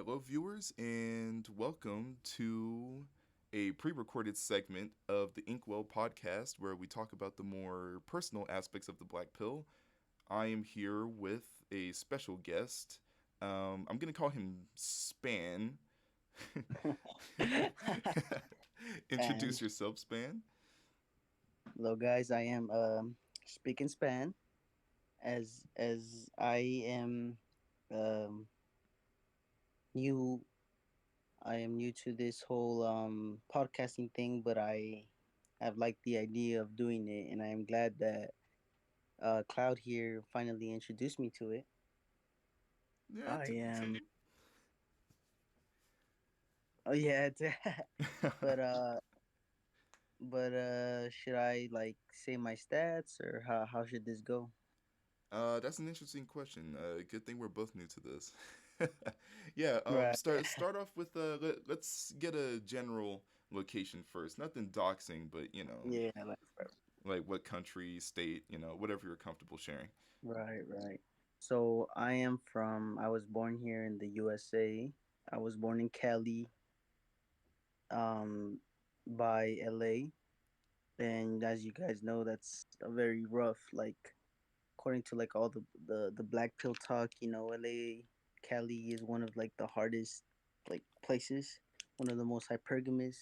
hello, viewers, and welcome to a pre recorded segment of the Inkwell podcast where we talk about the more personal aspects of the Black Pill. I am here with a special guest. I'm going to call him Span. And Introduce yourself, Span. hello, guys. I am speaking Span as I am um new. I am new to this whole podcasting thing, but I have liked the idea of doing it, and I am glad that Cloud here finally introduced me to it. Yeah, I t- am. Oh yeah, but should I like say my stats or how should this go? That's an interesting question. Good thing we're both new to this. Yeah. Right. Start off with let's get a general location first. Nothing doxing, but Yeah. like what country, state, whatever you're comfortable sharing. Right. Right. So I was born here in the USA. I was born in Cali, um, by LA. And as you guys know, that's a very rough, like, according to like all the black pill talk, LA, Cali is one of like the hardest like places, one of the most hypergamous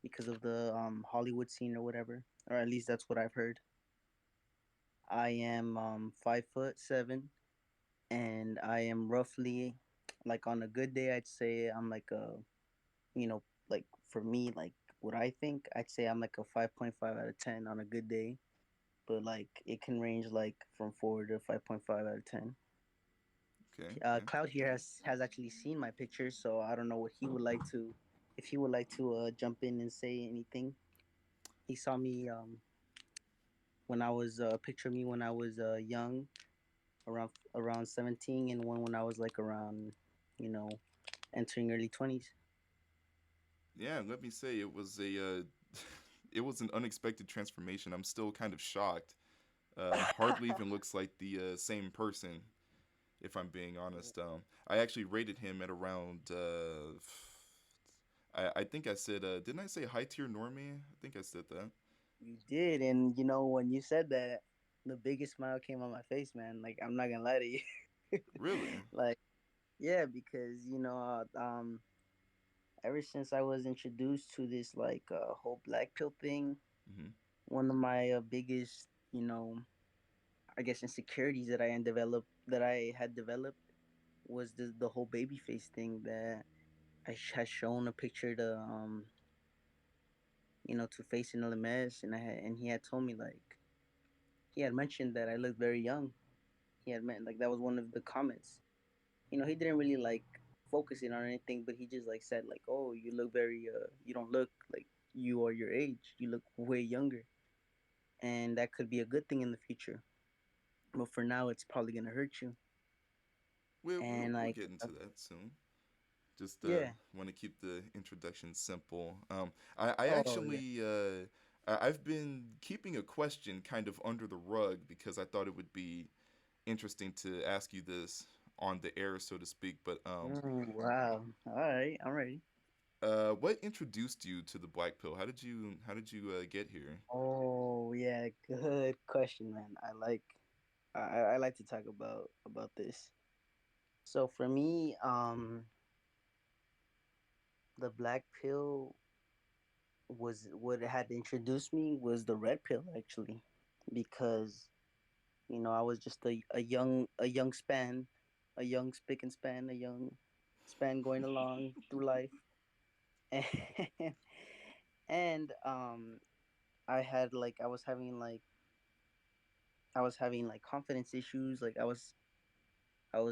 because of the Hollywood scene or whatever. Or at least that's what I've heard. I am 5'7" and I am roughly like on a good day I'd say I'm like a like for me like what I think I'd say I'm like a 5.5 out of 10 on a good day, but like it can range like from 4 to 5.5 out of 10. Okay. Okay. Cloud here has actually seen my pictures, so I don't know what he would like to if he would like to jump in and say anything. He saw me when I was picture me when I was young, around 17, and one when I was like around you know entering early 20s. Yeah. Let me say it was a it was an unexpected transformation. I'm still kind of shocked. Hardly even looks like the same person. If I'm being honest, I actually rated him at around. I think I said. Didn't I say high tier normie? I think I said that. You did, and when you said that, the biggest smile came on my face, man. Like I'm not gonna lie to you. Really? Like, yeah, because ever since I was introduced to this like whole black pill thing, Hmm. one of my biggest, I guess insecurities that I had developed was the whole baby face thing that had shown a picture to to face in LMS, and he had told me like he had mentioned that I looked very young. He had meant like that was one of the comments. He didn't really like focus in on anything, but he just like said like, "Oh, you look very you don't look like you are your age. You look way younger." And that could be a good thing in the future. But for now, it's probably gonna hurt you. We'll And we'll like, get into that soon. Just yeah. want to keep the introduction simple. I Oh yeah. actually I've been keeping a question kind of under the rug because I thought it would be interesting to ask you this on the air, so to speak. But Wow. All right. I'm ready. what introduced you to the black pill? How did you get here? Oh yeah. Good question, man. I like to talk about this. So for me, the black pill was what had introduced me was the red pill actually, because I was just a young span, a young spick and span, a young span going along through life, and and I was having like confidence issues. Like I was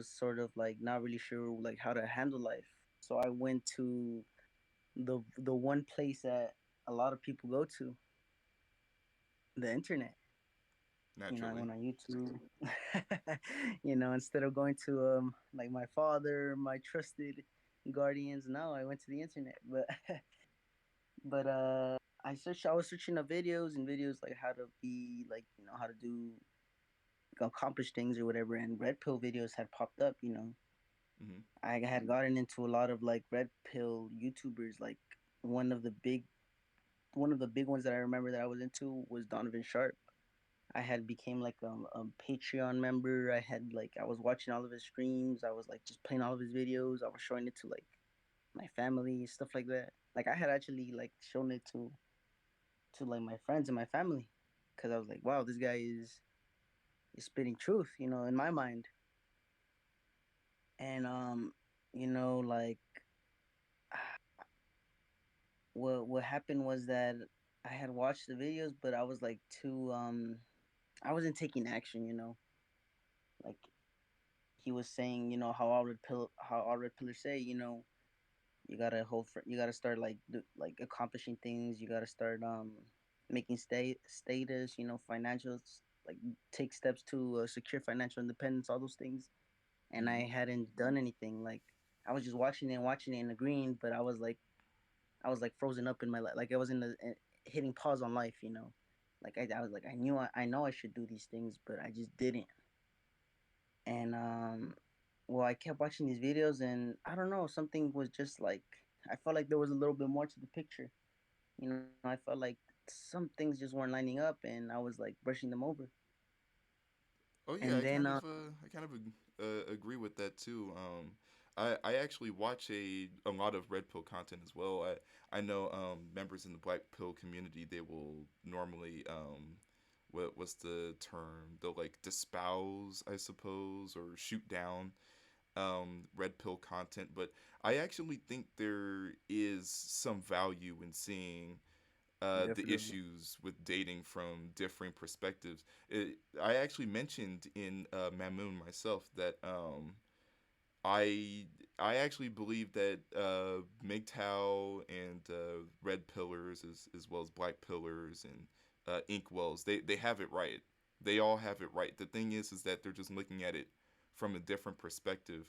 sort of like not really sure like how to handle life. So I went to the one place that a lot of people go to, the internet. I Naturally. went on YouTube. Instead of going to like my father, my trusted guardians, no, I went to the internet. But I was searching up videos and videos like how to be like how to do accomplish things or whatever, and red pill videos had popped up. Mm-hmm. I had gotten into a lot of like red pill YouTubers. Like one of the big one of the big ones that I remember that I was into was Donovan Sharp. I had became like a Patreon member. I was watching all of his streams. I was like just playing all of his videos. I was showing it to like my family, stuff like that. Like I had actually like shown it to like my friends and my family, because I was like, wow, this guy is spitting truth, in my mind. And like what happened was that I had watched the videos, but I was like too I wasn't taking action. Like he was saying, how all red pillars say, you gotta start like like accomplishing things. You gotta start making status, financials, like take steps to secure financial independence, all those things. And Mm-hmm. I hadn't done anything. Like I was just watching it and agreeing, but I was like frozen up in my life. Like I was hitting pause on life. Like I was like I know I should do these things, but I just didn't. And well, I kept watching these videos, and I don't know, something was just like I felt like there was a little bit more to the picture. I felt like some things just weren't lining up, and I was like brushing them over. Oh yeah, And then I kind of agree with that too. I actually watch a lot of red pill content as well. I know members in the black pill community, they will normally what's the term? They'll like dispouse, I suppose, or shoot down red pill content. But I actually think there is some value in seeing the definitely, issues with dating from differing perspectives. I actually mentioned in Mamoon myself that I I actually believe that MGTOW and red pillars, as well as black pillars and inkwells, they have it right. They all have it right. The thing is that they're just looking at it from a different perspective.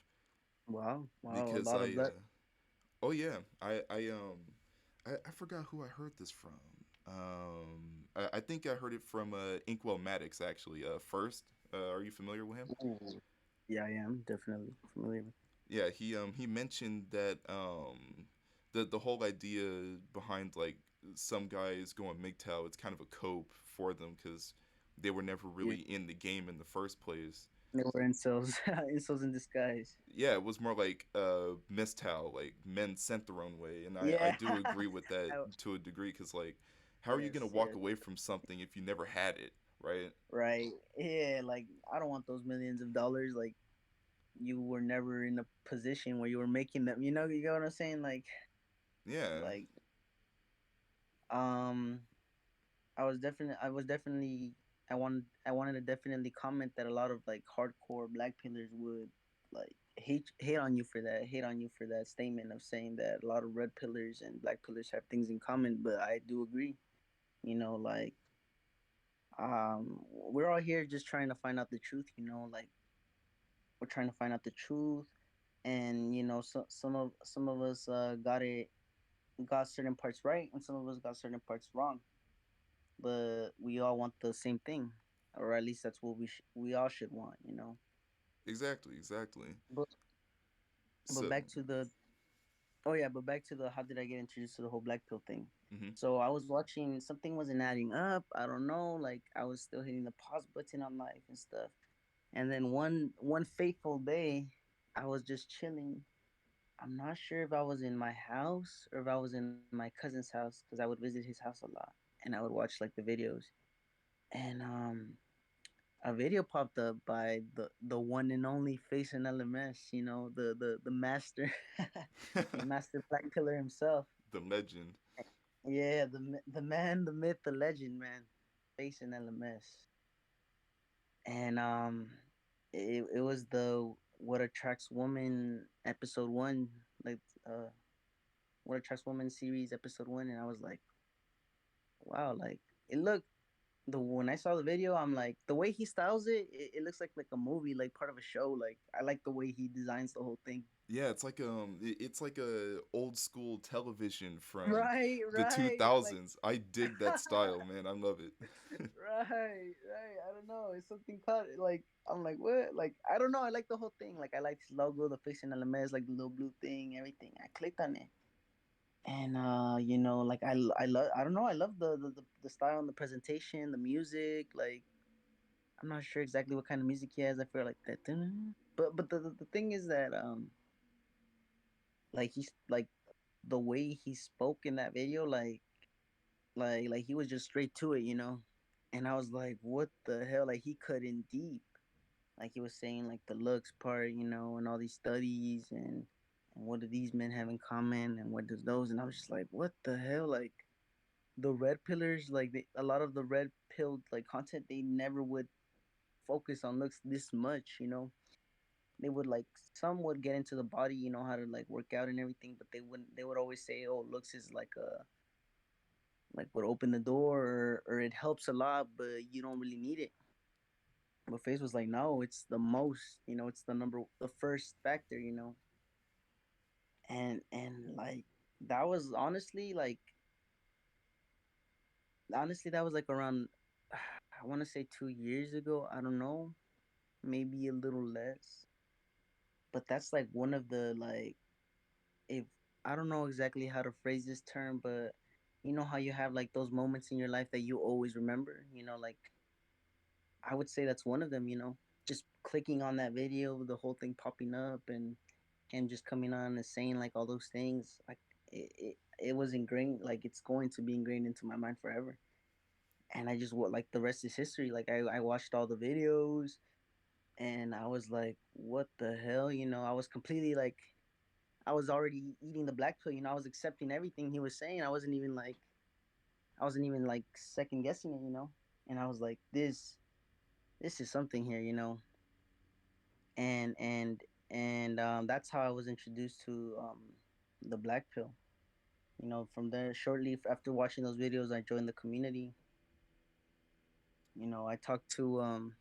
wow, wow, a Because lot of that. oh yeah, I forgot who I heard this from. I think I heard it from Inkwell Maddox actually. First, are you familiar with him? Ooh. Yeah, I am definitely familiar with. Yeah, he mentioned that the whole idea behind like some guys going MGTOW, it's kind of a cope for them because they were never Yeah, really in the game in the first place. they were incels, incels in disguise. Yeah, it was more like MSTOW, like men sent their own way, and I Yeah, do agree with that I- to a degree because like, how are you gonna yes, walk yes, away from something if you never had it, right? right. Yeah, like I don't want those millions of dollars. Like you were never in a position where you were making them. You get what I'm saying? Yeah, Like um, I wanted to definitely comment that a lot of like hardcore black pillars would like hate on you for that, statement of saying that a lot of red pillars and black pillars have things in common. But I do agree. Like we're all here just trying to find out the truth. Like we're trying to find out the truth, and some of us got certain parts right, and some of us got certain parts wrong. But we all want the same thing, or at least that's what we all should want. exactly, exactly. But but So, back to the oh yeah, but back to the how did I get introduced to the whole black pill thing? hmm So I was watching, something wasn't adding up. I don't know, like I was still hitting the pause button on life and stuff. And then one fateful day, I was just chilling. I'm not sure if I was in my house or if I was in my cousin's house, because I would visit his house a lot and I would watch like the videos. And a video popped up by the one and only Face and LMS, the master, the master black pillar himself. the legend. Yeah, the man, the myth, the legend, man, Face and LMS. And it was the What Attracts Woman episode 1, like uh What Attracts Woman series episode 1, and I was like, wow, like it looked the when I saw the video, I'm like the way he styles it looks like a movie, like part of a show. Like I like the way he designs the whole thing. Yeah, it's like it's like a old school television from Right, the right. Like 2000s. I dig that style, man. I love it. right, right. I don't know. It's something cut. Like I'm like what? Like I don't know. I like the whole thing. Like I like his logo, the fish and LMS, like the little blue thing, everything. I clicked on it, and like I love. I don't know. I love the style and the presentation, the music. Like I'm not sure exactly what kind of music he has. I feel like that. But the thing is that like he's like the way he spoke in that video, like he was just straight to it. And I was like, what the hell? Like he cut in deep. Like he was saying like the looks part, and all these studies and what do these men have in common and what does those? And I was just like, what the hell? Like the red pillars, like a lot of the red pill like content, they never would focus on looks this much. They would like some would get into the body, how to like work out and everything, but they would always say, oh, looks is like would open the door or it helps a lot, but you don't really need it. But Face was like, no, it's the most, it's the first factor. And like that was honestly that was like around I want to say 2 years ago. I don't know, maybe a little less, but that's like one of the like if I don't know exactly how to phrase this term, but you know how you have like those moments in your life that you always remember, like I would say that's one of them. Just clicking on that video, the whole thing popping up, and him just coming on and saying like all those things, like it was ingrained, like it's going to be ingrained into my mind forever. And I just what like the rest is history. Like I watched all the videos, and I was like, what the hell? I was completely like I was already eating the black pill. I was accepting everything he was saying. I wasn't even like second guessing it. And I was like, this is something here. And that's how I was introduced to the black pill. From there, shortly after watching those videos, I joined the community. I talked to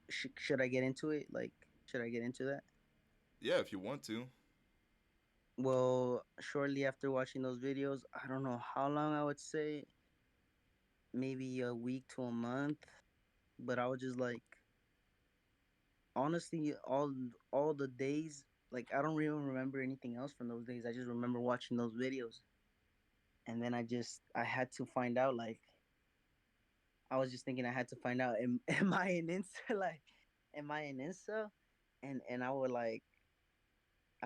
should I get into it? Like, should I get into that? Yeah, if you want to. Well, shortly after watching those videos, I don't know how long I would say, maybe a week to a month, but I was just like, honestly, all the days, like I don't even remember anything else from those days. I just remember watching those videos, and then I had to find out. Like I was just thinking, I had to find out, am I an insta? Like, am I an insta? And I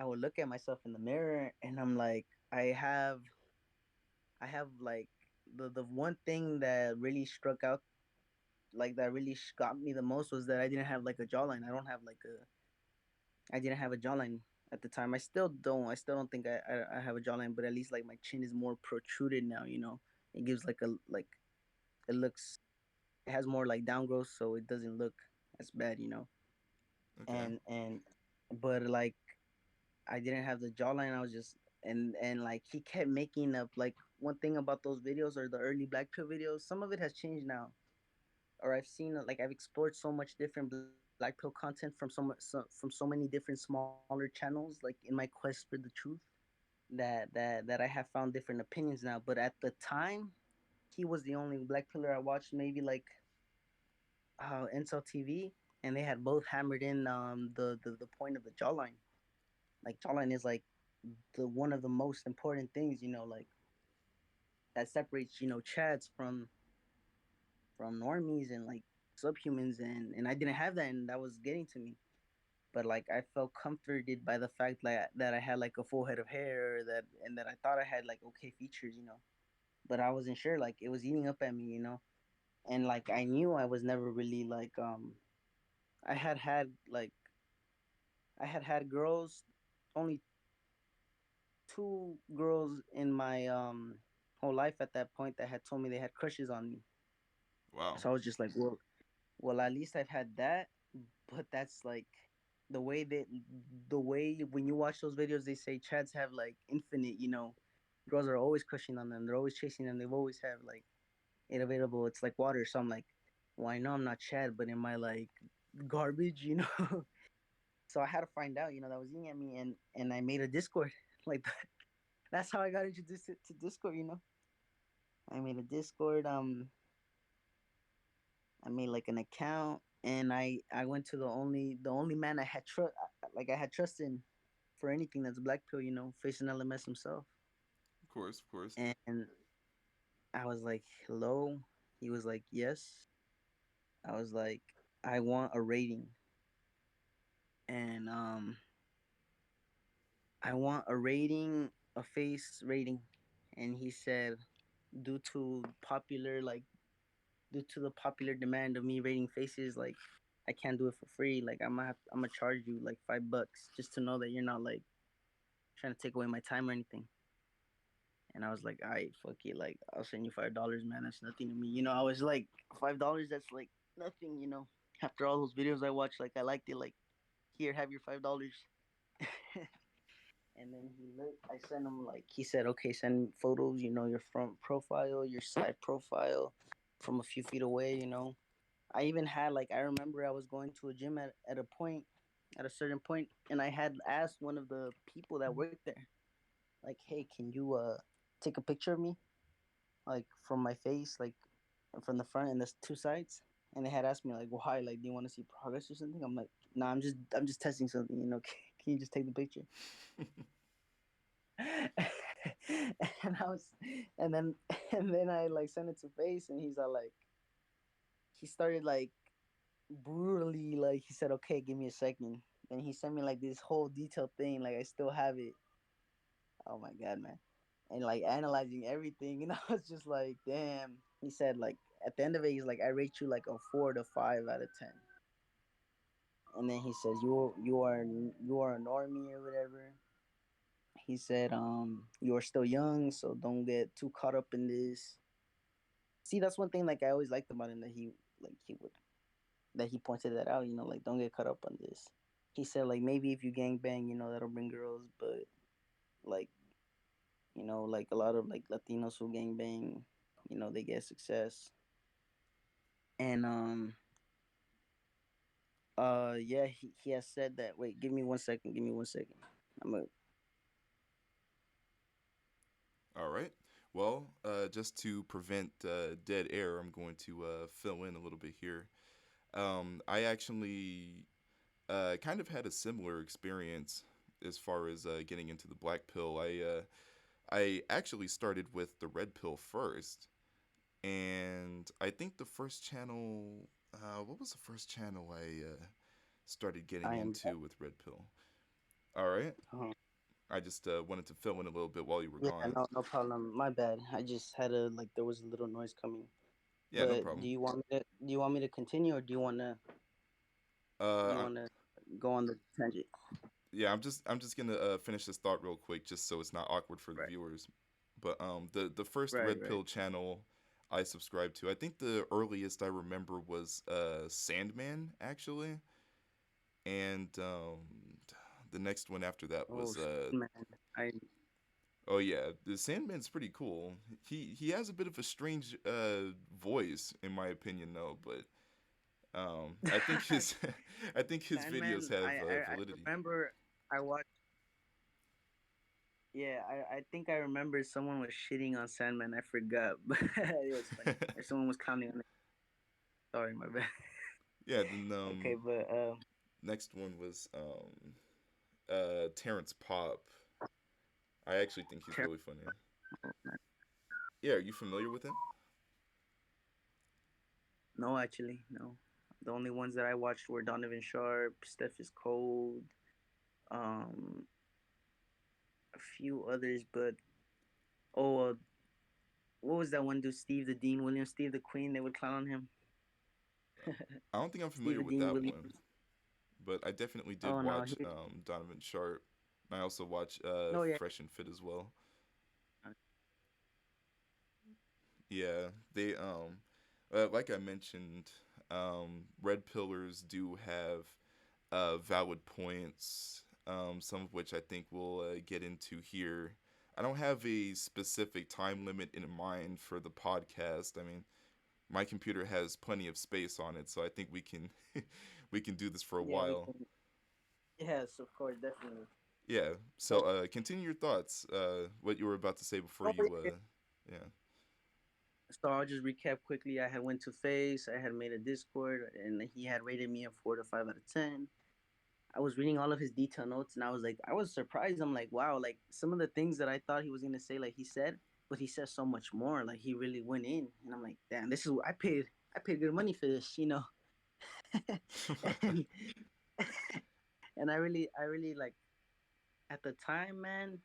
would look at myself in the mirror, and I'm like, I have like the one thing that really struck out, like that really got me the most, was that I didn't have like a jawline. I didn't have a jawline at the time. I still don't. I still don't think I have a jawline, but at least like my chin is more protruded now. It gives like it looks, it has more like down growth, so it doesn't look as bad. Okay. And but like I didn't have the jawline. I was just and like he kept making up like one thing about those videos or the early Black Pill videos. Some of it has changed now, or I've seen like I've explored so much different Black Pill content from so many different smaller channels, like in my quest for the truth, that I have found different opinions now. But at the time, he was the only Black Pillar I watched. Maybe like Intel TV, and they had both hammered in the point of the jawline. Like jawline is like the one of the most important things, like that separates chads from normies and like subhumans, and I didn't have that, and that was getting to me. But like I felt comforted by the fact that I had like a full head of hair, that I thought I had like okay features. But I wasn't sure. Like it was eating up at me. And like I knew I was never really like I had had like I had had girls, only two girls in my whole life at that point that had told me they had crushes on me. Wow. So I was just like, well, at least I've had that. But that's like the way that the way when you watch those videos, they say chads have like infinite. Girls are always crushing on them. They're always chasing them. They've always have like it available. It's like water. So I'm like, well, I know I'm not Chad, but am I like garbage? So I had to find out. That was eating at me, and I made a Discord. Like that's how I got introduced to Discord. I made a Discord. I made like an account, and I went to the only man I had I had trust in for anything that's black pill. Facing LMS himself, Of course, of course. and I was like, hello. He was like, yes. I was like, I want a rating, and I want a rating, a face rating, and he said, due to the popular demand of me rating faces, like I can't do it for free. Like I'm gonna charge you like $5 just to know that you're not like trying to take away my time or anything. And I was like, all right, fuck it. Like I'll send you $5, man. That's nothing to me. I was like, $5. That's like nothing. After all those videos I watched, like I liked it. Like here, have your $5. And then I sent him like he said, okay, send photos. Your front profile, your side profile, from a few feet away. I even had like I remember I was going to a gym at a certain point, and I had asked one of the people that worked there, like, hey, can you take a picture of me, like from my face, like from the front and the two sides? And they had asked me like, why? Like, do you want to see progress or something? I'm like, nah, I'm just testing something. Can you just take the picture? and I was, and then and then I like sent it to Face, and he started like brutally, like he said, okay, give me a second. Then he sent me like this whole detailed thing, like I still have it. Oh my god, man. And like analyzing everything, I was just like, damn. He said like at the end of it, he's like, I rate you like a 4 to 5 out of 10. And then he says, you are a normie or whatever. He said, you are still young, so don't get too caught up in this. See, that's one thing like I always liked about him, that he pointed that out. Like don't get caught up on this. He said like maybe if you gang bang, that'll bring girls, but like like a lot of like Latinos who gang bang, they get success. And yeah, he has said that. Wait, give me 1 second. Give me 1 second. I'm a All right. Well, just to prevent dead air, I'm going to fill in a little bit here. I actually kind of had a similar experience as far as getting into the black pill. I actually started with the red pill first, and I think the first channel. What was the first channel I started getting I am. into with red pill? All right. Uh, I just wanted to fill in a little bit while you were yeah, gone. no problem. My bad. I just had a like there was a little noise coming. Yeah, no But problem. do you want me to continue, or do you Uh, want to go on the tangent? yeah, I'm just gonna finish this thought real quick, just so it's not awkward for the Right, viewers. But the first right, red right. pill channel I subscribed to, I think the earliest I remember was Sandman actually, and the next one after that Oh was man, I oh yeah, the Sandman's pretty cool. He has a bit of a strange voice in my opinion though, but I think his I think his videos Sandman. have I validity. remember I watched. Yeah, I think I remember someone was shitting on Sandman. I forgot, but it was funny. Or someone was commenting on it. Sorry, my bad. Yeah, then Okay, but next one was Terrence Pop. I actually think he's really funny. Yeah, are you familiar with him? no, actually, no. The only ones that I watched were Donovan Sharp, Steph is Cold, um, a few others, but what was that one dude? Steve the Dean Williams, Steve the Queen. They would clown on him. I don't think I'm Steve familiar the with Dean that one, Williams. but I definitely did Oh no, watch Donovan Sharp. I also watch no, yeah. Fresh and Fit as well. Yeah, they like I mentioned, red pillars do have valid points. Some of which I think we'll get into here. I don't have a specific time limit in mind for the podcast. I mean, my computer has plenty of space on it, so I think we can we can do this for a Yeah, we while. can. Yes, of course, definitely. Yeah. So So, continue your thoughts. What you were about to say before oh, you yeah. yeah. So I'll just recap quickly. I had went to Face. I had made a Discord, and he had rated me a 4 to 5 out of 10. I was reading all of his detailed notes, and I was like, I was surprised. I'm like, wow, like some of the things that I thought he was gonna say, like he said, but he said so much more. Like he really went in, and I'm like, damn, this is I paid good money for this, you know. and and I really like at the time, man.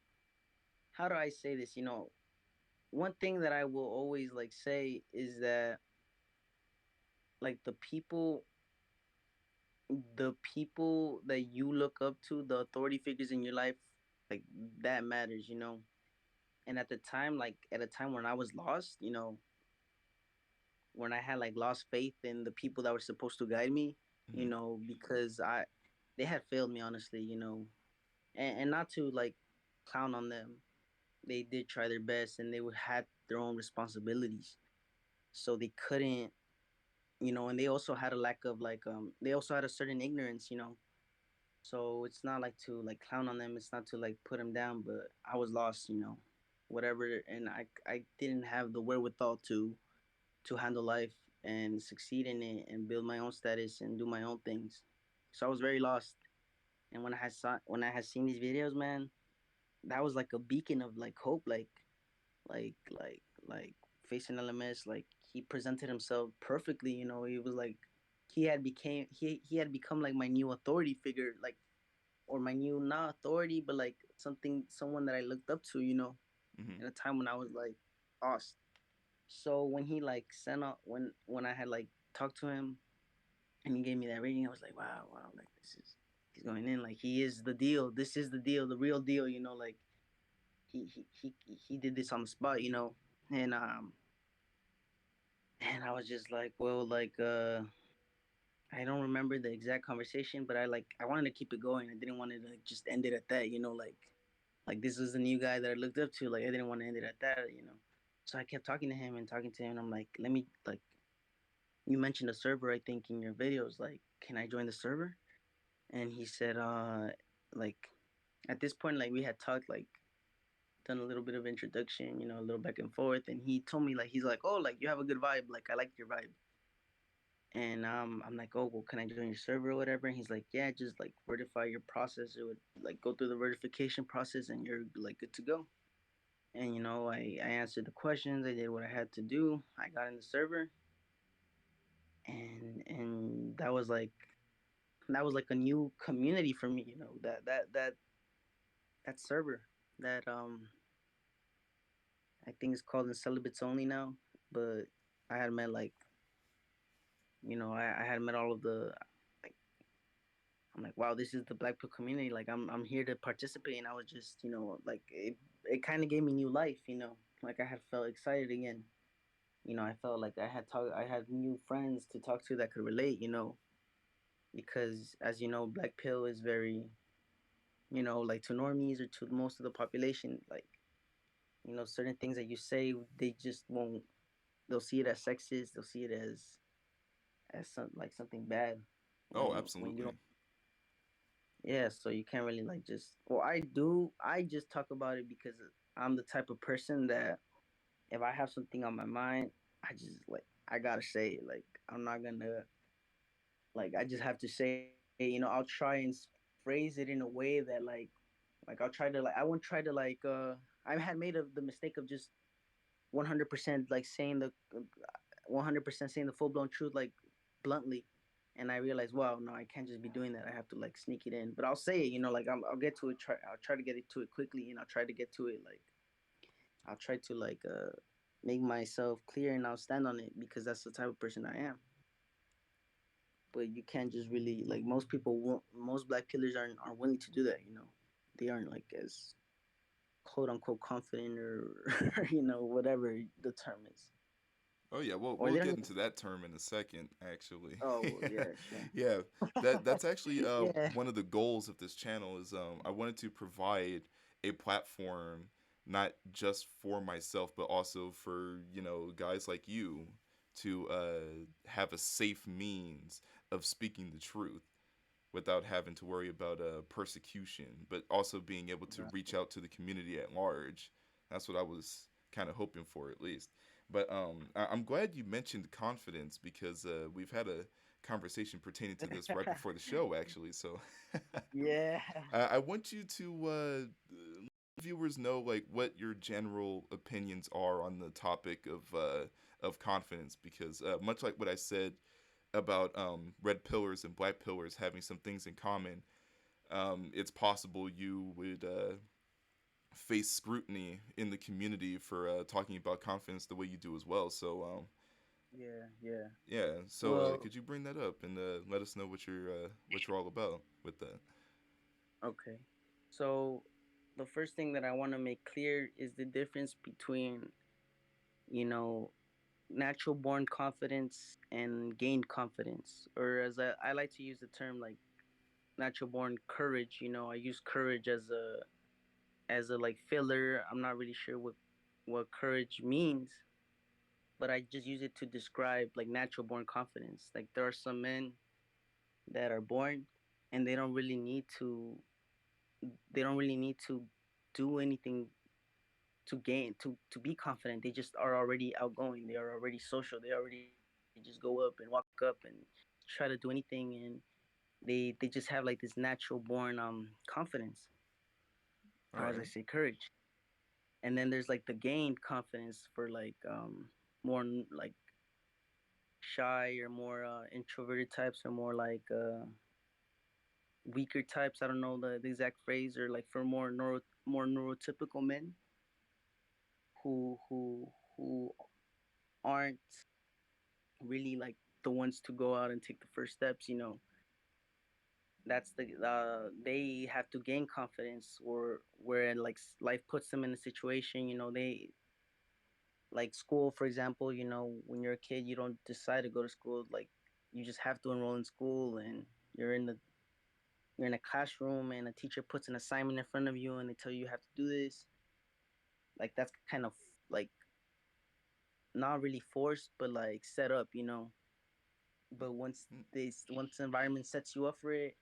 How do I say this? You know, one thing that I will always like say is that like the people that you look up to, the authority figures in your life, like that matters, you know. And at the time, like at a time when I was lost, you know, when I had like lost faith in the people that were supposed to guide me, you Hmm. know, because I they had failed me honestly, you know. And not to like clown on them. They did try their best and they would had their own responsibilities. So they couldn't, you know, and they also had a lack of like they also had a certain ignorance, you know. So it's not like to like clown on them. It's not to like put them down, but I was lost, you know, whatever, and I didn't have the wherewithal to handle life and succeed in it and build my own status and do my own things. So I was very lost. And when I had seen these videos, man, that was like a beacon of like hope, like like like facing LMS. Like he presented himself perfectly, you know. He was like he had become like my new authority figure, like or my new not authority, but like someone that I looked up to, you know, Hmm. in a time when I was like lost. So when he like sent out when I had like talked to him and he gave me that rating, I was like, wow, like this is he's going in, like he is the deal. This is the deal, the real deal, you know, like he did this on the spot, you know, and and I was just like, well, like I don't remember the exact conversation, but I wanted to keep it going. I didn't want to like, just end it at that, you know, like this was the new guy that I looked up to. Like I didn't want to end it at that, you know. So I kept talking to him and talking to him. And I'm like, let me like you mentioned a server, I think, in your videos. Like, can I join the server? And he said, like at this point, like we had talked, like done a little bit of introduction, you know, a little back and forth. And he told me like he's like, oh, like you have a good vibe. Like I like your vibe. And I'm like, oh, well, can I join your server or whatever? And he's like, yeah, just like verify your process. It would like go through the verification process, and you're like good to go. And you know, I answered the questions. I did what I had to do. I got in the server, and that was like a new community for me. You know, that server that I think it's called in celibates only now. But I had met like you know I had met all of the like I'm like, wow, this is the Blackpool community. Like, I'm here to participate, and I was just, you know, like it kind of gave me new life, you know. Like I had felt excited again. You know, I felt like I had new friends to talk to that could relate, you know, because as you know, Black Pill is very, you know, like to normies or to most of the population, like you know, certain things that you say, they just won't. They'll see it as sexist. They'll see it as like something bad Oh, when you absolutely. don't. Yeah, so you can't really like just. Well, I do. I just talk about it because I'm the type of person that if I have something on my mind, I just like I gotta say it. Like I'm not gonna like I just have to say. You know, I'll try and phrase it in a way that like I'll try to like I won't try to like I had made the mistake of just 100% like saying the 100% saying the full blown truth like bluntly, and I realized, wow, no, I can't just be doing that. I have to like sneak it in, but I'll say it. You know, like I'll get to it. I'll try to get it to it quickly, and I'll try to get to it like I'll try to like make myself clear, and I'll stand on it because that's the type of person I am. But you can't just really like most people won't. Most black pillars aren't willing to do that. You know, they aren't like as quote unquote confident or you know whatever the term is, Oh yeah, or we'll they don't get even. into that term in a second, actually. Oh yeah, sure. Yeah, that's actually Yeah. one of the goals of this channel is I wanted to provide a platform not just for myself but also for, you know, guys like you to have a safe means of speaking the truth without having to worry about persecution, but also being able to reach out to the community at large. That's what I was kind of hoping for, at least. But I'm glad you mentioned confidence because we've had a conversation pertaining to this right before the show, actually. So Yeah. I want you to viewers know like what your general opinions are on the topic of confidence, because much like what I said about red pillars and black pillars having some things in common, it's possible you would face scrutiny in the community for talking about confidence the way you do as well. So Yeah, yeah. yeah, so Well, could you bring that up and let us know what you're all about with that? okay. So the first thing that I want to make clear is the difference between, you know, natural born confidence and gained confidence. Or as I like to use the term like natural born courage, I use courage as a like filler. I'm not really sure what courage means, but I just use it to describe like natural born confidence. Like there are some men that are born and they don't really need to do anything to be confident. They just are already outgoing. They are already social. They already just go up and walk up and try to do anything, and they just have like this natural born confidence, All or as I right, say, courage. And then there's like the gained confidence for like more like shy or more introverted types, or more like weaker types. I don't know the exact phrase, or like for more neurotypical men who aren't really like the ones to go out and take the first steps. That's they have to gain confidence, or where like life puts them in a situation. They like school, for example. When you're a kid, you don't decide to go to school. Like you just have to enroll in school, and you're in the you're in a classroom, and a teacher puts an assignment in front of you, and they tell you have to do this. Like that's kind of like not really forced, but like set up. But once the environment sets you up for it,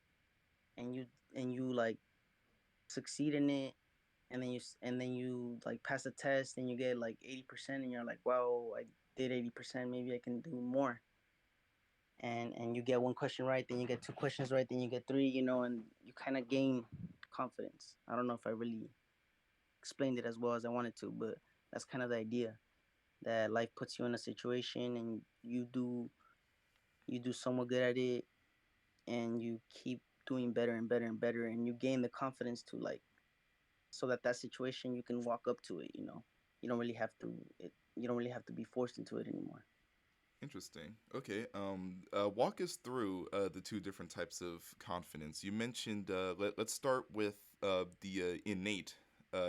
and you like succeed in it, and then you like pass a test and you get like 80%, and you're like, wow, I did 80%, maybe I can do more. And you get one question right, then you get two questions right, then you get three, and you kind of gain confidence. I don't know if I really explained it as well as I wanted to, but that's kind of the idea, that life puts you in a situation, and you do somewhat good at it, and you keep doing better and better and better, and you gain the confidence to like, so that situation you can walk up to it. You don't really have to you don't really have to be forced into it anymore. interesting. Okay, walk us through the two different types of confidence you mentioned. Let's start with the innate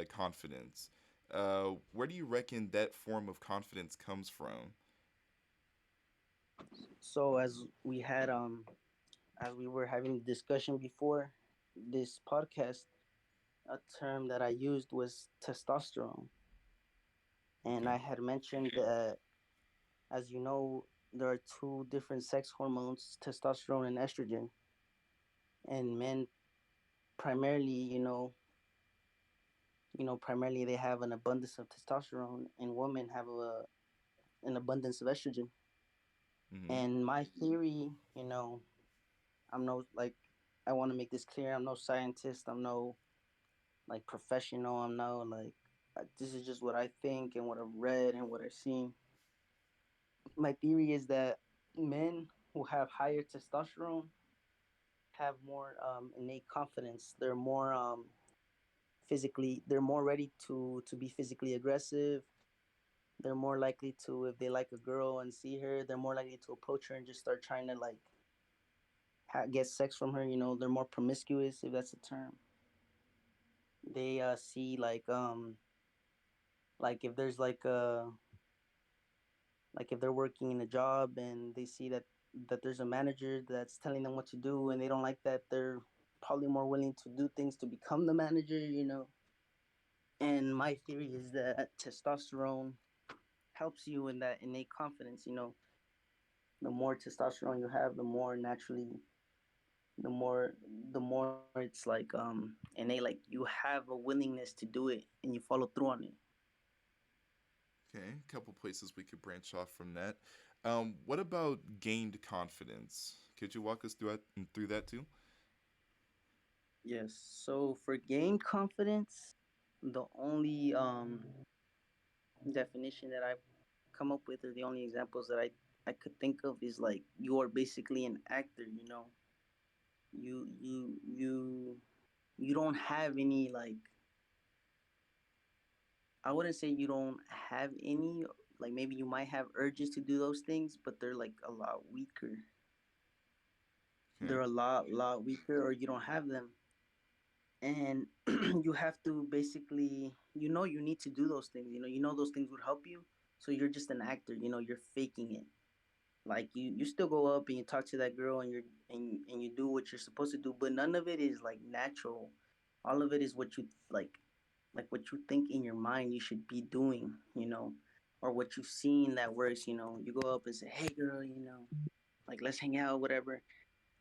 confidence. Where do you reckon that form of confidence comes from? So as we were having a discussion before this podcast, a term that I used was testosterone. And Okay. I had mentioned that, as you know, there are two different sex hormones, testosterone and estrogen. And men primarily, primarily they have an abundance of testosterone, and women have an abundance of estrogen. Mm-hmm. And my theory, I'm no like I want to make this clear. I'm no scientist. I'm no like professional. I'm no like this is just what I think and what I've read and what I've seen. My theory is that men who have higher testosterone have more innate confidence. They're more ready to be physically aggressive. They're more likely to, if they like a girl and see her, they're more likely to approach her and just start trying to like get sex from her. They're more promiscuous, if that's a term. They see like if there's like if they're working in a job and they see that there's a manager that's telling them what to do, and they don't like that, they're probably more willing to do things to become the manager. And my theory is that testosterone helps you in that innate confidence. The more testosterone you have, the more naturally, the more the more it's like innate. Like you have a willingness to do it and you follow through on it. Okay, a couple places we could branch off from that. What about gained confidence? Could you walk us through that too? Yes. So for gain confidence, the only definition that I've come up with, or the only examples that I could think of, is like you are basically an actor. You know, you you you you don't have any like, I wouldn't say you don't have any, like maybe you might have urges to do those things, but they're like a lot weaker. Okay. They're a lot weaker, or you don't have them. And you have to basically, you need to do those things. You know those things would help you. So you're just an actor. You're faking it. Like you still go up and you talk to that girl, and you do what you're supposed to do, but none of it is like natural. All of it is what you like what you think in your mind you should be doing, or what you've seen that works. You go up and say, hey girl, like let's hang out, whatever.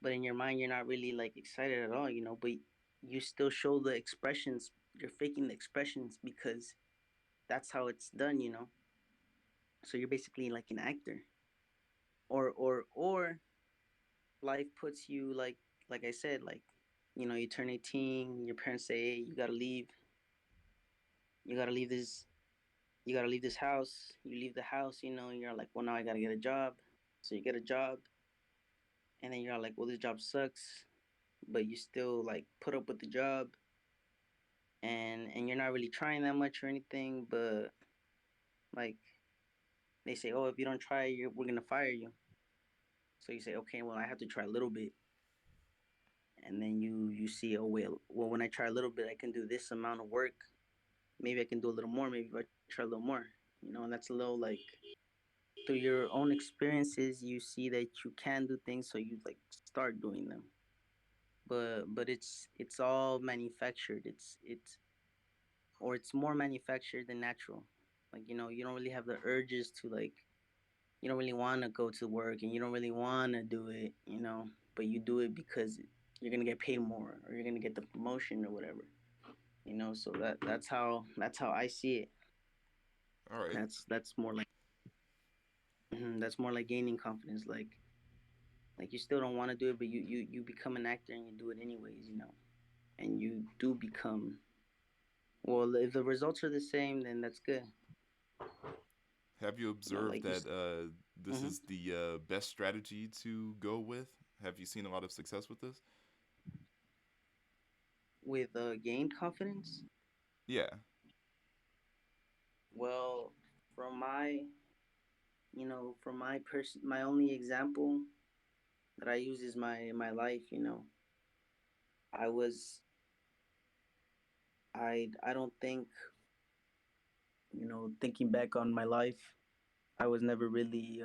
But in your mind you're not really like excited at all, but you still show the expressions. You're faking the expressions because that's how it's done. So you're basically like an actor. Or life puts you like I said, like, you turn 18, your parents say, hey, you gotta leave this you gotta leave this house. You leave the house, and you're like, well, now I gotta get a job. So you get a job, and then you're like, well, this job sucks, but you still like put up with the job, and you're not really trying that much or anything, but like they say, oh, if you don't try, we're gonna fire you. So you say, okay, well, I have to try a little bit, and then you see, oh well, when I try a little bit, I can do this amount of work. Maybe I can do a little more. Maybe if I try a little more, and that's a little like through your own experiences, you see that you can do things, so you like start doing them. But it's all manufactured. It's more manufactured than natural. Like, you don't really have the urges to like, you don't really want to go to work, and you don't really want to do it, but you do it because you're gonna get paid more, or you're gonna get the promotion or whatever. So that's how I see it. All right. That's more like, that's more like gaining confidence. Like you still don't want to do it, but you become an actor and you do it anyways, and you do become, well, if the results are the same, then that's good. Have you observed Like you. that this Mm-hmm. is the best strategy to go with? Have you seen a lot of success with this? With gain confidence. Yeah. Well, from my person, my only example that I use is my life. I was I don't think, thinking back on my life, I was never really.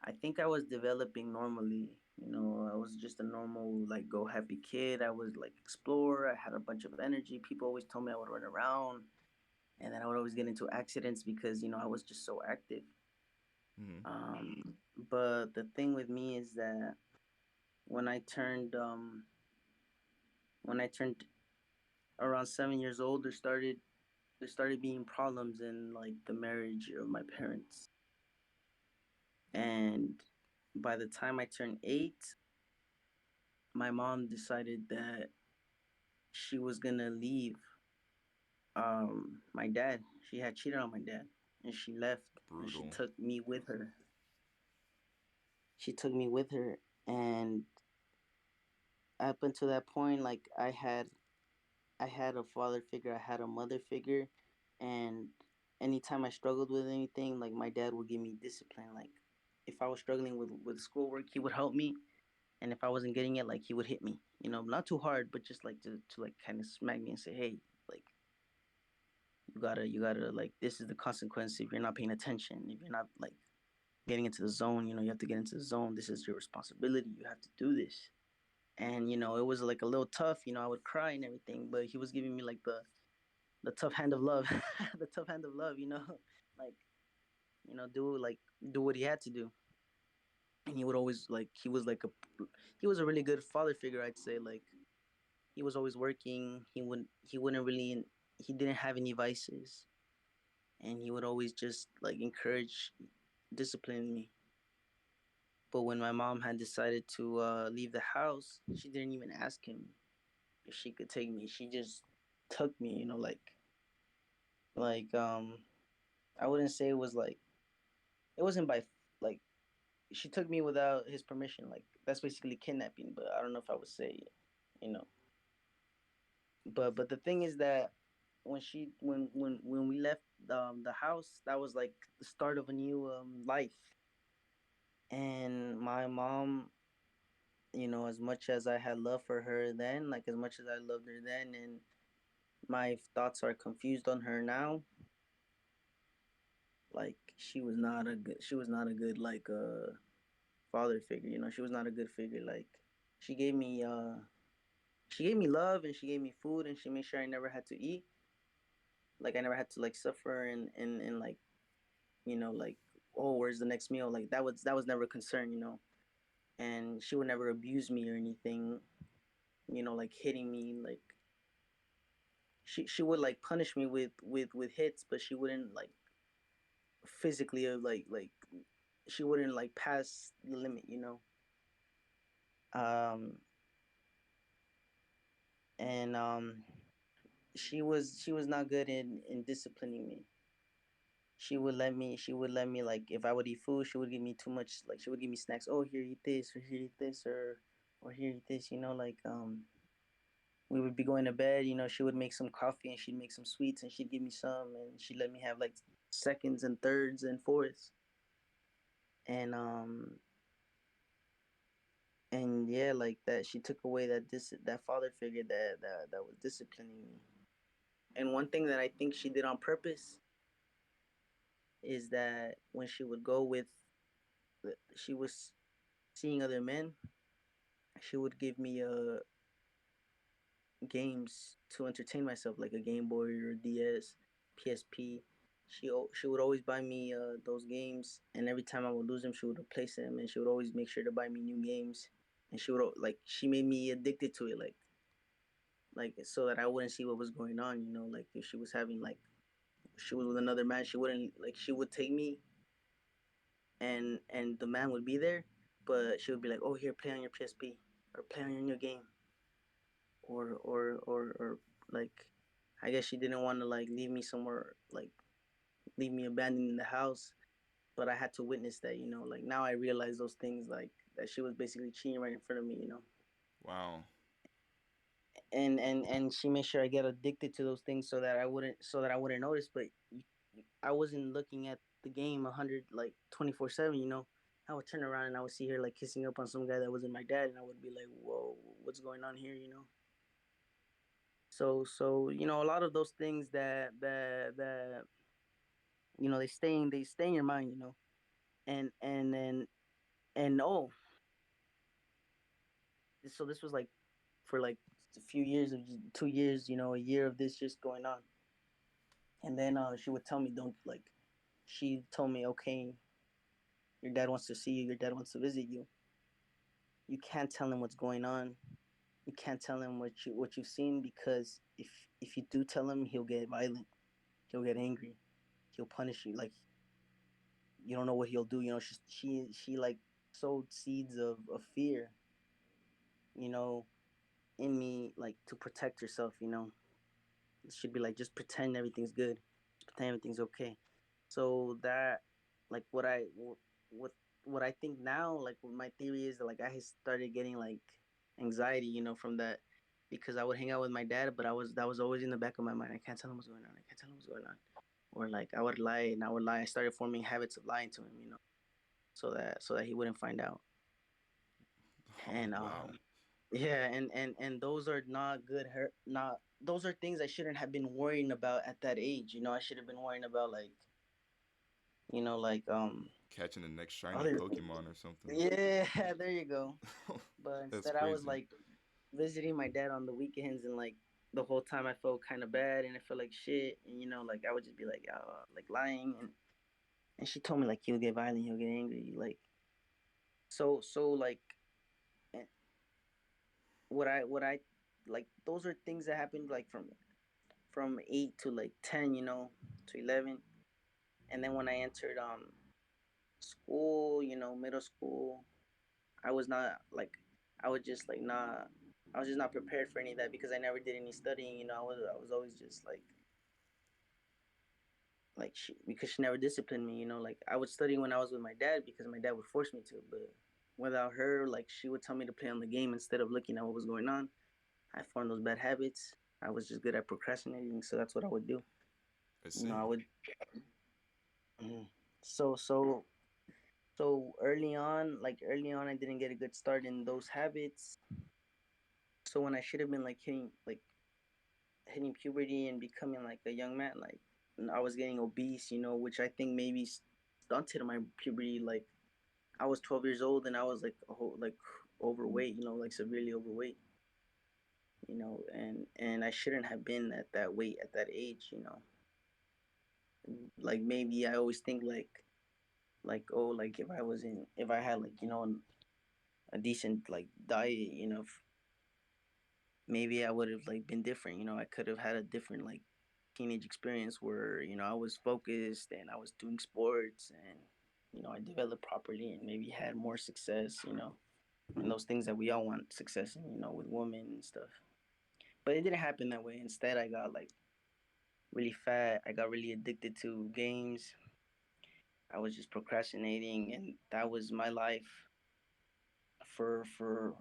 I think I was developing normally. I was just a normal, like, go happy kid. I was like explorer. I had a bunch of energy. People always told me I would run around, and then I would always get into accidents because I was just so active. Mm-hmm. Um, but the thing with me is that when I turned when I turned around 7 years old, there started being problems in like the marriage of my parents, and by the time I turned 8, my mom decided that she was gonna leave my dad. She had cheated on my dad, and she left, and she Brutal. took me with her. She took me with her, and up until that point, like I had a father figure, I had a mother figure, and anytime I struggled with anything, like my dad would give me discipline. Like if I was struggling with schoolwork, he would help me, and if I wasn't getting it, like he would hit me. Not too hard, but just like to like kind of smack me and say, hey, like you gotta like, this is the consequence if you're not paying attention, if you're not like getting into the zone. You have to get into the zone. This is your responsibility. You have to do this. And it was like a little tough. I would cry and everything, but he was giving me like the tough hand of love, the tough hand of love. Like do like do what he had to do. And he would always like he was a really good father figure, I'd say. Like he was always working. He wouldn't really he didn't have any vices, and he would always just like encourage discipline me. But when my mom had decided to leave the house, she didn't even ask him if she could take me. She just took me, like I wouldn't say it was like it wasn't by like she took me without his permission. Like that's basically kidnapping, but I don't know if I would say it, you know. But the thing is that when we left the house, that was like the start of a new life. And my mom, as much as I had love for her then, like as much as I loved her then, and my thoughts are confused on her now, like she was not a good like father figure. She was not a good figure. Like she gave me uh she gave me love, and she gave me food, and she made sure I never had to eat. Like I never had to like suffer and like like, oh, where's the next meal? Like that was never a concern. And she would never abuse me or anything. Like hitting me. Like she would like punish me with hits, but she wouldn't like physically like she wouldn't like pass the limit. Um and she was not good in disciplining me. She would let me like if I would eat food, she would give me too much. Like she would give me snacks. Oh, here, eat this, or here, eat this, or here, eat this. Like we would be going to bed. She would make some coffee, and she'd make some sweets, and she'd give me some, and she'd let me have like seconds and thirds and fourths. And yeah, like that, she took away that father figure that was disciplining me. And one thing that I think she did on purpose is that when she would go with she was seeing other men, she would give me games to entertain myself, like a Game Boy or DS, PSP. She would always buy me those games, and every time I would lose them, she would replace them, and she would always make sure to buy me new games. And she made me addicted to it, like so that I wouldn't see what was going on. Like if she was having like she was with another man, she wouldn't like she would take me, and the man would be there, but she would be like, "Oh, here, play on your PSP or play on your new game," or like I guess she didn't want to like leave me somewhere, like leave me abandoned in the house. But I had to witness that. Like now I realize those things, like that she was basically cheating right in front of me. Wow. And she made sure I get addicted to those things so that I wouldn't notice. But I wasn't looking at the game 100 like 24/7. I would turn around and I would see her like kissing up on some guy that wasn't my dad, and I would be like, "Whoa, what's going on here?" So a lot of those things that they stay in your mind. And oh, so this was like for like a few years of 2 years, a year of this just going on. And then she would tell me, don't like. She told me, okay, your dad wants to see you. Your dad wants to visit you. You can't tell him what's going on. You can't tell him what you've seen, because if you do tell him, he'll get violent. He'll get angry. He'll punish you. Like you don't know what he'll do. She like sowed seeds of fear, you know, in me, like to protect herself. She'd be like, just pretend everything's good, just pretend everything's okay. So that, like, what what I think now, like, what my theory is that like I started getting like anxiety, from that, because I would hang out with my dad, but that was always in the back of my mind. I can't tell him what's going on. I can't tell him what's going on. Or like I would lie and I would lie. I started forming habits of lying to him, so that he wouldn't find out. Oh, And wow. yeah, and those are not good. Not those are things I shouldn't have been worrying about at that age. I should have been worrying about like like Catching the next shiny other Pokemon or something. yeah, there you go. But That's instead I was crazy. like visiting my dad on the weekends, and like the whole time I felt kind of bad and I felt like shit, and like I would just be like like lying, and she told me like he'll get violent, he'll get angry, like like eh, what I like those are things that happened like from 8 to like 10, to 11. And then when I entered school, middle school, I was not like I was just like not I was just not prepared for any of that because I never did any studying. I was always just like because she never disciplined me. Like I would study when I was with my dad because my dad would force me to, but without her, like she would tell me to play on the game instead of looking at what was going on. I formed those bad habits. I was just good at procrastinating, so that's what I would do. I I see. would. Mhm. So early on, I didn't get a good start in those habits. So when I should have been like hitting puberty and becoming like a young man, like I was getting obese, which I think maybe stunted my puberty. Like I was 12 years old and I was like like overweight, like severely overweight, and I shouldn't have been at that weight at that age. Like maybe I always think like oh like if I had like a decent like diet, maybe I would have like been different. I could have had a different like teenage experience where I was focused and I was doing sports and I developed properly and maybe had more success. And those things that we all want success in. With women and stuff. But it didn't happen that way. Instead, I got like really fat. I got really addicted to games. I was just procrastinating, and that was my life for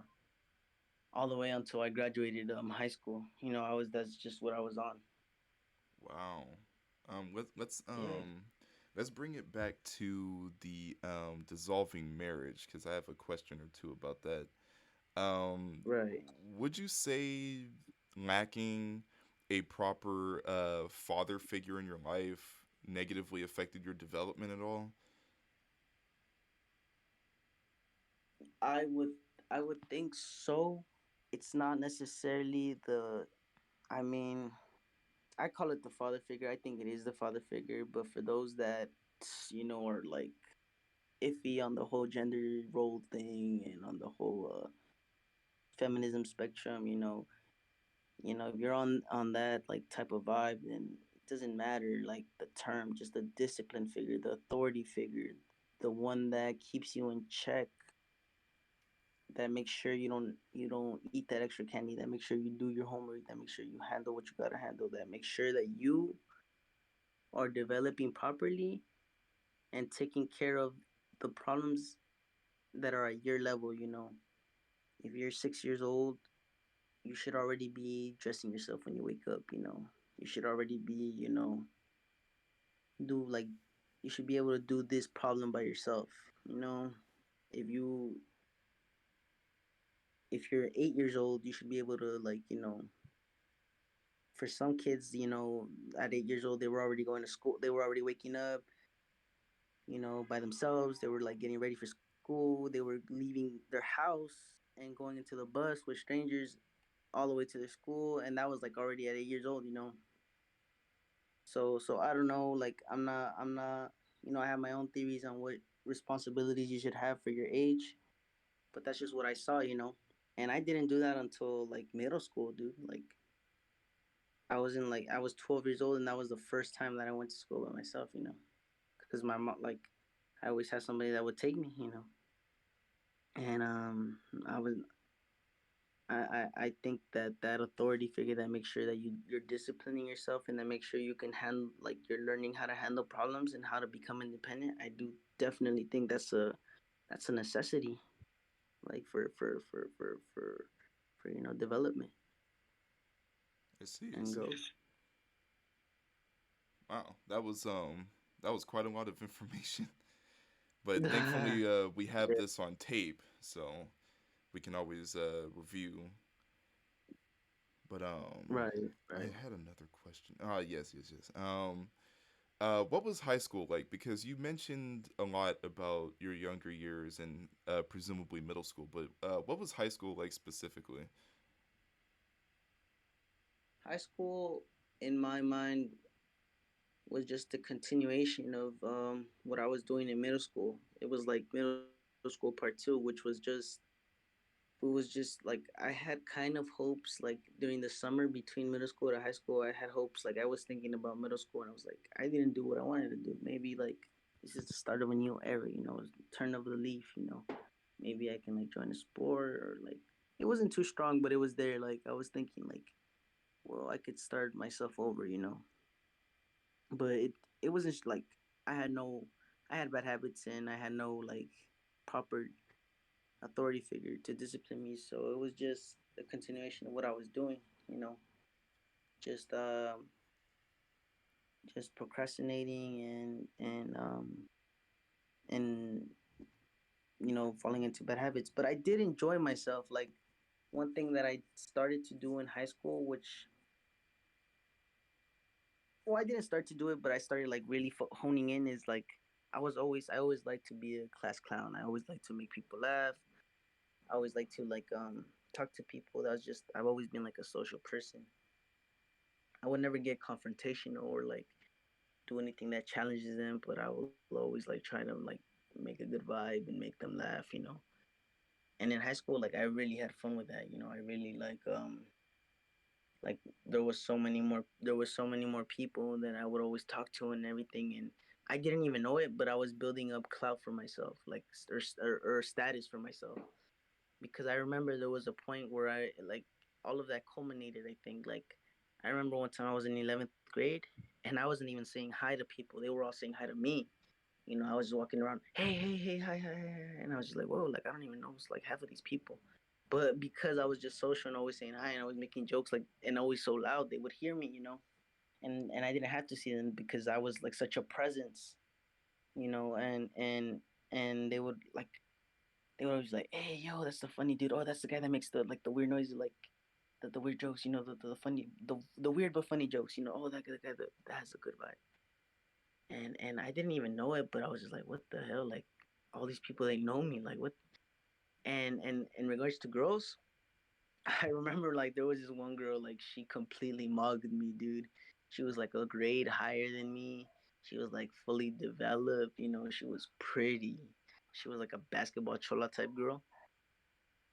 all the way until I graduated high school. I was that's just what I was on. Wow. Let, let's Yeah. um let's bring it back to the dissolving marriage because I have a question or two about that. Um, Right. would you say lacking a proper father figure in your life negatively affected your development at all? I would I would think so. It's not necessarily the I mean, I call it the father figure. I think it is the father figure, but for those that are like iffy on the whole gender role thing and on the whole feminism spectrum, if you're on that like type of vibe, then it doesn't matter like the term, just the discipline figure, the authority figure, the one that keeps you in check, that makes sure you don't eat that extra candy, that makes sure you do your homework, that makes sure you handle what you gotta handle, that makes sure that you are developing properly and taking care of the problems that are at your level. If you're 6 years old, you should already be dressing yourself when you wake up. You should already be do like you should be able to do this problem by yourself. you know if you if you're 8 years old, you should be able to like for some kids, at 8 years old, they were already going to school. They were already waking up, by themselves. They were like getting ready for school. They were leaving their house and going into the bus with strangers all the way to their school, and that was like already at 8 years old. So I don't know. Like I'm not. I have my own theories on what responsibilities you should have for your age, but that's just what I saw. And I didn't do that until like middle school, dude. Like I was 12 years old, and that was the first time that I went to school by myself. Because my mom, like, I always had somebody that would take me. And I was I think that that authority figure that makes sure that you're disciplining yourself and that makes sure you can handle, like, you're learning how to handle problems and how to become independent. I do definitely think that's a necessity, like for development I see. I and see. growth. Wow, that was quite a lot of information. But thankfully, we have Yeah. this on tape, so we can always review. But Right, I right. had another question. Ah, yes, yes, yes. What was high school like? Because you mentioned a lot about your younger years and presumably middle school, but what was high school like specifically? High school, in my mind, was just a continuation of what I was doing in middle school. It was like middle school part two, which was just it was just like I had kind of hopes like during the summer between middle school to high school. I had hopes like I was thinking about middle school and I was like I didn't do what I wanted to do. Maybe like this is the start of a new era, turn of the leaf, Maybe I can like join a sport or like it wasn't too strong, but it was there. Like I was thinking like, well, I could start myself over. But it wasn't like I had no I had bad habits and I had no like proper authority figure to discipline me. So it was just a continuation of what I was doing. You know, just um, just procrastinating and falling into bad habits. But I did enjoy myself. Like one thing that I started to do in high school, which well, I didn't start to do it, but I started like really honing in is like I always like to be a class clown. I always like to make people laugh. I always like to like talk to people. I've always been like a social person. I would never get confrontational or like do anything that challenges them, but I will always like try to like make a good vibe and make them laugh. And in high school, like I really had fun with that. I really like there was so many more people that I would always talk to and everything, and I didn't even know it, but I was building up clout for myself, like or status for myself, because I remember there was a point where I like all of that culminated. I think like I remember one time I was in 11th grade and I wasn't even saying hi to people; they were all saying hi to me. I was just walking around, hey, hey, hey, hi, hi, hi, and I was just like, whoa, like I don't even know it's like half of these people. But because I was just social and always saying hi and always making jokes like and always so loud, they would hear me. And I didn't have to see them because I was like such a presence. And they would always like, hey, yo, that's the funny dude. Oh, that's the guy that makes the weird noises, like the weird jokes. The funny, the weird but funny jokes. Oh, that guy that has a good vibe. And I didn't even know it, but I was just like, what the hell? Like all these people they know me, like what? And in regards to girls, I remember like there was this one girl like she completely mugged me, dude. She was like a grade higher than me. She was like fully developed. She was pretty. She was like a basketball chola type girl.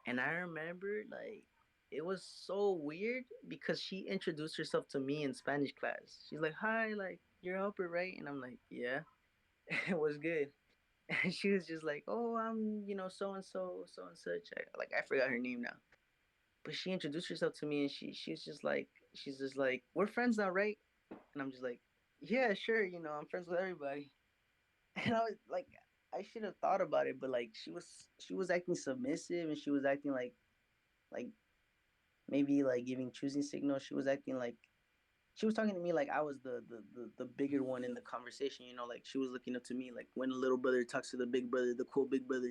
And I remember like it was so weird because she introduced herself to me in Spanish class. She's like, "Hi, like you're helper, right?" And I'm like, "Yeah." It was good. And she was just like, "Oh, I'm so and so, so and such." I forgot her name now, but she introduced herself to me, and she's just like, "We're friends now, right?" And I'm just like, "Yeah, sure. I'm friends with everybody." And I was like, I should have thought about it, but like she was acting submissive, and she was acting like maybe like giving choosing signals. She was acting like she was talking to me like I was the bigger one in the conversation. Like she was looking up to me like when a little brother talks to the big brother, the cool big brother.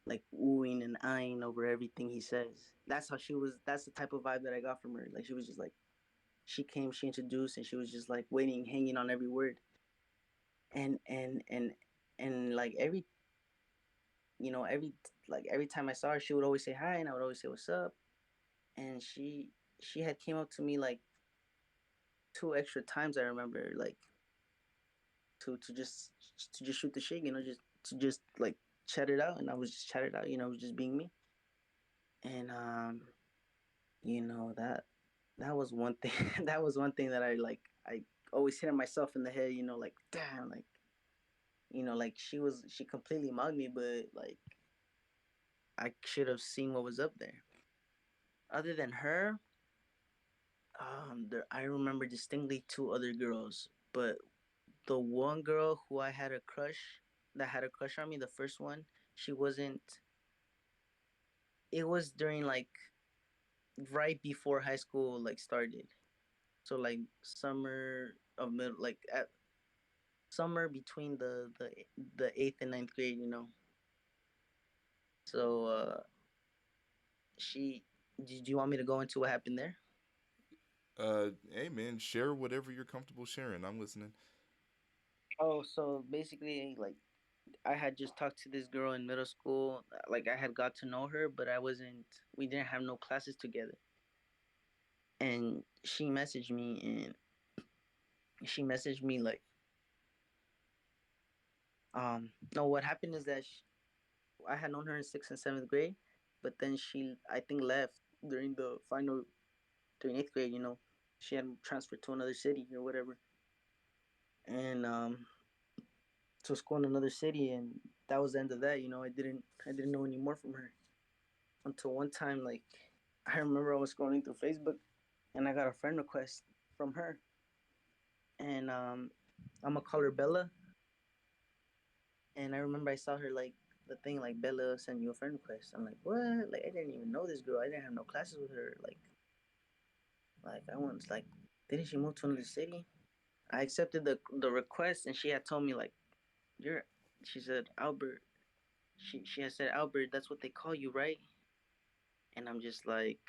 Like oohing and eyeing over everything he says. That's how she was. That's the type of vibe that I got from her. Like she was just like she came, she introduced, and she was just like waiting, hanging on every word. And like every time I saw her, she would always say hi, and I would always say what's up. And she had came up to me like two extra times. I remember like to just shoot the shit, just to just like chat it out, and I was just chat it out, I was just being me. And that was one thing. That was one thing that I always hit myself in the head, like damn, like she completely mugged me, but like I should have seen what was up there. Other than her, I remember distinctly two other girls, but the one girl who I had a crush that had a crush on me, the first one, she wasn't. It was during like right before high school like started, so like summer of middle, like at summer between the eighth and ninth grade. So she. Did you want me to go into what happened there? Hey man, share whatever you're comfortable sharing. I'm listening. Oh, so basically, like I had just talked to this girl in middle school. Like I had got to know her, but I wasn't. We didn't have no classes together. And she messaged me, She messaged me like, no, what happened is that I had known her in sixth and seventh grade, but then she, I think, left during the final, during eighth grade. She had transferred to another city or whatever, and to school in another city, and that was the end of that. I didn't know any more from her until one time, like, I remember I was scrolling through Facebook, and I got a friend request from her, and I'm gonna call her Bella, and I remember I saw her like the thing like Bella sent you a friend request. I'm like, what? Like I didn't even know this girl. I didn't have no classes with her. Like I was like, didn't she move to another city? I accepted the request, and she had told me like, you're. She said Albert. She had said Albert. That's what they call you, right? And I'm just like,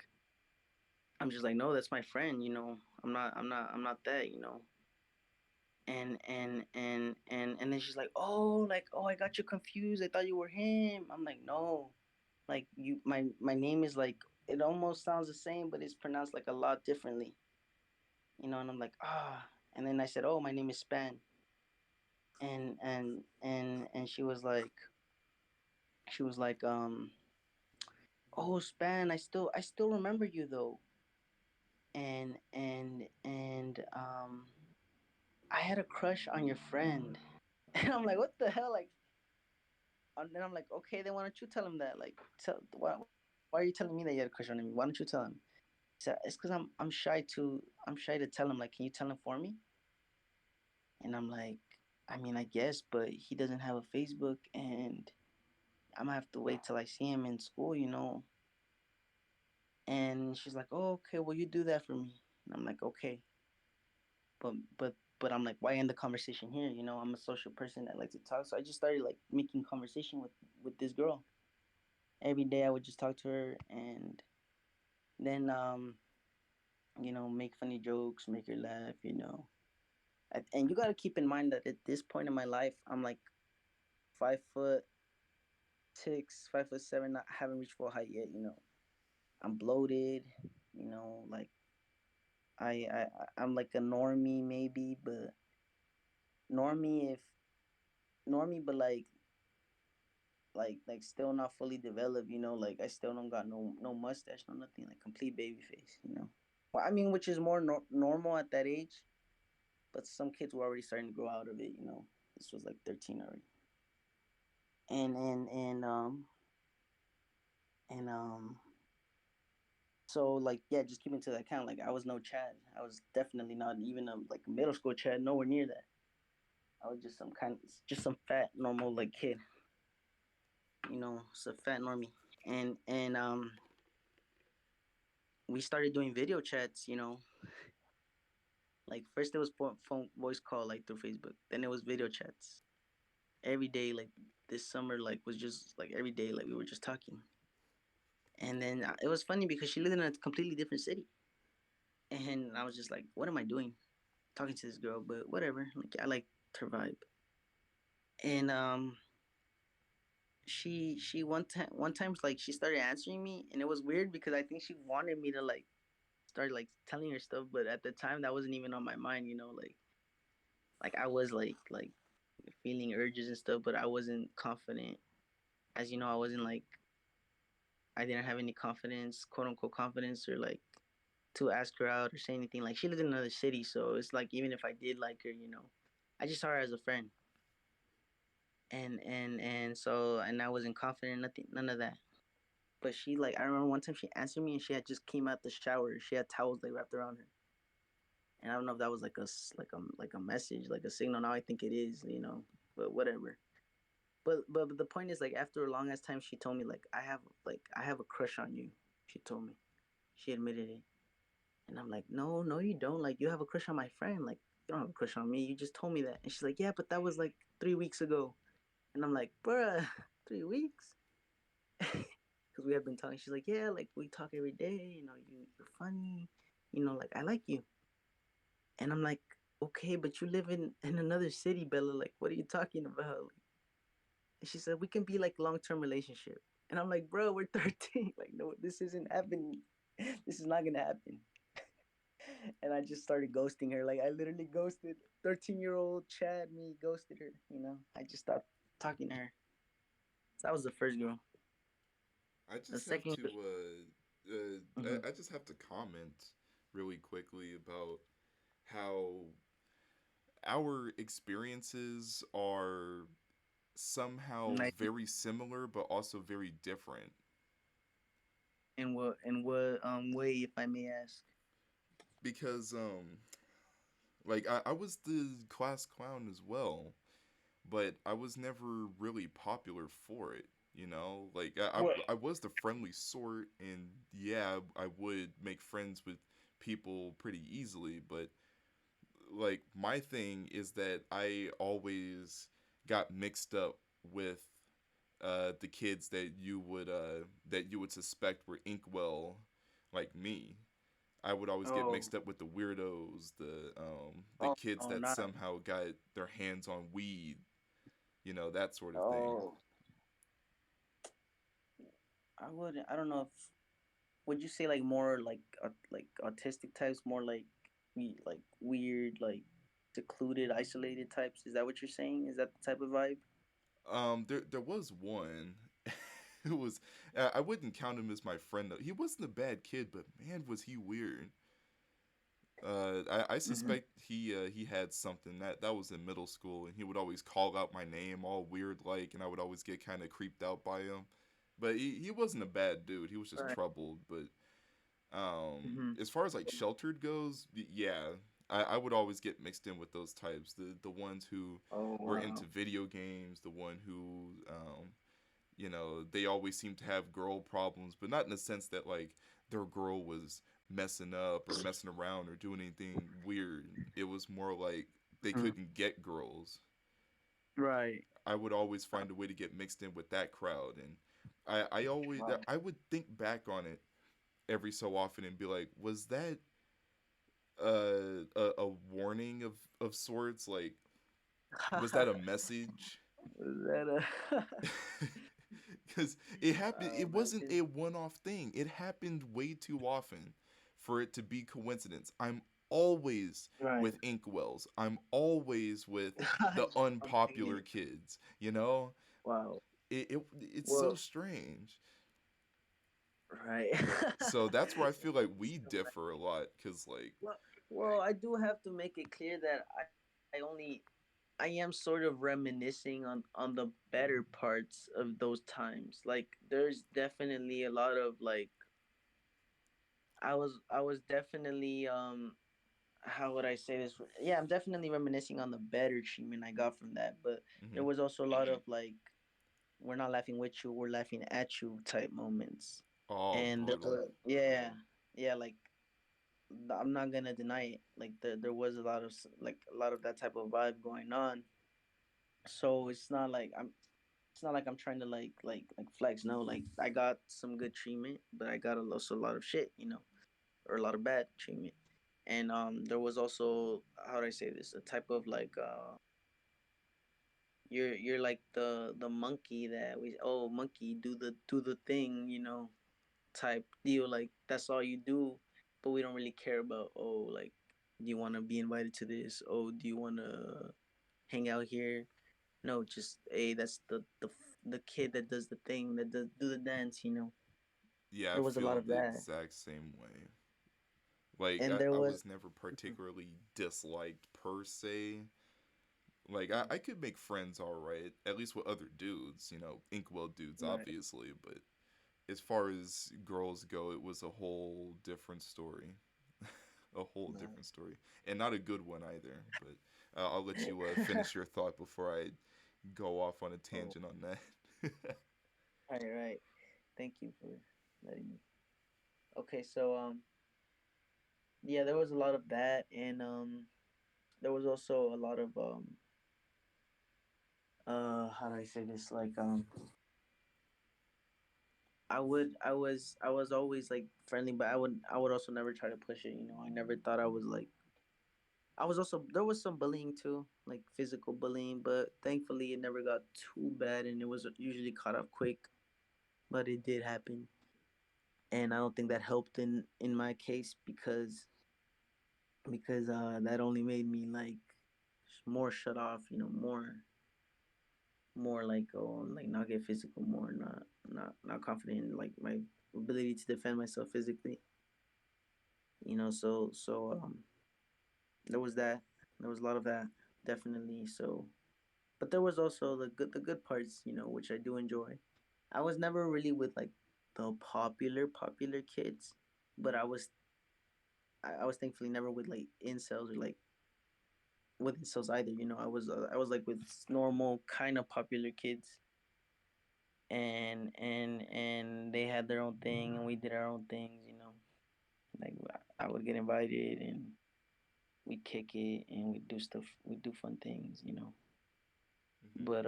no, that's my friend. I'm not that. And then she's like, oh, I got you confused. I thought you were him. I'm like, no, like my name is like, it almost sounds the same, but it's pronounced like a lot differently. And I'm like, ah. And then I said, oh, my name is Span. And she was like, oh, Span, I still remember you though. And I had a crush on your friend. And I'm like, what the hell? Like, and then I'm like, okay, then why don't you tell him that? Like, why are you telling me that you had a crush on him? Why don't you tell him? He said, it's because I'm shy to tell him. Like, can you tell him for me? And I'm like, I mean, I guess, but he doesn't have a Facebook, and I'm gonna have to wait till I see him in school. And she's like, oh, okay, well, you do that for me. And I'm like, okay, but I'm like, why end the conversation here? I'm a social person that likes to talk, so I just started like making conversation with this girl. Every day I would just talk to her, and then make funny jokes, make her laugh. And you got to keep in mind that at this point in my life, I'm like 5'6", 5'7". I haven't reached full height yet. I'm bloated. Like I'm like a normie maybe, but normie if normie, but like still not fully developed. Like I still don't got no mustache, no nothing. Like complete baby face. Well, I mean, which is more normal at that age, but some kids were already starting to grow out of it. This was like 13 already. And so like, yeah, just keeping to that count. Like I was no Chad. I was definitely not even like a middle school Chad. Nowhere near that. I was just some fat normal like kid. It's a fat normie. And we started doing video chats. Like first it was phone voice call like through Facebook. Then it was video chats every day. Like this summer, like was just like every day. Like we were just talking. And then it was funny because she lived in a completely different city, and I was just like, what am I doing talking to this girl? But whatever. Like I like her vibe. And she one time like she started answering me, and it was weird because I think she wanted me to like start like telling her stuff, but at the time that wasn't even on my mind. Like I was like feeling urges and stuff, but I wasn't confident. As you know, I didn't have any confidence, quote unquote confidence, or like to ask her out or say anything. Like she lived in another city, so it's like even if I did like her, I just saw her as a friend. And I wasn't confident, nothing, none of that. But she like, I remember one time she answered me, and she had just came out the shower. She had towels like wrapped around her, and I don't know if that was like a message, like a signal. Now I think it is. But whatever. But the point is, like, after a long ass time, she told me like, I have a crush on you. She told me. She admitted it. And I'm like, no, no, you don't. Like, you have a crush on my friend. Like, you don't have a crush on me. You just told me that. And she's like, yeah, but that was like 3 weeks ago. And I'm like, bruh, 3 weeks? Because we have been talking. She's like, yeah, like we talk every day. You're funny. Like I like you. And I'm like, okay, but you live in another city, Bella. Like, what are you talking about? And she said, we can be like long-term relationship. And I'm like, bro, we're 13. Like, no, this isn't happening. This is not gonna happen. And I just started ghosting her. Like I literally ghosted 13-year-old Chad. Me ghosted her. I just stopped talking to her. So that was the first girl. I The just have second. to Mhm. I just have to comment really quickly about how our experiences are somehow Like very similar but also very different in what way, if I may ask? because like I was the class clown as well, but I was never really popular for it. You know, like What? I was the friendly sort, and yeah, I would make friends with people pretty easily. But like my thing is that I always got mixed up with the kids that you would suspect were inkwell, like me. I would always get Oh, mixed up with the weirdos, the oh, kids no, that not. somehow got their hands on weed, you know, that sort of thing. Oh, I wouldn't. I don't know if would you say like more like autistic types, more like like weird, like secluded, isolated types. Is that what you're saying? Is that the type of vibe? There was one who was I wouldn't count him as my friend though. He wasn't a bad kid, but man, was he weird. I Hmm. suspect he had something that was in middle school, and he would always call out my name all weird like, and I would always get kind of creeped out by him. But he wasn't a bad dude. He was just Right. troubled. But Hmm. as far as like sheltered goes, yeah, I would always get mixed in with those types. The ones who Oh were into wow. video games, the one who you know, they always seem to have girl problems, but not in the sense that like their girl was messing up or messing around or doing anything weird. It was more like they Mhm. couldn't get girls. Right. I would always find a way to get mixed in with that crowd, and I always Wow. I would think back on it every so often and be like, was that a warning of sorts? Like, was that a message? Was that a? Because it happened, Oh it man. wasn't a one-off thing. It happened way too often for it to be coincidence. I'm always Right. with inkwells. I'm always with the Just bumping unpopular it. kids, you know. Wow. It's so Well. strange. Right. So that's where I feel like we differ a lot, because like Well, well, I do have to make it clear that I am sort of reminiscing on the better parts of those times. Like there's definitely a lot of like I was definitely how would I say this? Yeah, I'm definitely reminiscing on the better treatment I got from that, but there mhm. was also a lot of like we're not laughing with you, we're laughing at you type moments. Oh, And there brutal. were, yeah, yeah, like I'm not gonna deny it. Like there was a lot of like a lot of that type of vibe going on. So it's not like I'm trying to like flex. No, like I got some good treatment, but I got also a lot of shit, or a lot of bad treatment. And there was also, how do I say this, a type of like you're like the monkey that we, oh monkey, do the thing, type deal. Like that's all you do, but we don't really care about, oh, like, do you want to be invited to this? Oh, do you want to hang out here? No, just, hey, that's the kid that does the thing, that does do the dance. Yeah, I There was a lot feel of the that. exact same way. Like And there I was. was never particularly disliked per se. Like I could make friends all right, at least with other dudes, you know, inkwell dudes Right. obviously, but as far as girls go, it was a whole different story. A whole different story. And not a good one either, but I'll let you finish your thought before I go off on a Oh, tangent on that. right, right. Thank you for letting me. Okay, so yeah, there was a lot of that, and there was also a lot of how do I say this? Like I was always like friendly, but I would also never try to push it. I never thought I was like. I was also, there was some bullying too, like physical bullying, but thankfully it never got too bad, and it was usually caught up quick. But it did happen, and I don't think that helped in my case, because because that only made me like more shut off, more like like not get physical, more not confident in like my ability to defend myself physically. So there was that. There was a lot of that, definitely. So, but there was also the good parts, which I do enjoy. I was never really with like the popular kids, but I was thankfully never with like incels or like with incels either. I was like with normal kind of popular kids, and they had their own thing, and we did our own things. Like I would get invited, and we kick it, and we do stuff, we do fun things. Hmm. But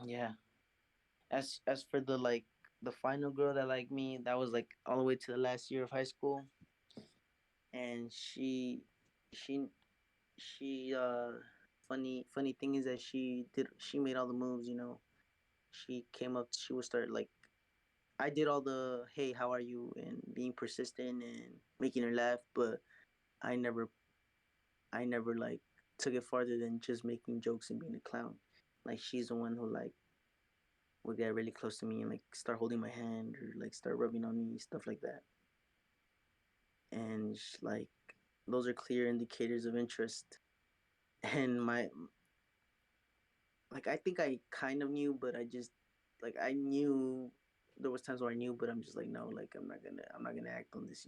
yeah. As for the final girl that liked me, that was like all the way to the last year of high school, and she she funny thing is that she made all the moves. She came up, she would start like I did all the hey, how are you, and being persistent and making her laugh, but I never I never like took it farther than just making jokes and being a clown. Like she's the one who like would get really close to me and like start holding my hand or like start rubbing on me, stuff like that. And like those are clear indicators of interest. And my like I think I kind of knew, but I just like I knew there was times where I knew, but I'm just like no, like I'm not gonna act on this.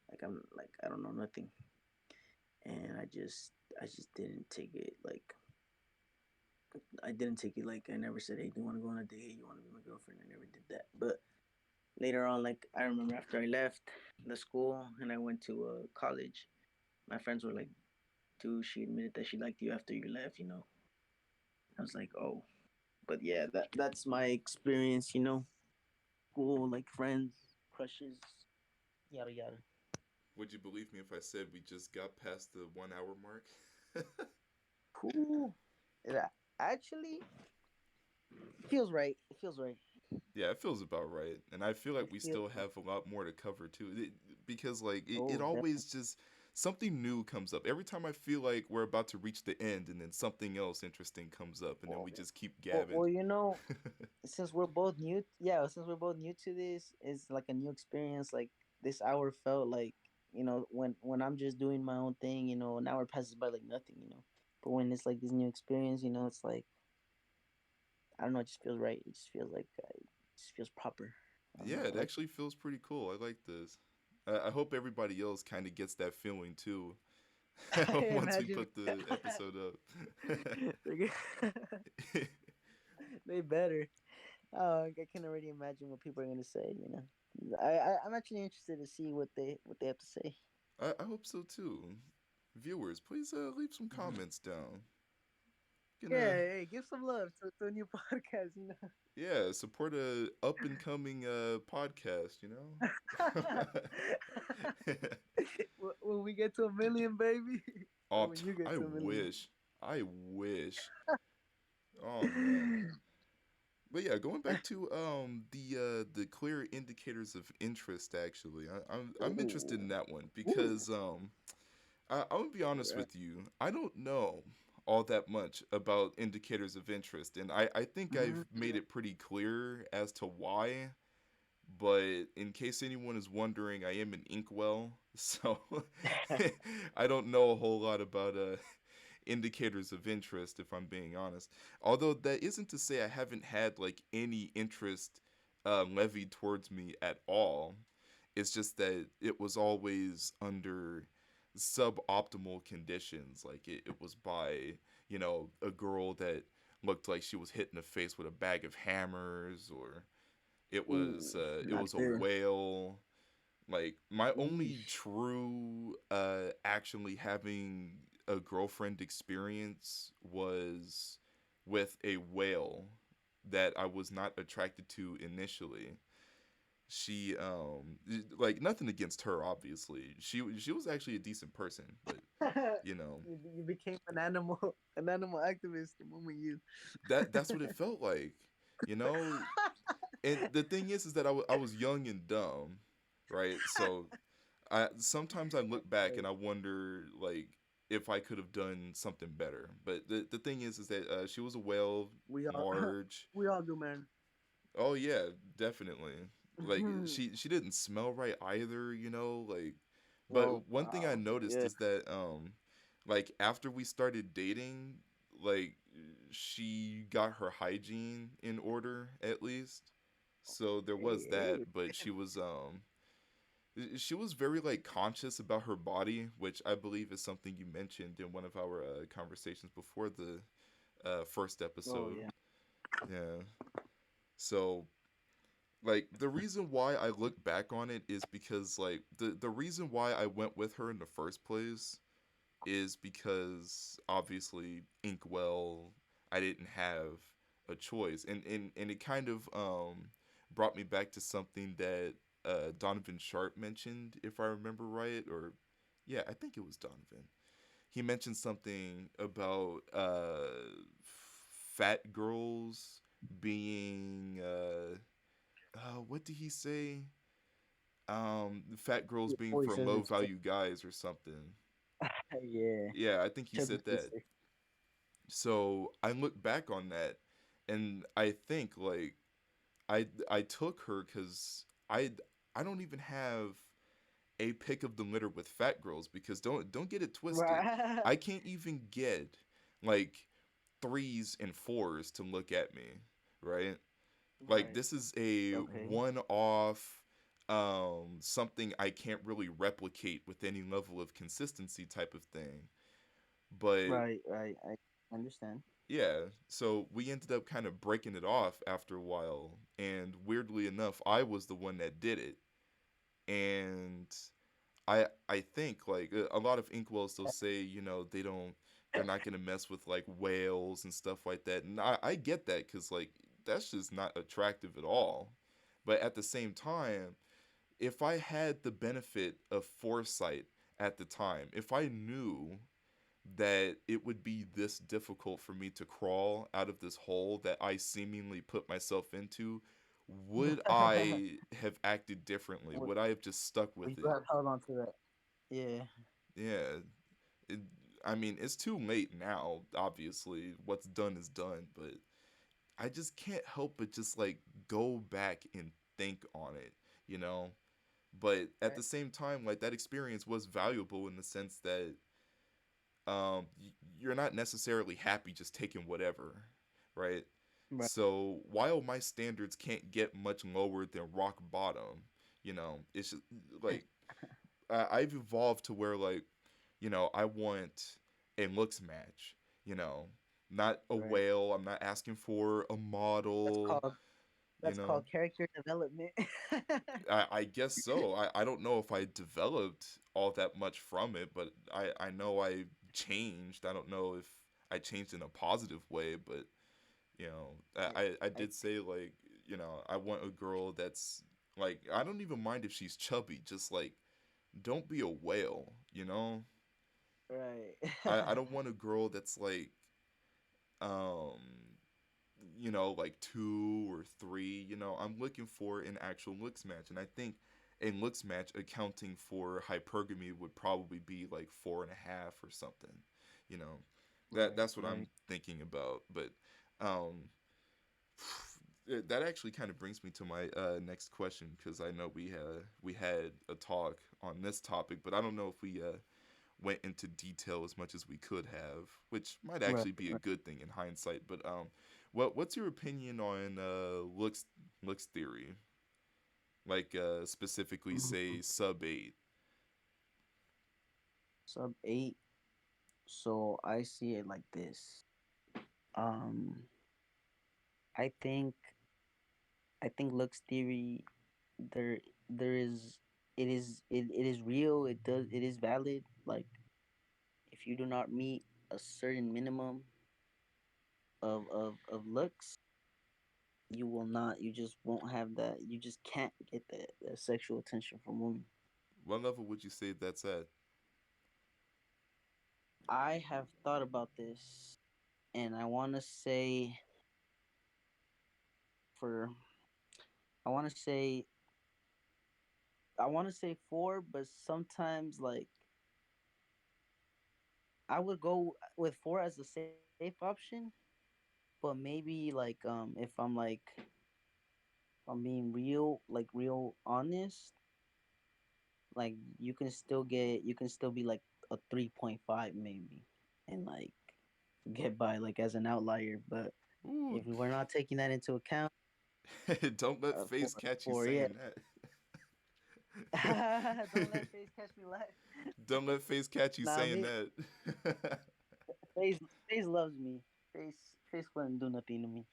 Like I'm like I don't know nothing, and I just didn't take it like I didn't take it like I never said hey, do you want to go on a date? Hey, you want to be my girlfriend? I never did that. But later on, like I remember after I left the school and I went to college, my friends were like, dude, she admitted that she liked you after you left. I was like, oh, but yeah, that's my experience. School, like friends, crushes, yada yada. Would you believe me if I said we just got past the 1 hour mark? Cool. Yeah, actually, it feels right. It feels right. Yeah, it feels about right, and I feel like It we feels still have a lot more to cover too, because like it oh, definitely. always just something new comes up every time. I feel like we're about to reach the end, and then something else interesting comes up, and then Well, we just keep well, gabbing. well, since we're both new, yeah, since we're both new to this, it's like a new experience. Like this hour felt like when I'm just doing my own thing, an hour passes by like nothing. But when it's like this new experience, it's like I don't know, it just feels right. It just feels like it just feels proper. I don't Yeah, know. I it like. actually feels pretty cool. I like this. I hope everybody else kind of gets that feeling too once we Imagine. put the episode up. They better. Oh, I can already imagine what people are gonna say. I'm actually interested to see what they have to say. I hope so too. Viewers, please leave some Mhm. comments down. Yeah, Gonna hey, give some love to a new podcast. Yeah, support a up and coming podcast. When we get to 1 million, baby, or when you get I to 1 million. wish. I wish. Oh man. But yeah, going back to the clear indicators of interest. Actually, I'm interested Ooh, in that one ooh. because I'm gonna be honest Right. with you. I don't know all that much about indicators of interest, and I think I've Mhm. made it pretty clear as to why. But in case anyone is wondering, I am an inkwell, so I don't know a whole lot about indicators of interest, if I'm being honest. Although that isn't to say I haven't had like any interest levied towards me at all. It's just that it was always under suboptimal conditions. Like it was by a girl that looked like she was hit in the face with a bag of hammers, or Ooh, it not was a there. whale. Like my only Yeesh. true actually having a girlfriend experience was with a whale that I was not attracted to initially. She like nothing against her, obviously. She was actually a decent person, but you know, You became an animal activist the moment you. that's what it felt like. You know, and the thing is that I was young and dumb, right? So I sometimes I look back and Right. I wonder like if I could have done something better. But the thing is that she was a whale, We all large. we all do, man. Oh yeah, definitely. Like she didn't smell right either, you know, like but Whoa, one thing I wow. noticed Yeah. is that like after we started dating, like she got her hygiene in order at least. So there was Hey, that, but she was very like conscious about her body, which I believe is something you mentioned in one of our conversations before the first oh episode. yeah. Yeah. So like the reason why I look back on it is because like the reason why I went with her in the first place is because obviously Inkwell I didn't have a choice and it kind of brought me back to something that Donovan Sharp mentioned if I remember right or yeah I think it was Donovan. He mentioned something about fat girls being what did he say? Fat girls Yeah, being for voices low and stuff. value guys or something. Yeah. Yeah, I think he Chubby said that. sister. So I look back on that, and I think like I took her because I don't even have a pick of the litter with fat girls because don't get it twisted. Right. I can't even get like threes and fours to look at me, right? Like Right. this is a Okay. one off something I can't really replicate with any level of consistency type of thing. But Right. Right. I understand. yeah, so we ended up kind of breaking it off after a while and weirdly enough I was the one that did it. And I think like a lot of inkwells they'll say, you know, they're not going to mess with like whales and stuff like that. And I get that cuz like that's just not attractive at all. But at the same time, if I had the benefit of foresight at the time, if I knew that it would be this difficult for me to crawl out of this hole that I seemingly put myself into, would I have acted differently? Would Would I have just stuck with would you it? have held on to that? Yeah. Yeah. It, I mean, it's too late now, obviously. What's done is done, but I just can't help but just like go back and think on it, you know? But at Right. the same time, like that experience was valuable in the sense that you're not necessarily happy just taking whatever, right? Right. So while my standards can't get much lower than rock bottom, you know, it's just like I've evolved to where like, you know, I want a looks match, you know, not a Right. whale. I'm not asking for a That's model, called you that's know. called character development. I guess so. I don't know if I developed all that much from it, but I know I changed. I don't know if I changed in a positive way, but you know, Yeah. I I did say like, you know, I want a girl that's like I don't even mind if she's chubby, just like don't be a whale, you know? right. I don't want a girl that's like um you know, like two or three. You know, I'm looking for an actual looks match, and I think a looks match accounting for hypergamy would probably be like 4.5 or something. You know, Right. that's what I'm Right. thinking about. But um, that actually kind of brings me to my next question because I know we had a talk on this topic, but I don't know if we went into detail as much as we could have, which might Right. actually be a Right. good thing in hindsight. But what's your opinion on looks theory? Like specifically, Mhm. say sub 8. Sub 8. So I see it like this. Um, I think I think looks theory there there is it is real. It is valid. Like if you do not meet a certain minimum of looks, you will not. You just won't have that. You just can't get that sexual attention from women. What level would you say that's at? I have thought about this, and I want to say for I want to say I want to say four, but sometimes like I would go with four as a safe option. But maybe like if I'm being real, like real honest, like you can still be like a 3.5 maybe, and like get by like as an outlier. But Ooh, if we're not taking that into account, don't let four, face catch you four, yeah. saying that. Don't let face catch me live. Don't let face catch you Nah, saying me that. face face loves me. Face wouldn't do nothing to me.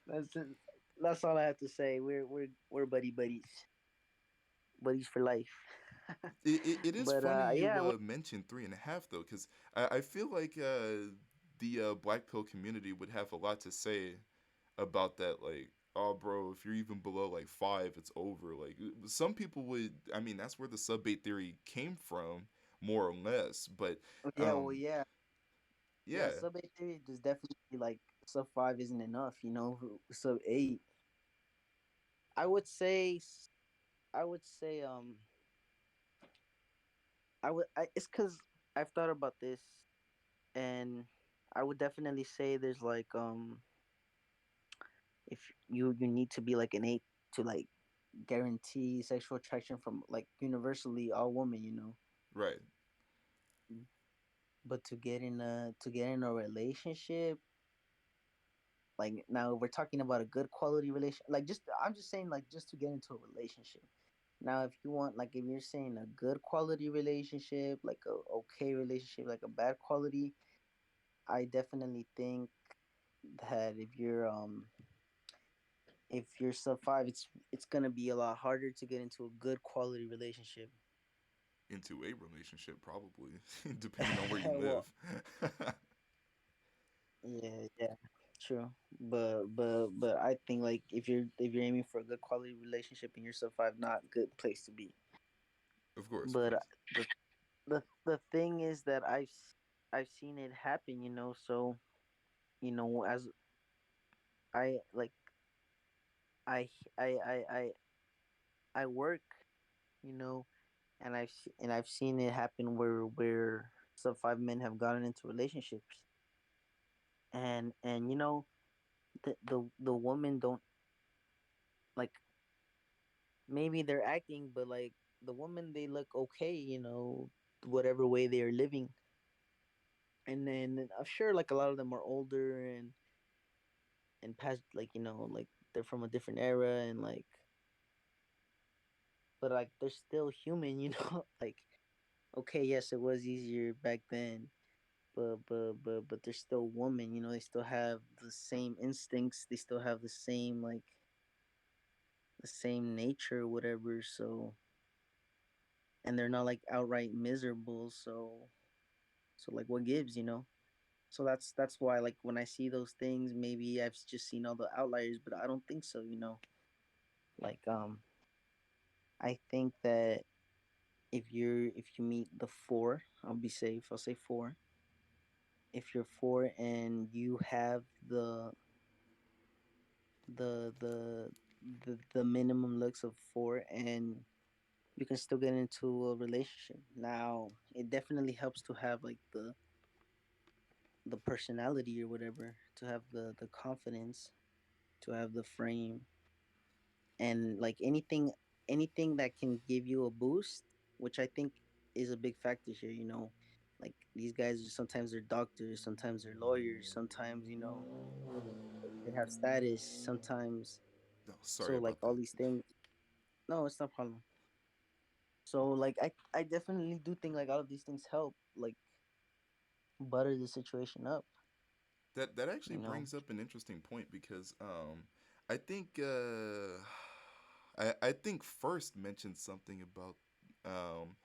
that's it. That's all I have to say. We're buddies for life. It is But funny you yeah, mentioned 3.5 though, because I feel like the black pill community would have a lot to say about that. Like, oh, bro, if you're even below like 5, it's over. Like, some people would. I mean, that's where the sub 8 theory came from, more or less. But yeah, well, yeah, yeah. yeah, Sub eight theory is definitely like sub five isn't enough. You know, sub eight. I would say, I would say, it's because I've thought about this, and I would definitely say there's like if you need to be like an eight to like guarantee sexual attraction from like universally all women, you know. right. But to get in a relationship, like now we're talking about a good quality relation, like just I'm just saying like just to get into a relationship. Now if you want like if you're saying a good quality relationship, like a okay relationship, like a bad quality, I definitely think that if you're sub five, it's gonna be a lot harder to get into a good quality relationship. Into a relationship, probably, depending on where you Well, live. yeah, yeah, true. But I think like if you're aiming for a good quality relationship and you're sub five, not good place to be. Of course, of But course. the thing is that I've seen it happen, you know. So you know, as I like I I I I I work, you know, and I've seen it happen where sub five men have gotten into relationships, and you know the women don't like maybe they're acting, but like the women they look okay, you know, whatever way they are living, and then I'm sure like a lot of them are older and past like you know like they're from a different era and like but like they're still human, you know, like okay, yes, it was easier back then, but they're still women, you know, they still have the same instincts, they still have the same like the same nature, whatever. So, and they're not like outright miserable. So like, what gives, you know? So that's why like when I see those things, maybe I've just seen all the outliers, but I don't think so, you know. Like I think that if you meet the four, I'll be safe. I'll say four. If you're four and you have the the the minimum looks of four and you can still get into a relationship. Now, it definitely helps to have like the personality or whatever, to have the confidence, to have the frame, and like anything that can give you a boost, which I think is a big factor here. You know, like these guys sometimes they're doctors, sometimes they're lawyers, sometimes you know they have status, sometimes No, sorry so like about all that. these things. No, it's no problem. So like I definitely do think like all of these things help like butter the situation up. That actually You know. brings up an interesting point because I think I think first mentioned something about um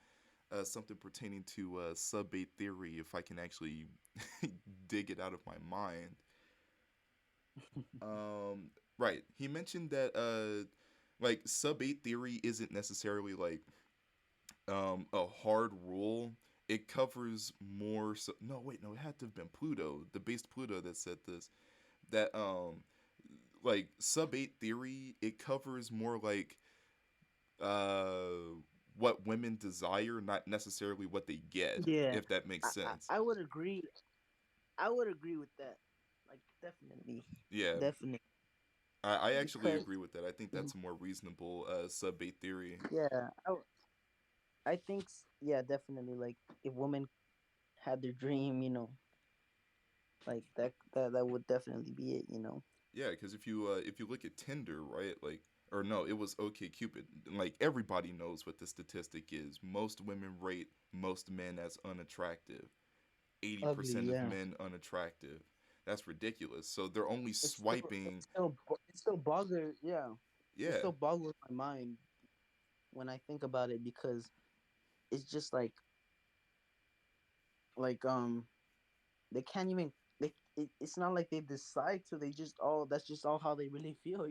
something pertaining to sub 8 theory, if I can actually dig it out of my mind. Right. He mentioned that like sub 8 theory isn't necessarily like a hard rule. It covers more so no, wait, no, it had to have been Pluto, the based Pluto that said this, that like sub 8 theory, it covers more like uh what women desire, not necessarily what they get, Yeah, if that makes sense. I would agree. I would agree with that. Like definitely, Yeah, definitely I actually because agree with that. I think mhm, that's a more reasonable sub 8 theory. yeah, I think yeah, definitely. Like if women had their dream, like that would definitely be it. Yeah, because if you look at Tinder, right, like, or no, it was OK Cupid. Like everybody knows what the statistic is. Most women rate most men as unattractive. eighty Ugly, percent of yeah. men unattractive. That's ridiculous. So they're only It's still swiping. it still boggles, yeah. It Yeah, still boggles my mind when I think about it because it's just like they can't even it's not like they decide to, they just all that's just all how they really feel.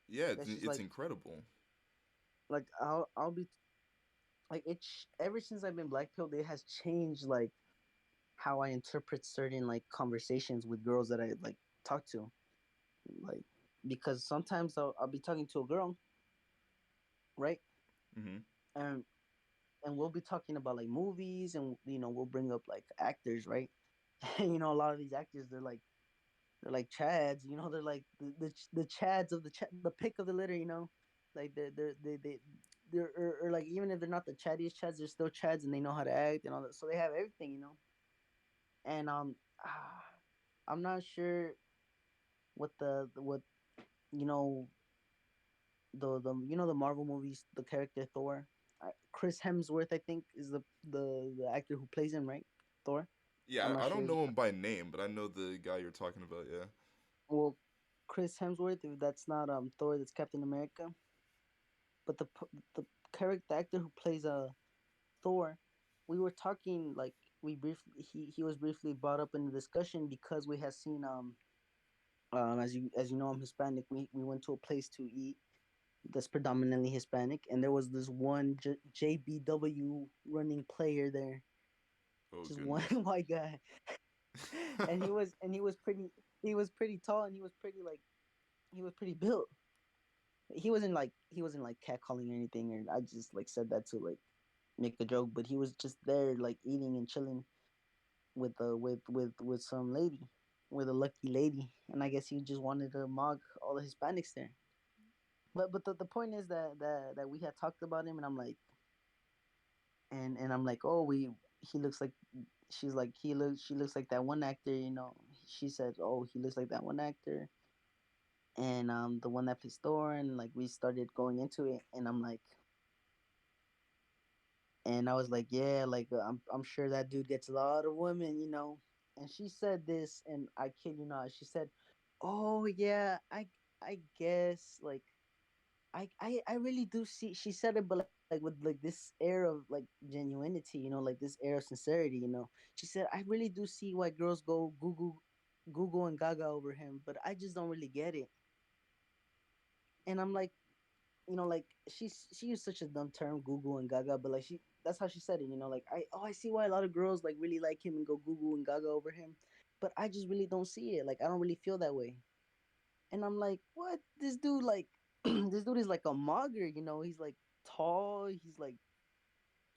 yeah, That's just it's incredible. like I'll be like ever since I've been black pilled it has changed like how I interpret certain like conversations with girls that I like talk to, like because sometimes I'll be talking to a girl, right, Hmm. and we'll be talking about like movies, and we'll bring up like actors, right. And a lot of these actors, they're like chads, they're like the chads of the pick of the litter. Like they're or like even if they're not the chattiest chads, they're still chads and they know how to act and all that, so they have everything. And ah, I'm not sure what what you know the Marvel movies, the character Thor, Chris Hemsworth, I think, is the actor who plays him, right? Thor. I'm Yeah, not I sure don't if know him by name, but I know the guy you're talking about. Yeah. well, Chris Hemsworth. If that's not Thor, that's Captain America. But the character actor who plays Thor, we were talking like we briefly he was briefly brought up in the discussion because we had seen as you know I'm Hispanic. We went to a place to eat that's predominantly Hispanic, and there was this one JBW running player there, Oh just one goodness. white guy, and he was pretty tall, and he was pretty built. He wasn't like catcalling or anything, or I just like said that to like make a joke, but he was just there like eating and chilling with some lady, with a lucky lady, and I guess he just wanted to mock all the Hispanics there. But the point is that we had talked about him, and I'm like, oh, he looks like she's like she looks like that one actor. She said, oh, he looks like that one actor, and the one that plays Thor, and like we started going into it, and I was like, yeah, like I'm sure that dude gets a lot of women. And she said this, and I kid you not, she said, oh yeah, I guess like I really do see. She said it, but like with like this air of like genuinity, like this air of sincerity. She said, I really do see why girls go Google and Gaga over him, but I just don't really get it. And I'm like, like she used such a dumb term, Google and Gaga, but like that's how she said it. Like I see why a lot of girls like really like him and go Google and Gaga over him, but I just really don't see it. Like I don't really feel that way. And I'm like, what? This dude like this dude is like a mugger. He's like tall, he's like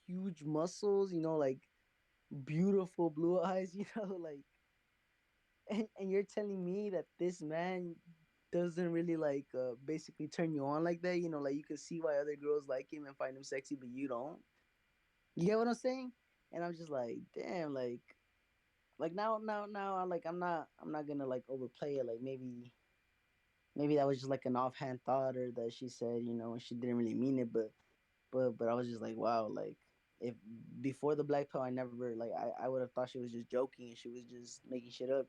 huge muscles, like beautiful blue eyes, like and you're telling me that this man doesn't really like basically turn you on like that, like you can see why other girls like him and find him sexy, but you don't. You get what I'm saying? And I'm just like, damn, like now, like I'm not gonna like overplay it. Like maybe that was just like an offhand thought, or that she said, and she didn't really mean it, but I was just like, wow, like if before the black pill, I never like I would have thought she was just joking and she was just making shit up.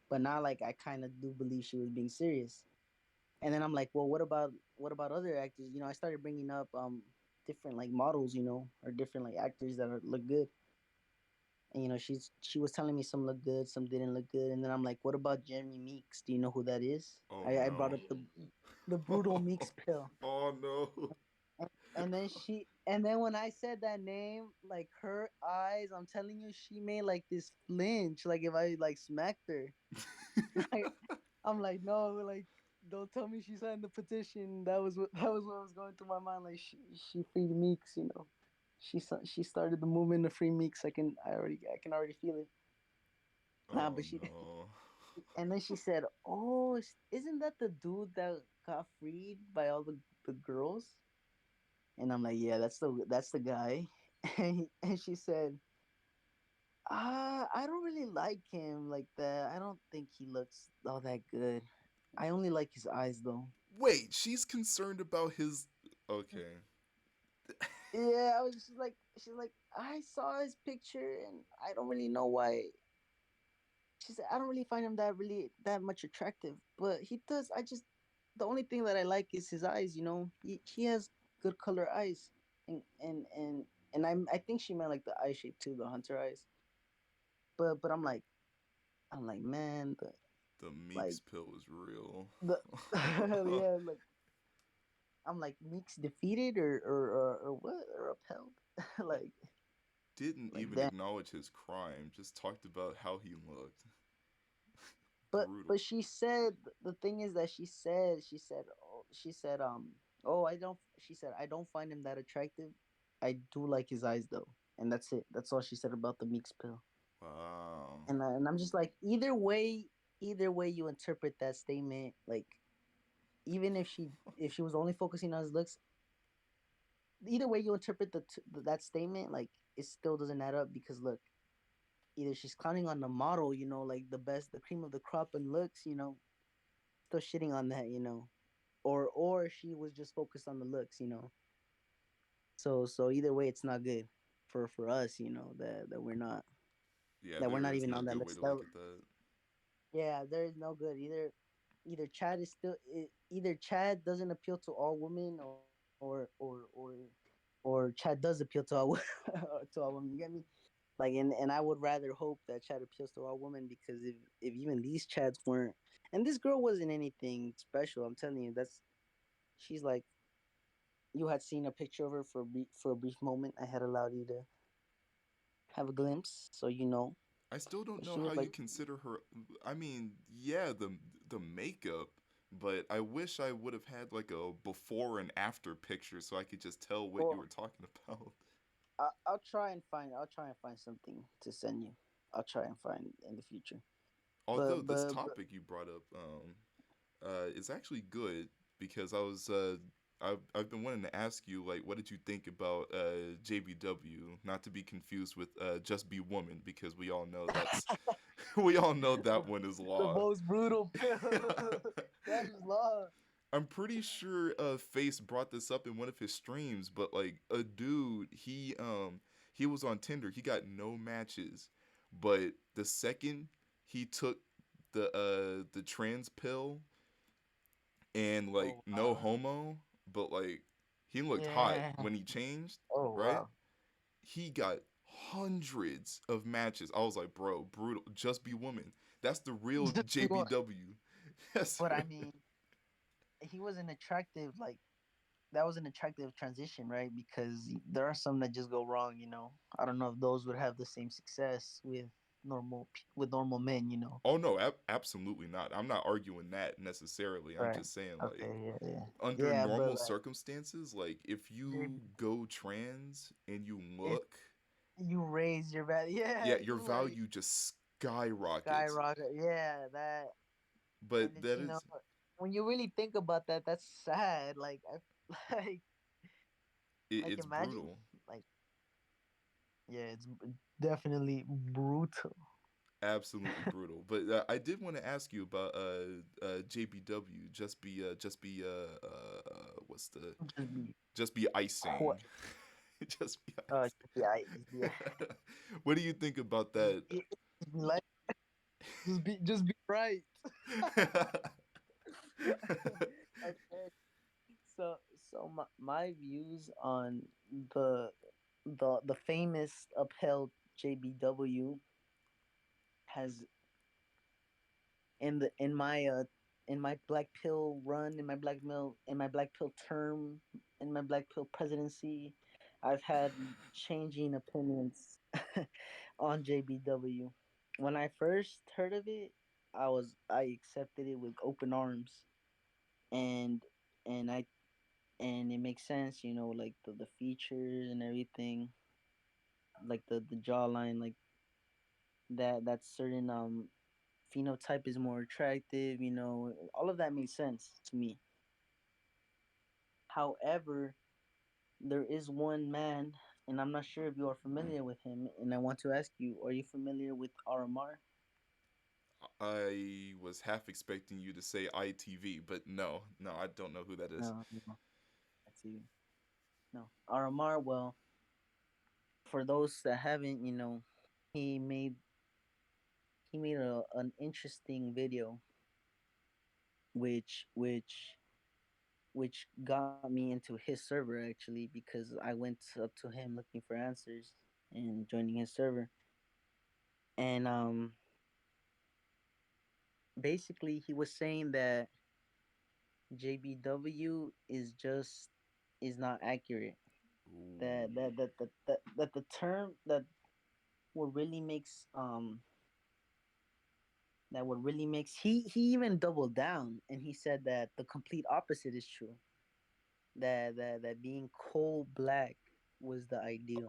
But now like I kind of do believe she was being serious. And then I'm like, well, what about other actors? I started bringing up different like models, or different like actors that look good. And she was telling me some look good, some didn't look good. And then I'm like, what about Jeremy Meeks? Do you know who that is? Oh I brought no. up the brutal Meeks pill. Oh no. And then when I said that name, like her eyes, I'm telling you, she made like this flinch, like if I like smacked her. Like I'm like, no, like Don't tell me she signed the petition. That was what was going through my mind. Like she freed Meeks, you know. She started the movement to free Meeks. I can already feel it. Nah, Oh but she no. and then she said, "Oh, isn't that the dude that got freed by all the girls?" And I'm like, "Yeah, that's the guy." And she said, I don't really like him like that. I don't think he looks all that good. I only like his eyes though." Wait, she's concerned about his. Okay. Yeah, she's like, I saw his picture and I don't really know why. She said, I don't really find him that much attractive, but he does. The only thing that I like is his eyes. You know, he has good color eyes, and I think she meant like the eye shape too, the hunter eyes. But I'm like, man, The Meeks like pill is real. the yeah, like I'm like Meeks defeated or what or upheld, like Didn't like even damn. acknowledge his crime, just talked about how he looked. But Brutal. she said the thing is that she said I don't find him that attractive. I do like his eyes though, and that's it. That's all she said about the Meeks pill. Wow. And I'm just like, either way you interpret that statement, like even if she was only focusing on his looks, either way you interpret that statement, like it still doesn't add up because look, either she's clowning on the model, like the cream of the crop and looks, still shitting on that, or she was just focused on the looks, so either way it's not good for us, that Yeah, we're there not is even no on that good way next to look level. at that. Yeah, there is no good. Either Chad is still either Chad doesn't appeal to all women, or Chad does appeal to all to all women. You get me? Like, and I would rather hope that Chad appeals to all women, because if even these Chads weren't, and this girl wasn't anything special, I'm telling you, she's like, you had seen a picture of her for a brief moment. I had allowed you to have a glimpse, so I still don't But know she how was you like, consider her. I mean, yeah, the makeup, but I wish I would have had like a before and after picture so I could just tell what you well, were talking about. I'll try and find something to send you. I'll try and find in the future. Although But this but, but topic you brought up, is actually good because I've been wanting to ask you like what did you think about JBW? Not to be confused with Just Be Woman because we all know that's we all know that one is the law. most brutal pill. That is law. I'm pretty sure Face brought this up in one of his streams, but like a dude, he was on Tinder. He got no matches, but the second he took the trans pill and like Oh no wow. homo, but like he looked hot Yeah. when he changed, Oh right? wow. He got hundreds of matches. I was like, bro, brutal. Just Be Woman. That's the real Just be one. JBW. That's But I mean, he was an attractive like that was an attractive transition, right? Because there are some that just go wrong. I don't know if those would have the same success with normal men. Oh no, absolutely not. I'm not arguing that necessarily. I'm Right. just saying like Okay. Yeah. Yeah. under Yeah. But normal like, circumstances, like if they you go trans and you if look, you raise your value, yeah, yeah, your you like value just skyrockets. skyrocket, yeah, that, and But it's that is when you really think about that, that's sad. Like, like, like it's imagine, brutal. like, yeah, it's definitely brutal. Absolutely brutal. But I did want to ask you about JBW. Just be what's the Just be just be quick. icing. Just be icing. Yeah. What do you think about Just that? be, just be like, just be right. Okay. So my views on the famous upheld JBW has in my black pill run, in my black pill term, in my black pill presidency, I've had changing opinions on JBW. When I first heard of it, I accepted it with open arms. and and I and it makes sense, like the features and everything, like the jawline, like that certain phenotype is more attractive. All of that makes sense to me. However, there is one man, and I'm not sure if you are familiar with him, and I want to ask you, are you familiar with RMR? I was half expecting you to say ITV, but no, no, I don't know who that is. No, no, that's you. No, RMR. Well, for those that haven't, he made he made an interesting video, which which got me into his server actually, because I went up to him looking for answers and joining his server. And basically he was saying that JBW is not accurate. Ooh. That the term that what really makes what really makes he even doubled down, and he said that the complete opposite is true. That being coal black was the ideal.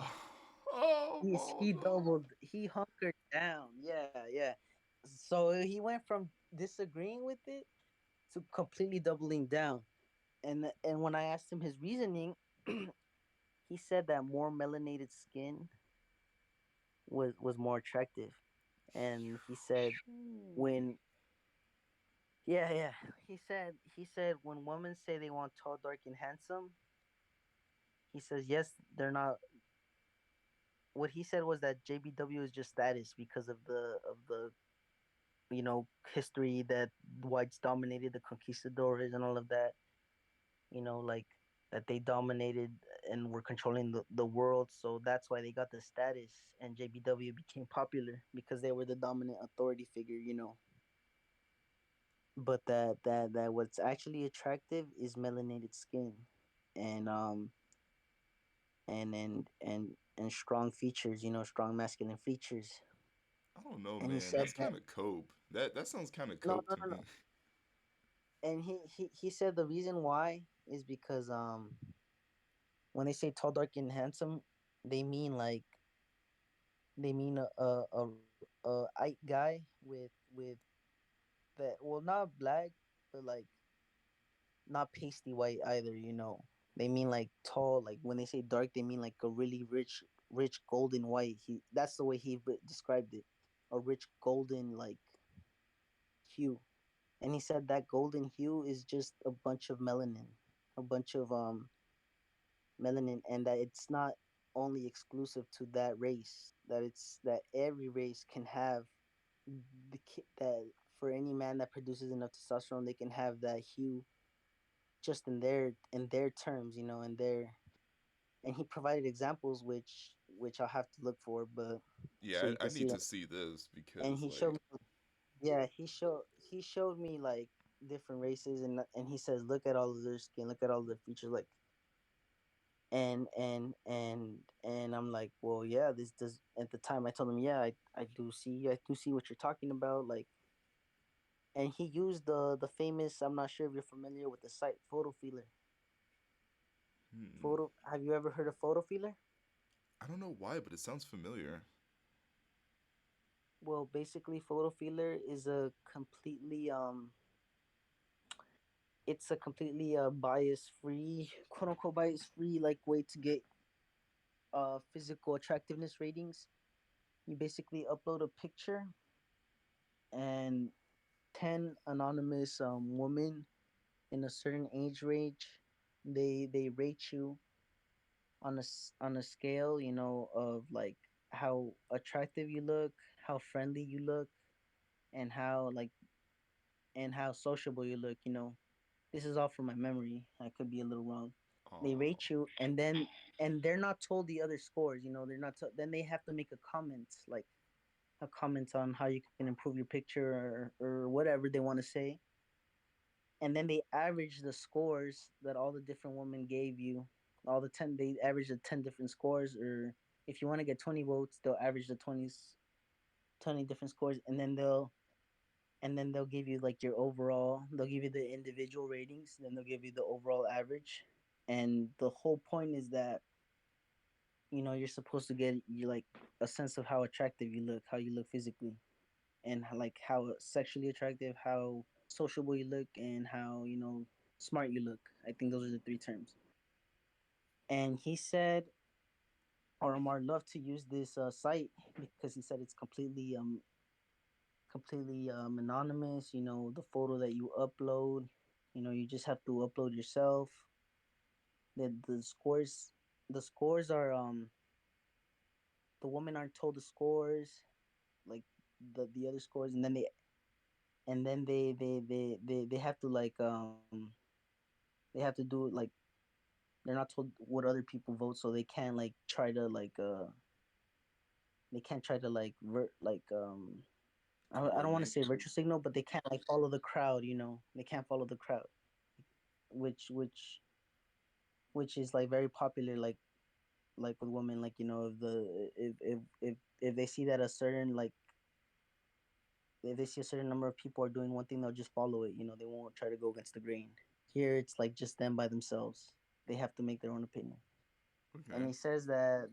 Oh, He mother. doubled, he hunkered down. Yeah, yeah. So he went from disagreeing with it to completely doubling down. And when I asked him his reasoning, he said that more melanated skin was more attractive. And he said Ooh. when yeah, yeah. He said when women say they want tall, dark, and handsome, he says yes, they're not. What he said was that JBW is just status because of the history that whites dominated the conquistadors and all of that. Like that they dominated and were controlling the world. So that's why they got the status, and JBW became popular because they were the dominant authority figure. But that what's actually attractive is melanated skin, and and strong features. Strong masculine features. I don't know, And he man. said That's that kind of cope. That sounds kind of no, cope no, to no, me. no. And he said the reason why is because when they say tall, dark, and handsome, they mean like they mean a white guy with that, well, not black, but like not pasty white either. They mean like tall, like when they say dark, they mean like a really rich golden white. That's the way he described it. A rich golden like hue. And he said that golden hue is just a bunch of melanin, a bunch of melanin, and that it's not only exclusive to that race, that it's that every race can have that. For any man that produces enough testosterone, they can have that hue just in their terms, in their. And he provided examples which I'll have to look for, but so Yeah, you I can see need to them. see this And because, he showed like, me, yeah, he showed me like different races, and he says, look at all of their skin, look at all of their features, like. And I'm like, well, yeah, this does. At the time, I told him, yeah, I do see what you're talking about, like. And he used the famous. I'm not sure if you're familiar with the site Photo Feeler. hmm, Photo. Have you ever heard of Photo Feeler? I don't know why, but it sounds familiar. Well, basically, Photo Feeler is a completely it's a completely bias free, quote unquote bias free, like way to get physical attractiveness ratings. You basically upload a picture, and 10 anonymous women in a certain age range, they rate you on a scale, of like how attractive you look, how friendly you look, and how sociable you look. This is all from my memory. I could be a little wrong. They Oh, rate you, and they're not told the other scores. They're not. Then they have to make a comment, like a comment on how you can improve your picture, or whatever they want to say. And then they average the scores that all the different women gave you. All the 10, they average the 10 different scores, or if you want to get 20 votes, they'll average the 20 different scores, and then and then they'll give you like your overall. They'll give you the individual ratings, then they'll give you the overall average. And the whole point is that you're supposed to get you like a sense of how attractive you look, how you look physically, and like how sexually attractive, how sociable you look, and how smart you look. I think those are the three terms. And he said RMR loved to use this site because he said it's completely anonymous. The photo that you upload, you just have to upload yourself. The scores are the women aren't told the scores, like the other scores, and then they have to they have to do it like they're not told what other people vote, so they can't like try to they can't try to I don't want to Coordinate. say virtue signal, but they can't like follow the crowd. They can't follow the crowd, which which which is like very popular, like with women. Like if they see that a certain like if they see a certain number of people are doing one thing, they'll just follow it. They won't try to go against the grain. Here, it's like just them by themselves. They have to make their own opinion. And Okay. he says that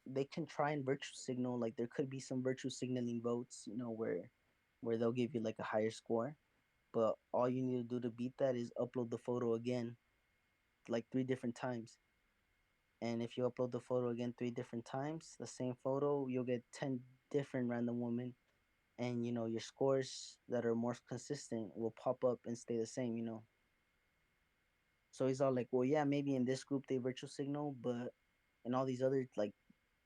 they can try and virtue signal. Like there could be some virtue signaling votes, where they'll give you like a higher score. But all you need to do to beat that is upload the photo again, like three different times. And if you upload the photo again three different times, the same photo, you'll get 10 different random women, and your scores that are more consistent will pop up and stay the same. So he's all like, well, yeah, maybe in this group they virtual signal, but in all these other like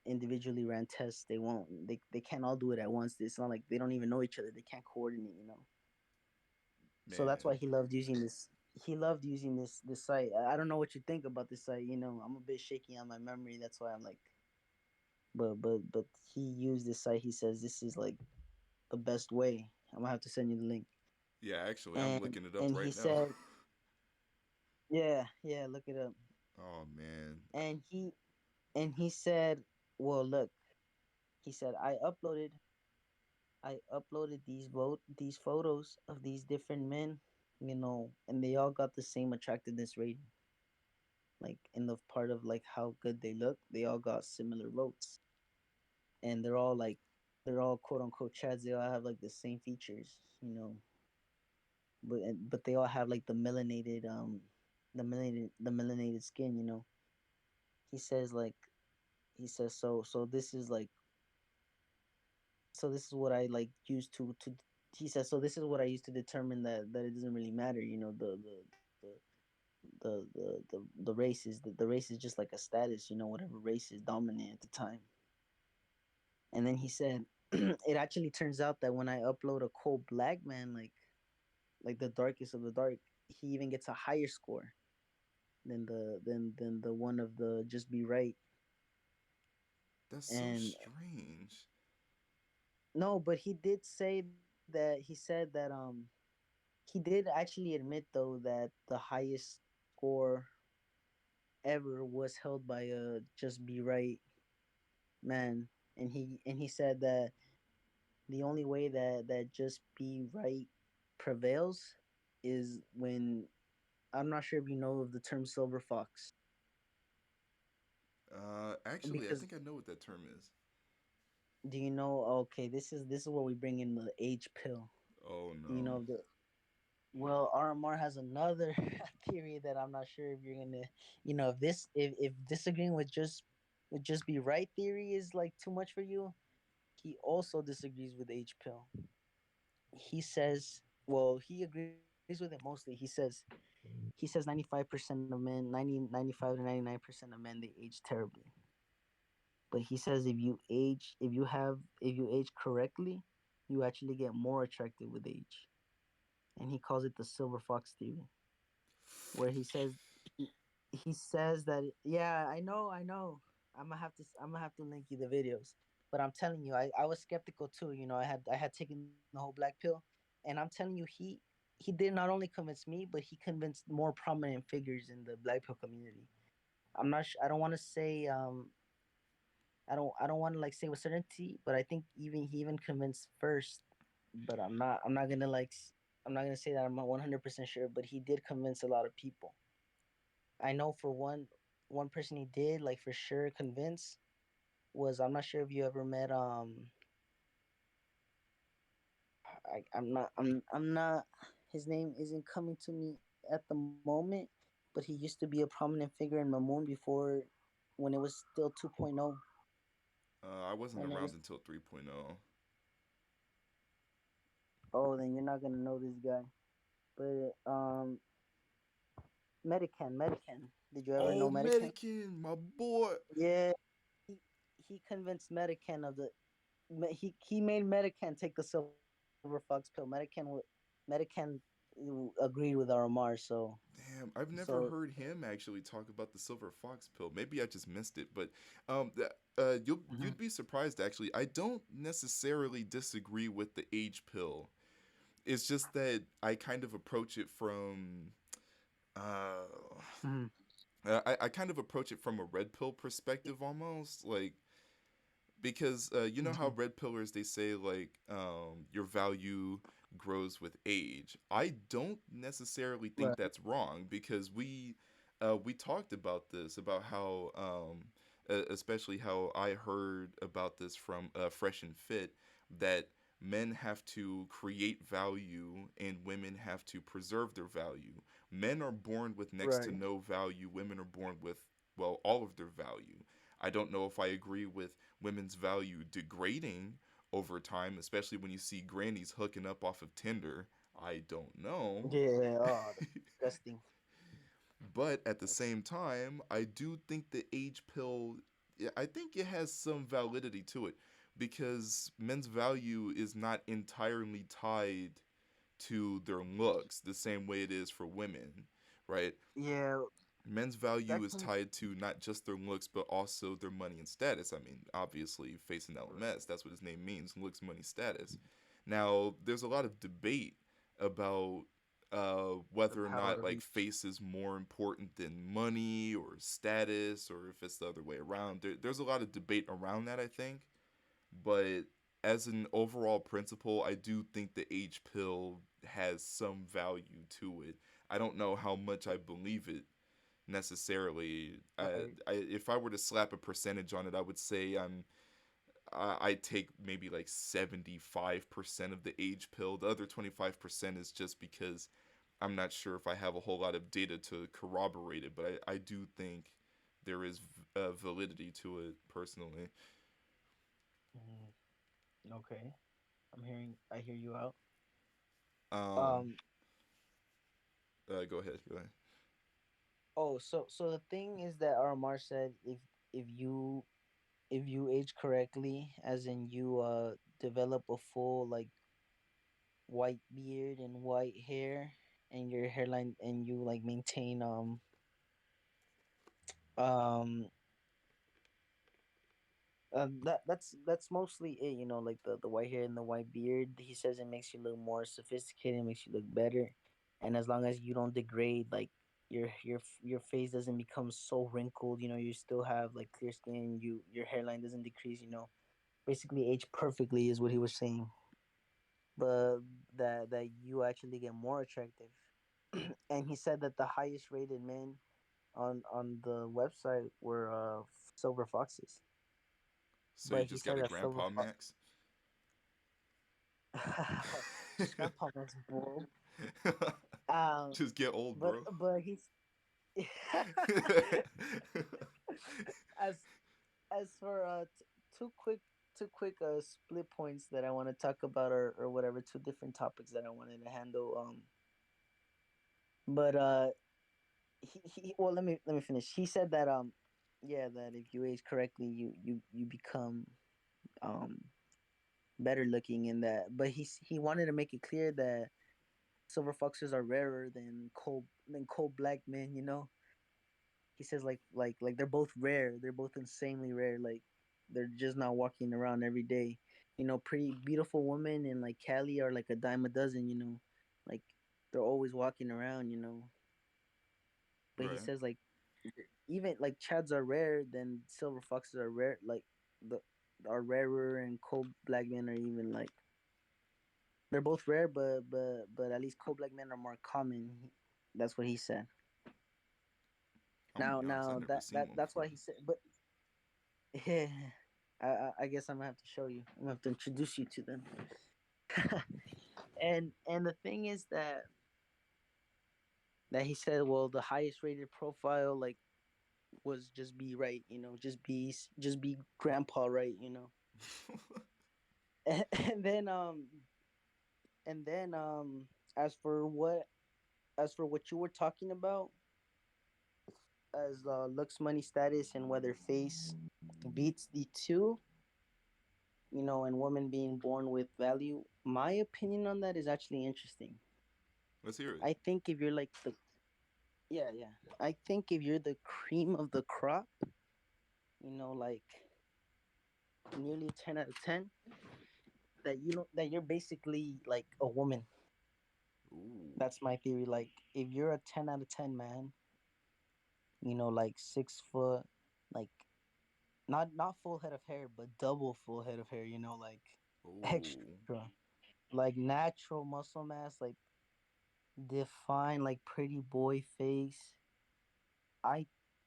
individually ran tests, they won't. They can't all do it at once. It's not like they don't even know each other. They can't coordinate. So that's why Man. he loved using this. He loved using this site. I don't know what you think about this site. I'm a bit shaky on my memory. That's why I'm like, but he used this site. He says this is like the best way. I'm gonna have to send you the link. Yeah, actually, I'm And looking it up and he right now. said, yeah, look it up. Oh man. And he said, well, look, he said I uploaded these photos of these different men, and they all got the same attractiveness rating. Like in the part of like how good they look, they all got similar votes, and they're all quote unquote chads. They all have like the same features, but they all have like the melanated skin. He says like he says so this is what I like used to he says so this is what I used to determine that it doesn't really matter. The race is the race is just like a status, whatever race is dominant at the time. And then he said it actually turns out that when I upload a cold black man, like the darkest of the dark, he even gets a higher score than the one of the just be right. That's so And strange. no, but he did say that he did actually admit though that the highest score ever was held by a just be right man. And he said that the only way that just be right prevails is when, I'm not sure if you know of the term silver fox. Actually, I Because think I know what that term is. do you know, okay, this is where we bring in the age pill. Oh You no. know the Well, RMR has another theory that I'm not sure if you're gonna, if disagreeing with just be right theory is like too much for you. He also disagrees with H pill. He says, well, he agrees with it mostly. He says 95% of men, 95 to 99% of men, they age terribly. But he says if you age correctly, you actually get more attractive with age, and he calls it the silver fox theory, where he says that, yeah, I know. I'm gonna have to link you the videos. But I'm telling you, I was skeptical too. I had taken the whole black pill, and I'm telling you, he did not only convince me, but he convinced more prominent figures in the black pill community. I don't want to say I don't want to like say with certainty, but I think even he even convinced first, but I'm not gonna I'm not gonna say that I'm not 100% sure, but he did convince a lot of people. I know for one person he did like for sure convince was, I'm not sure if you ever met I'm not, his name isn't coming to me at the moment, but he used to be a prominent figure in Mamoon before, when it was still 2.0, I wasn't when it around was. until 3.0. Oh, then you're not gonna know this guy. But Medican. Did you ever Oh, know Medican? Medican, my boy. Yeah, he convinced Medican of the. He made Medican take the Silver Fox pill. Medican agreed with Aramar, Damn, I've so never heard him actually talk about the silver fox pill. Maybe I just missed it, but you'd Mhm. be surprised actually. I don't necessarily disagree with the age pill. It's just that I kind of approach it from uh, Mhm. I kind of approach it from a red pill perspective almost, like because you know how Mhm. red pillars they say like your value grows with age. I don't necessarily think Right. that's wrong because we talked about this about how especially how I heard about this from Fresh and Fit that men have to create value and women have to preserve their value. Men are born with next to Right. no value. Women are born with well all of their value. I don't know if I agree with women's value degrading over time, especially when you see grannies hooking up off of Tinder. I don't know. Yeah. Oh, that's disgusting. But at the That's same time, I do think the age pill, yeah, I think it has some validity to it because men's value is not entirely tied to their looks the same way it is for women, right? yeah. Men's value That is can. tied to not just their looks but also their money and status. I mean, obviously, facing LMS, that's what his name means, looks, money, status. Now, there's a lot of debate about The whether or power not of like each. face is more important than money or status or if it's the other way around. There's a lot of debate around that, I think. But as an overall principle, I do think the age pill has some value to it. I don't know how much I believe it necessarily. Right. If I were to slap a percentage on it, I would say I take maybe like 75% of the age pill. The other 25% is just because I'm not sure if I have a whole lot of data to corroborate it, but I do think there is validity to it personally. Mhm. Okay. I hear you out. Um, Um. go ahead. Go ahead. Oh, so the thing is that Aramar said, if you if you age correctly, as in you develop a full like white beard and white hair, and your hairline, and you like maintain um that's mostly it, like the white hair and the white beard. He says it makes you look more sophisticated, makes you look better, and as long as you don't degrade, like your face doesn't become so wrinkled, you still have like clear skin, your hairline doesn't decrease, basically age perfectly is what he was saying. But that you actually get more attractive. And he said that the highest rated men on the website were silver foxes. So you But he just got said a that silver grandpa fox. max? Grandpa Max bull. Um, Just get old, but bro. but he's as for two quick split points that I want to talk about, or whatever, two different topics that I wanted to handle. But well, let me finish. He said that yeah, that if you age correctly, you become um better looking in that. But he wanted to make it clear that silver foxes are rarer than cold black men. He says like they're both rare. They're both insanely rare. Like they're just not walking around every day. Pretty beautiful women in like Cali are like a dime a dozen. Like they're always walking around. But he Right. says like even like chads are rare, then silver foxes are rare. Like the are rarer, and cold black men are even like they're both rare, but at least cold black men are more common. That's what he said. I'm gonna Now be honest, I now never that seen that one that's why before. he said. But yeah, I guess I'm gonna have to show you. I'm gonna have to introduce you to them. And the thing is that he said, well, the highest rated profile like was just be right, just be grandpa right, and then and then as for what as for what you were talking about as looks, money, status, and whether face beats the two, and women being born with value. My opinion on that is actually interesting. Let's hear it. I think if you're like the Yeah, yeah. I think if you're the cream of the crop, like nearly 10 out of 10, that you're basically like a woman. Ooh, That's my theory. Like if you're a 10 out of 10 man, like 6 foot, like not full head of hair, but double full head of hair, like ooh. extra, like natural muscle mass, like defined, like pretty boy face. I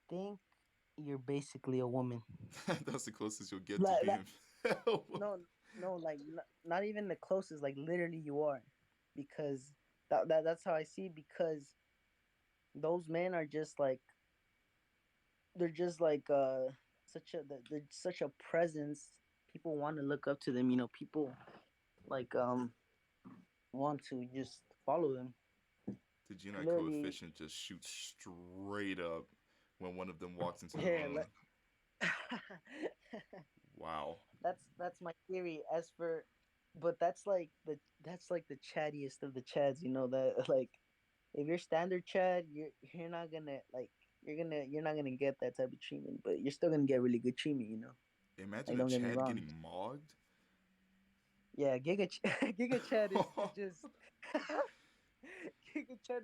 think you're basically a woman. That's the closest you'll get to Like, being. no, no, like not even the closest. Like literally, you are, because that's how I see. Because those men are just like they're just like they're such a presence. People want to look up to them. People like want to just follow them. The GNI Literally, coefficient just shoots straight up when one of them walks into the yeah. room. Wow. That's my theory. As for, but that's like the chattiest of the chads. That like if you're standard Chad, you're not gonna like you're not gonna get that type of treatment, but you're still gonna get really good treatment. Imagine Like a don't get me Chad wrong. getting mogged. Yeah, Giga Chad is just Giga Chad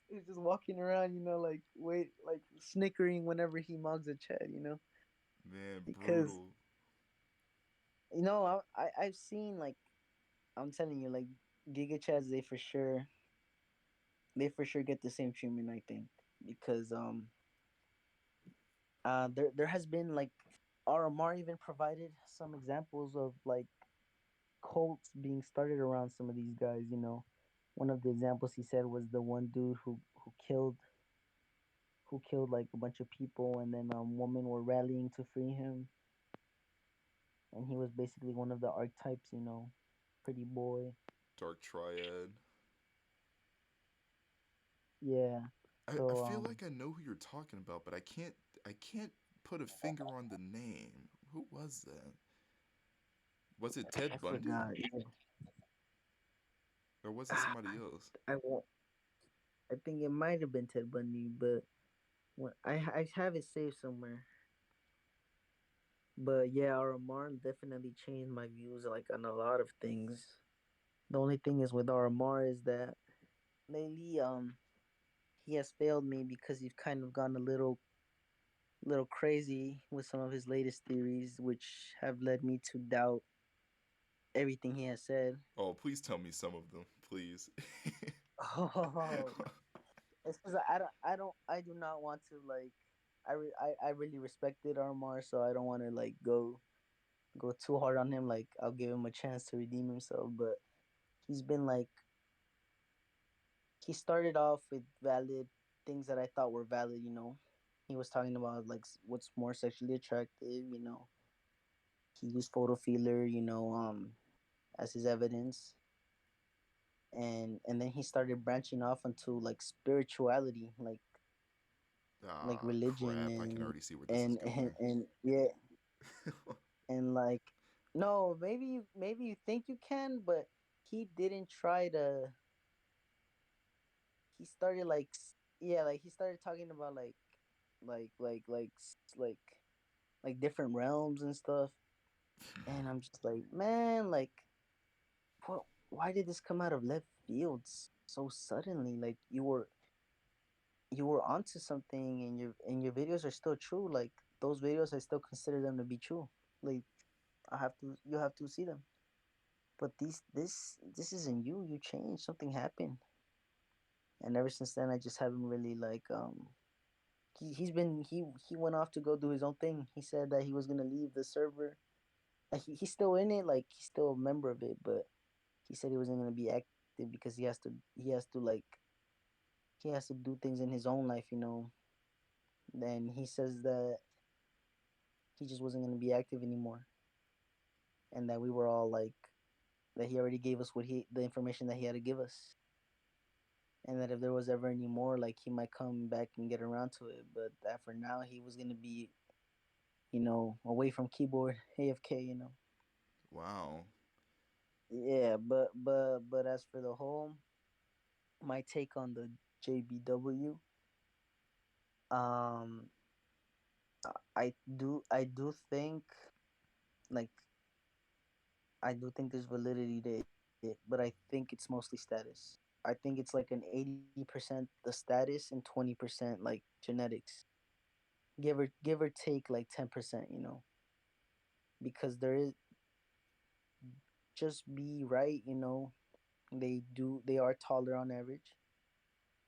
is just walking around, like wait, like snickering whenever he mugs a Chad, Man, because brutal. I've seen like I'm telling you like Giga Chads they for sure get the same treatment, I think, because there has been like RMR even provided some examples of like cults being started around some of these guys. One of the examples he said was the one dude who killed like a bunch of people, and then women were rallying to free him, and he was basically one of the archetypes. Pretty boy. Dark Triad. Yeah. I So feel like I know who you're talking about, but I can't put a finger on the name. Who was that? Was it I Ted Bundy? forgot. Yeah. Or was it I somebody else? I won't. I think it might have been Ted Bundy, but I have it saved somewhere. But yeah, RMR definitely changed my views like on a lot of things. The only thing is with RMR is that lately he has failed me because he's kind of gone a little crazy with some of his latest theories, which have led me to doubt everything he has said. Oh, please tell me some of them, please. Oh, it's because I do not want to like I really respected RMR, so I don't want to like go too hard on him. Like I'll give him a chance to redeem himself, but he's been like he started off with valid things that I thought were valid. He was talking about like what's more sexually attractive. He used photo filler, as his evidence, and then he started branching off into like spirituality, like Ah, religion, crap. I can and already see where this is and and, going. and yeah, and like no, maybe you think you can, but he didn't try to. He started like yeah, like he started talking about like like like like like different realms and stuff, and I'm just like, man, like what? Why did this come out of left fields so suddenly? Like you were onto something, and your videos are still true. Like those videos, I still consider them to be true. Like I have to you have to see them. But this isn't you. You changed. Something happened. And ever since then, I just haven't really like he went off to go do his own thing. He said that he was gonna leave the server. He's still in it, like he's still a member of it, but he said he wasn't gonna be active because he has to do things in his own life, you know. Then he says that he just wasn't gonna be active anymore, and that we were all like that he already gave us what he the information that he had to give us, and that if there was ever any more, like he might come back and get around to it, but that for now he was gonna be, you know, away from keyboard, AFK, you know. Wow. Yeah, but as for the whole, my take on the JBW, um, I do think like I do think there's validity to it, but I think it's mostly status. I think it's like an 80% the status and 20% like genetics. Give or take like 10%, you know, because there is just be right, you know. They are taller on average.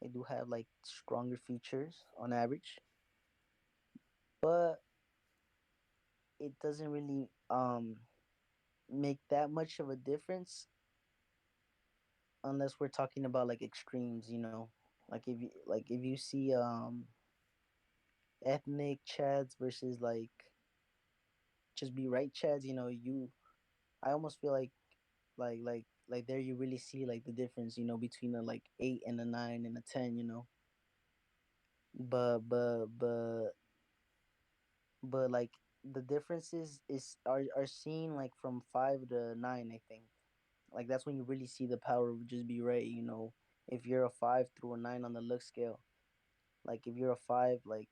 They do have like stronger features on average, but it doesn't really make that much of a difference unless we're talking about like extremes, you know. Like if you see ethnic chads versus like just be right chads, you know, you I almost feel like there you really see like the difference, you know, between a like 8 and a 9 and a 10, you know. But like the differences are seen like from 5 to 9, I think. Like that's when you really see the power of just be right, you know. If you're a 5 through a 9 on the look scale, like if you're a 5 like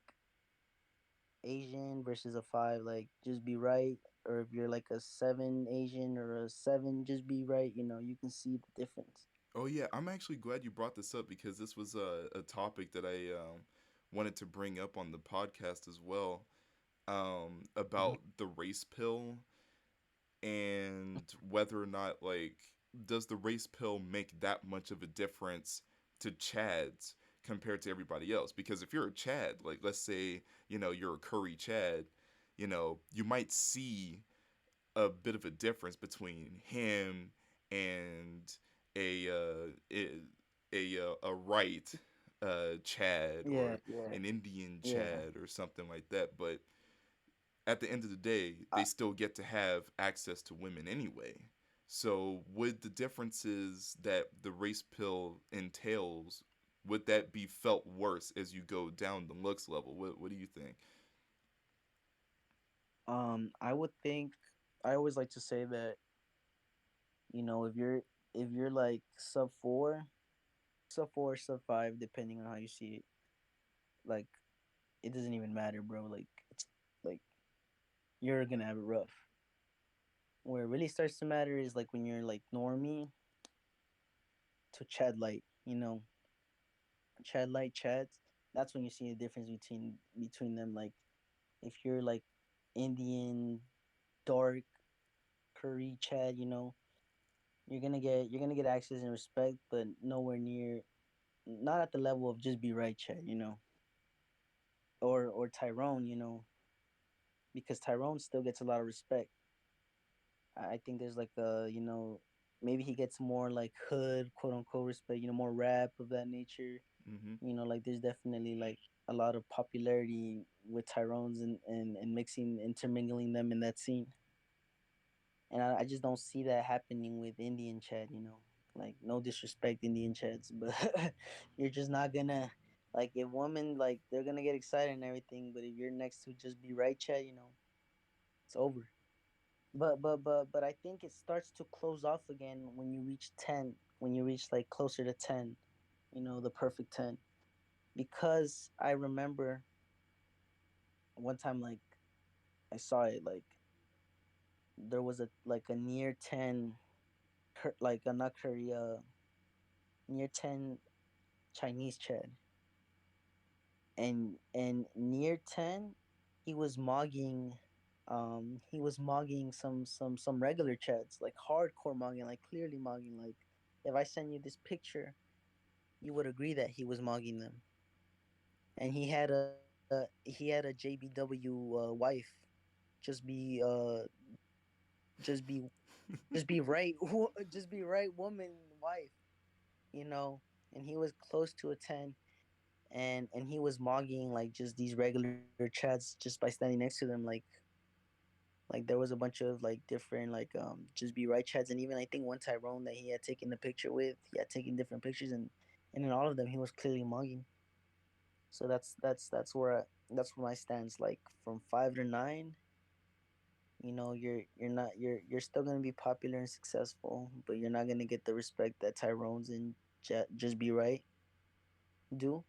Asian versus a 5 like just be right, or if you're like a 7 Asian or a 7 just be right, you know, you can see the difference. Oh yeah, I'm actually glad you brought this up because this was a topic that I wanted to bring up on the podcast as well, Mhm. about the race pill and whether or not, like, does the race pill make that much of a difference to Chads compared to everybody else? Because if you're a Chad, like let's say, you're a Curry Chad, you might see a bit of a difference between him and a a right Chad, Yeah, or an Indian yeah. Chad or something like that. But at the end of the day, I, they still get to have access to women anyway. So would the differences that the race pill entails, would that be felt worse as you go down the looks level? What do you think? I would think I always like to say that, you know, if you're like sub 4 or sub 5 depending on how you see it, like it doesn't even matter, bro. Like it's like you're gonna have it rough. Where it really starts to matter is like when you're like normie to Chad light, you know, Chad light Chads. That's when you see the difference between them. Like if you're like Indian dark curry Chad, you know, you're gonna get access and respect, but nowhere near, not at the level of just be right Chad, you know, or Tyrone, you know, because Tyrone still gets a lot of respect. I think there's like a, you know, maybe he gets more like hood quote unquote respect, you know, more rap of that nature. Mm-hmm. You know, like there's definitely like a lot of popularity with Tyrones and mixing intermingling them in that scene. And I just don't see that happening with Indian Chad, you know. Like no disrespect Indian Chads, but you're just not gonna like if women like they're gonna get excited and everything, but if you're next to just be right Chad, you know, it's over. But I think it starts to close off again when you reach 10, when you reach like closer to 10, you know, the perfect 10. Because I remember one time like I saw it like there was a near 10 like a not Korea near 10 Chinese Chad, and near 10 he was mogging he was mogging some regular chads, like hardcore mogging, like clearly mogging. Like if I send you this picture, you would agree that he was mogging them. And he had a JBW wife, just be just be just be right just be right woman wife, you know. And he was close to a 10, and he was mogging like just these regular chats just by standing next to them, like there was a bunch of like different like just be right chats. And even I think one Tyrone that he had taken the picture with, he had taken different pictures, and in all of them he was clearly mogging. So that's where my stance. Like from 5 to 9, you're still gonna be popular and successful, but you're not gonna get the respect that Tyrone's and just be right do.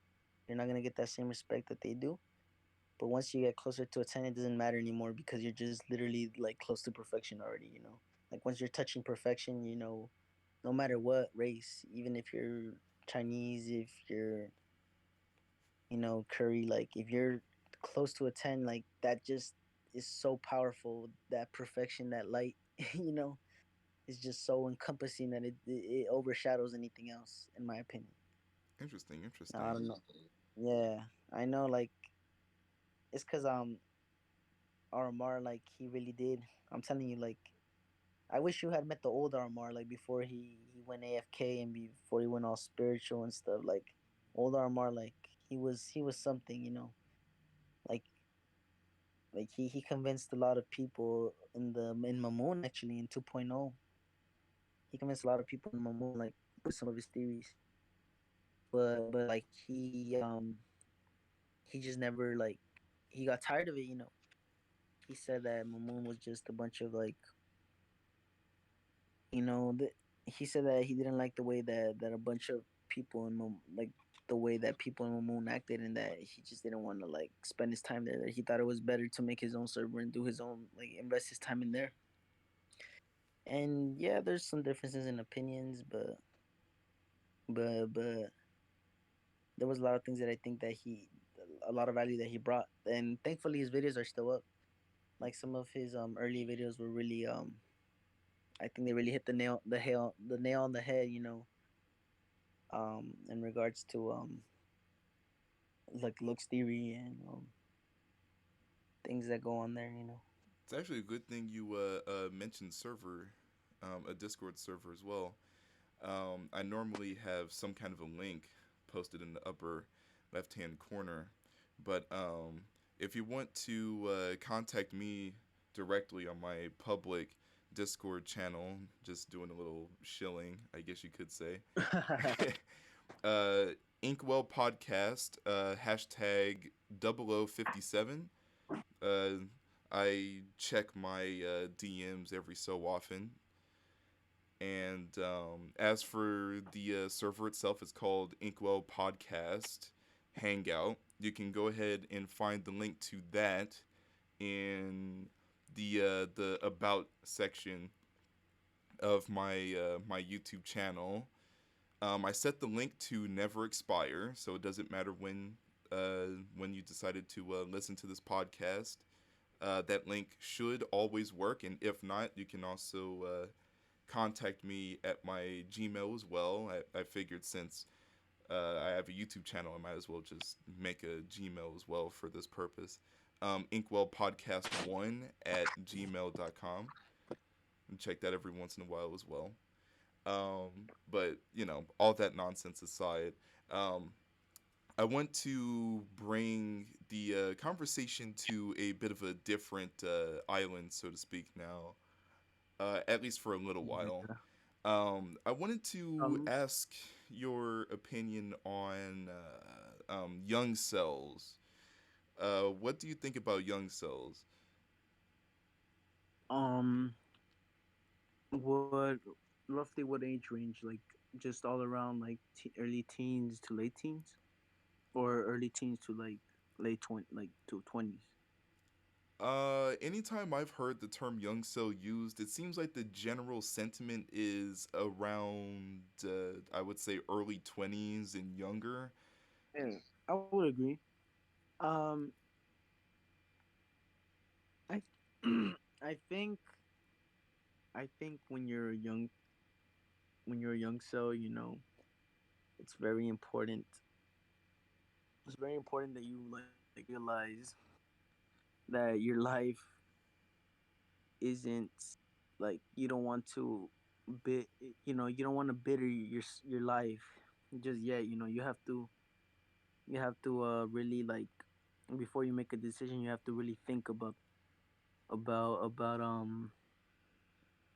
You're not gonna get that same respect that they do. But once you get closer to a 10, it doesn't matter anymore because you're just literally like close to perfection already. Like once you're touching perfection, no matter what race, even if you're Chinese, if you're Curry, like if you're close to a 10, like that just is so powerful. That perfection, that light, you know, is just so encompassing that it overshadows anything else, in my opinion. Interesting, I interesting. don't know. Yeah, I know. Like it's because RMR, like he really did. I'm telling you, like I wish you had met the old RMR, like before he went AFK and before he went all spiritual and stuff. Like old RMR, like he was something, like he convinced a lot of people in Mamoon, actually in 2.0. He convinced a lot of people in Mamoon, like with some of his theories. But like he just never, like, he got tired of it. He said that Mamoon was just a bunch of like, he said that he didn't like the way that a bunch of people like the way that people in Mamoon acted, and that he just didn't want to like spend his time there. That he thought it was better to make his own server and do his own, like, invest his time in there. And yeah, there's some differences in opinions, but there was a lot of things that I think that a lot of value that he brought, and thankfully his videos are still up. Like some of his early videos were really I think they really hit the nail on the head, in regards to like looks theory and things that go on there. It's actually a good thing you mentioned server, a Discord server as well. I normally have some kind of a link posted in the upper left hand corner, but if you want to contact me directly on my public Discord channel, just doing a little shilling, I guess you could say. uh, Inkwell Podcast, hashtag 0057. Uh, I check my DMs every so often. And as for the server itself, it's called Inkwell Podcast Hangout. You can go ahead and find the link to that in the about section of my YouTube channel. I set the link to never expire, so it doesn't matter when you decided to listen to this podcast. That link should always work, and if not, you can also contact me at my Gmail as well. I figured since I have a YouTube channel, I might as well just make a Gmail as well for this purpose. Inkwellpodcast1 at gmail.com. And check that every once in a while as well. But, all that nonsense aside, um, I want to bring the conversation to a bit of a different island, so to speak, now, at least for a little while. Yeah. I wanted to Um. ask your opinion on young cells. What do you think about young cells? Um. What roughly what age range? Like just all around like early teens to late teens, or early teens to like late 20, like to 20s. Anytime I've heard the term young cell used, it seems like the general sentiment is around, I would say, early 20s and younger. Yeah, I would agree. Um, I I think I think when you're a young cell, it's very important. It's very important that you like realize that your life isn't like you don't want to bit you don't want to bitter your life just yet. You have to really like before you make a decision you have to really think about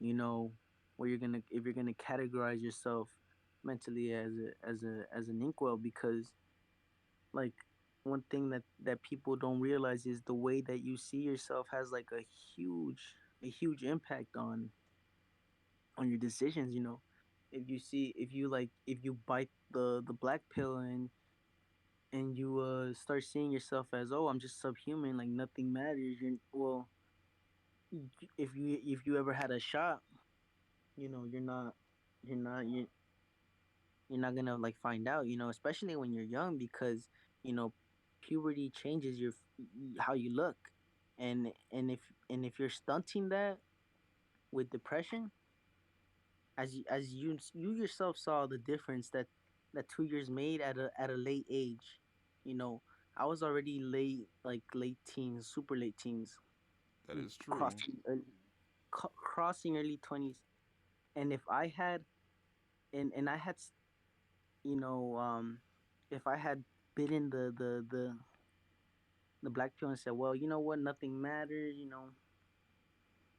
you know where you're gonna if you're gonna categorize yourself mentally as an inkwell, because like one thing that people don't realize is the way that you see yourself has like a huge impact on your decisions. If you like if you bite the black pill and you start seeing yourself as, oh, I'm just subhuman, like nothing matters, well, if you ever had a shot, you're not you're not you're not gonna like find out, especially when you're young, because you know puberty changes how you look. And if you're stunting that with depression, as you yourself saw the difference that 2 years made at a late age. you know I was already late teens, super late teens, That is true. crossing crossing early 20s. And if I had and I had you know if I had bitten the black pill and said, well, you know what, nothing matters,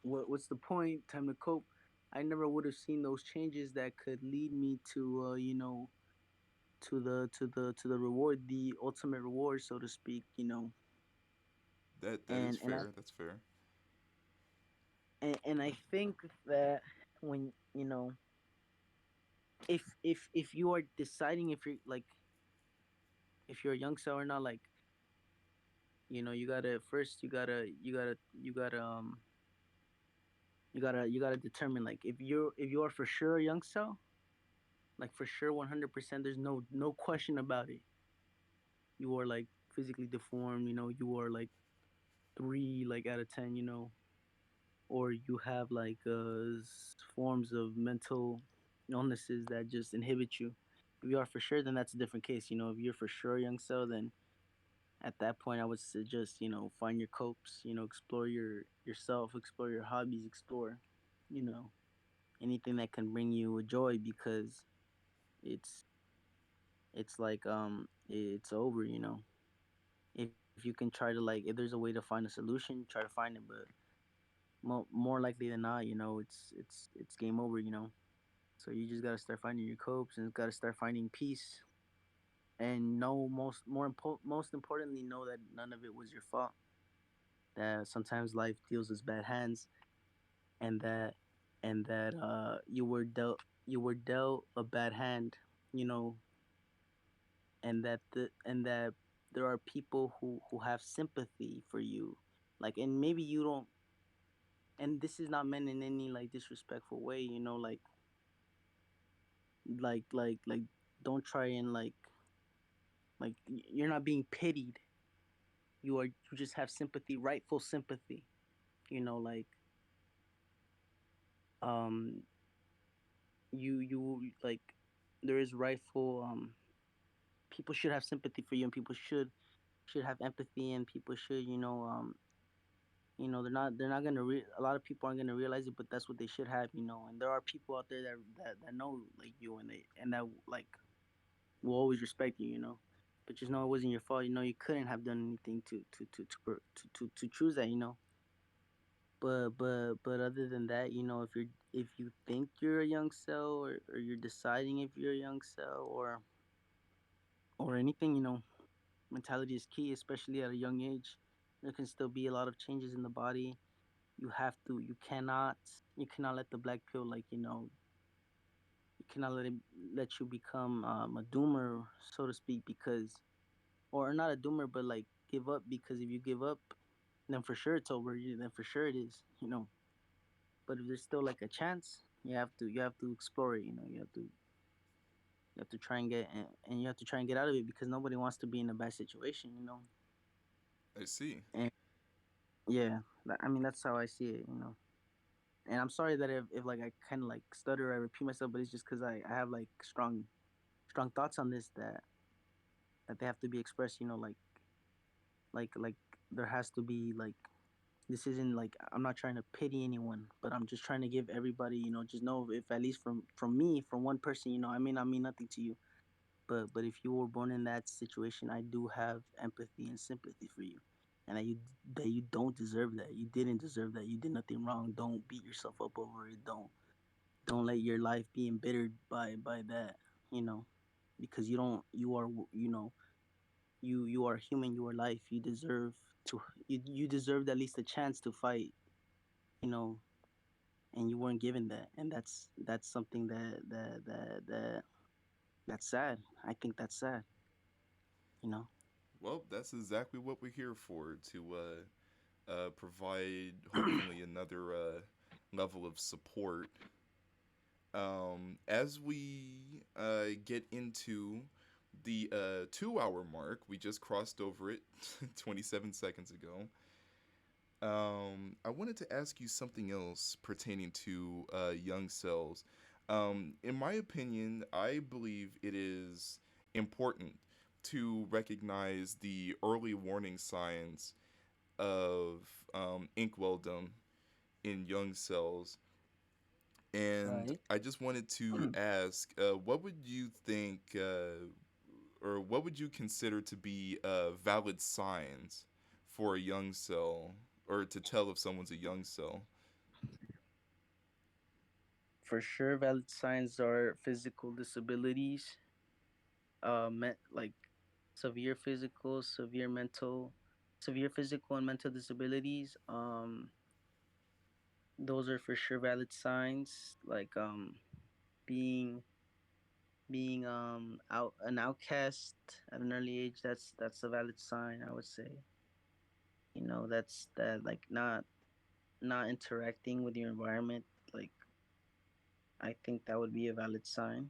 what's the point, time to cope, I never would have seen those changes that could lead me to to the reward, the ultimate reward, so to speak. That is and and I fair. That's fair. and I think that when if you are deciding if you're like if you're a young cell or not, like you gotta first you gotta determine, like, if you are for sure a young cell, like for sure 100%, there's no question about it. You are like physically deformed, you are like 3 like out of 10, or you have like forms of mental illnesses that just inhibit you. If you are for sure, then that's a different case. If you're for sure a young cell, then at that point I would suggest find your copes, explore yourself, explore your hobbies, explore you know anything that can bring you joy, because it's it's like it's over. If you can try to, like, if there's a way to find a solution, try to find it. But more likely than not, it's game over. So you just gotta start finding your copes and gotta start finding peace, and know most importantly, know that none of it was your fault. That sometimes life deals us bad hands, and that you were dealt a bad hand, you know, and that there are people who have sympathy for you, like, and maybe you don't. And this is not meant in any like disrespectful way, like don't try and you're not being pitied. You just have sympathy, rightful sympathy. Like, um you like, there is rightful, people should have sympathy for you, and people should have empathy, and people should, they're not gonna a lot of people aren't gonna realize it, but that's what they should have. And there are people out there that know like you, and that like will always respect you. But just know it wasn't your fault. You couldn't have done anything to choose that. But other than that, if you think you're a young cell, or you're deciding if you're a young cell, or anything, mentality is key, especially at a young age. There can still be a lot of changes in the body. You cannot let the black pill, like, you cannot let you become a doomer, so to speak, because, or not a doomer, but like give up, because if you give up, then for sure it's over. Then for sure it is. But if there's still like a chance, you have to explore it. You have to try and and you have to try and get out of it, because nobody wants to be in a bad situation. I see. And yeah. I mean, that's how I see it, you know. And I'm sorry that if like I kind of like stutter, I repeat myself, but it's just because I have like strong thoughts on this that they have to be expressed. You know, like there has to be like this isn't like I'm not trying to pity anyone, but I'm just trying to give everybody, you know, just know if at least from me, from one person, you know, I may not mean nothing to you, but if you were born in that situation, I do have empathy and sympathy for you, and that you don't deserve that. You didn't deserve that. You did nothing wrong. Don't beat yourself up over it. Don't let your life be embittered by that. You know, because you don't. You are you know you are human. You are life. You deserve to. You deserved at least a chance to fight. You know, and you weren't given that, and that's something that's sad. I think that's sad. You know. Well, that's exactly what we're here for, to provide hopefully another level of support. As we get into the 2 hour mark, we just crossed over it 27 seconds ago. I wanted to ask you something else pertaining to young cells. In my opinion, I believe it is important to recognize the early warning signs of inkwelldom in young cells. And Right. I just wanted to ask, what would you think, or what would you consider to be valid signs for a young cell, or to tell if someone's a young cell? For sure, valid signs are physical disabilities, like severe physical, severe physical and mental disabilities. Those are for sure valid signs. Like being out an outcast at an early age. That's a valid sign, I would say. You know, that's that like not interacting with your environment. Like I think that would be a valid sign.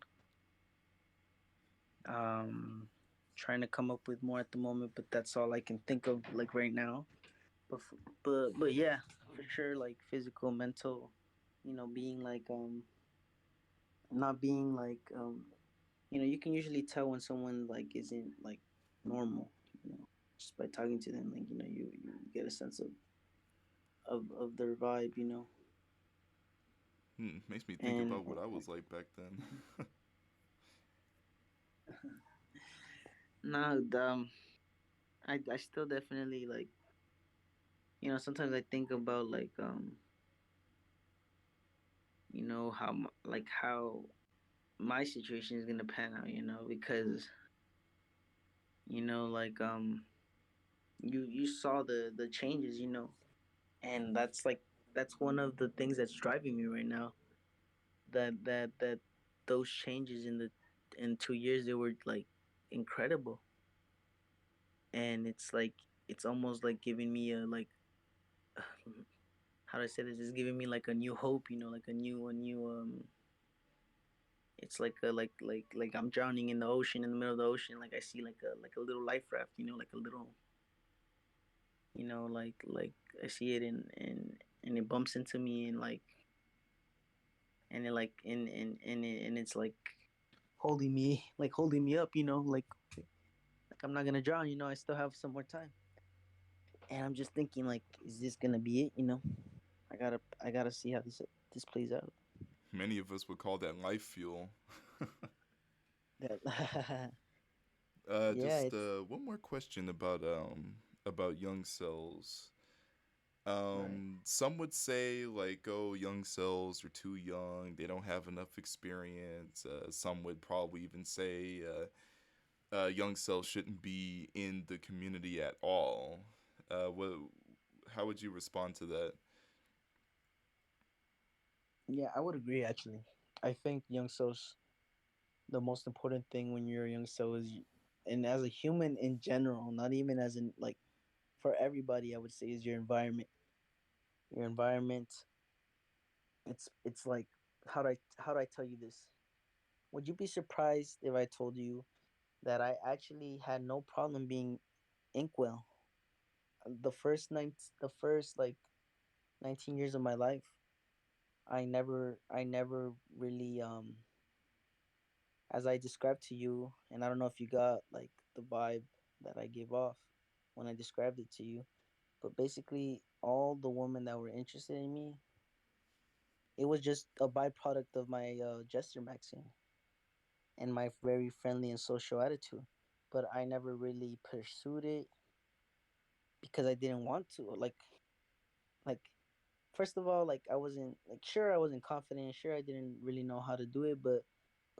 Um, Trying to come up with more at the moment, but that's all I can think of like right now. But yeah, for sure, like physical, mental, you know, being like not being like you know, you can usually tell when someone like isn't like normal, you know, just by talking to them. Like you know, you get a sense of their vibe, you know, Makes me think and about what I was like back then. no, I still definitely like you know sometimes I think about like you know like how my situation is gonna pan out, you know, because you know like you saw the changes, you know, and that's one of the things that's driving me right now. That those changes in 2 years they were like incredible, and it's like it's almost like giving me a like how do I say this? It's giving me like a new hope, you know, like a new it's like a like I'm drowning in the ocean in the middle of the ocean. Like I see like a little life raft, you know, like a little you know like I see it and it bumps into me and like and it like and it's like holding me up, you know, like I'm not gonna drown, you know, I still have some more time. And I'm just thinking like, is this gonna be it? You know, I gotta see how this plays out. Many of us would call that life fuel. That yeah, Just it's one more question about young cells. right. Some would say like, oh, young cells are too young; they don't have enough experience. Some would probably even say young cells shouldn't be in the community at all. What? How would you respond to that? Yeah, I would agree actually. I think young souls the most important thing when you're a young soul is and as a human in general, not even as in like for everybody, I would say is your environment. Your environment. It's like how do I tell you this? Would you be surprised if I told you that I actually had no problem being inkwell? The first night, the first like 19 years of my life, I never really as I described to you, and I don't know if you got like the vibe that I gave off when I described it to you, but basically all the women that were interested in me, it was just a byproduct of my gesture maxing and my very friendly and social attitude. But I never really pursued it because I didn't want to. Like first of all, like I wasn't like sure I wasn't confident, sure I didn't really know how to do it, but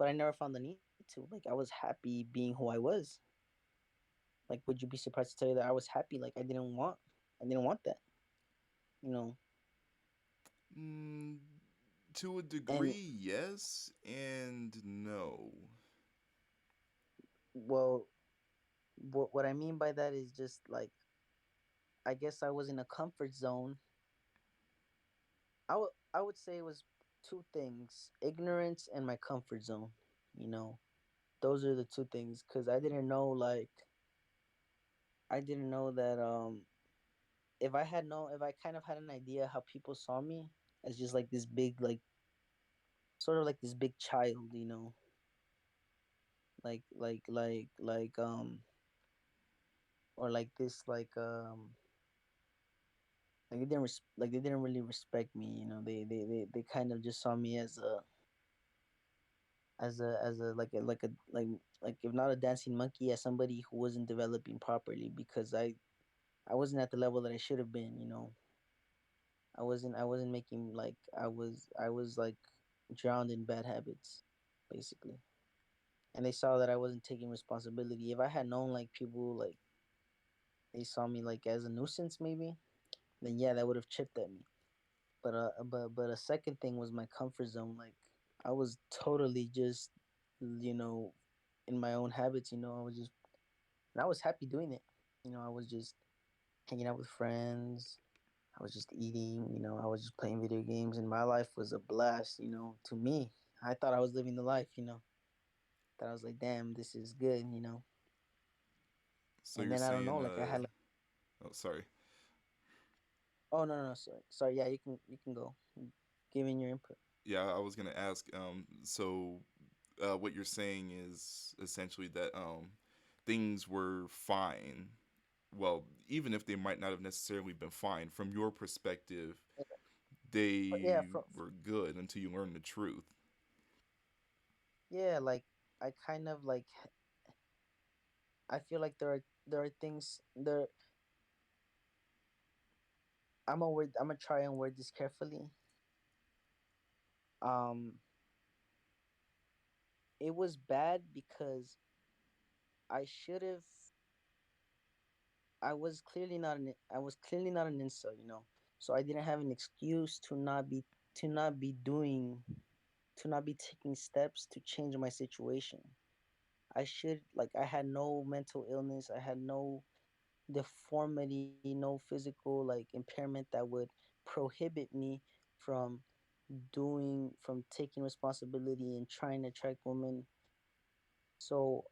I never found the need to. Like I was happy being who I was. Like would you be surprised to tell you that I was happy? Like I didn't want that, you know. Mm, to a degree, And yes and no. well, what I mean by that is just like I guess I was in a comfort zone. I would say it was two things: ignorance and my comfort zone. You know, those are the two things because I didn't know that if I kind of had an idea how people saw me as just like this big like sort of like this big child, you know, like or like this like they didn't really respect me, you know. They kind of just saw me as a like if not a dancing monkey, as somebody who wasn't developing properly because I wasn't at the level that I should have been, you know. I wasn't making like I was like drowned in bad habits, basically. And they saw that I wasn't taking responsibility. If I had known like people like they saw me like as a nuisance maybe, then yeah, that would have chipped at me. But a second thing was my comfort zone. Like I was totally just you know in my own habits, you know. I was happy doing it. You know, I was just hanging out with friends. I was just eating, you know, I was just playing video games and my life was a blast, you know, to me. I thought I was living the life, you know. That I was like, damn, this is good, you know. So And you're then I don't know, saying, like I had like oh, sorry. oh no, sorry. Sorry, yeah, you can go. Give in your input. Yeah, I was gonna ask. So what you're saying is essentially that things were fine. Well, even if they might not have necessarily been fine from your perspective, But yeah, they were good until you learned the truth. yeah, like I kind of like I feel like there are things there. I'm gonna try and word this carefully. Um, it was bad because I should have. I was clearly not an incel, you know. So I didn't have an excuse to not be doing to not be taking steps to change my situation. I should like I had no mental illness. I had no deformity, no physical like impairment that would prohibit me from from taking responsibility and trying to attract women. So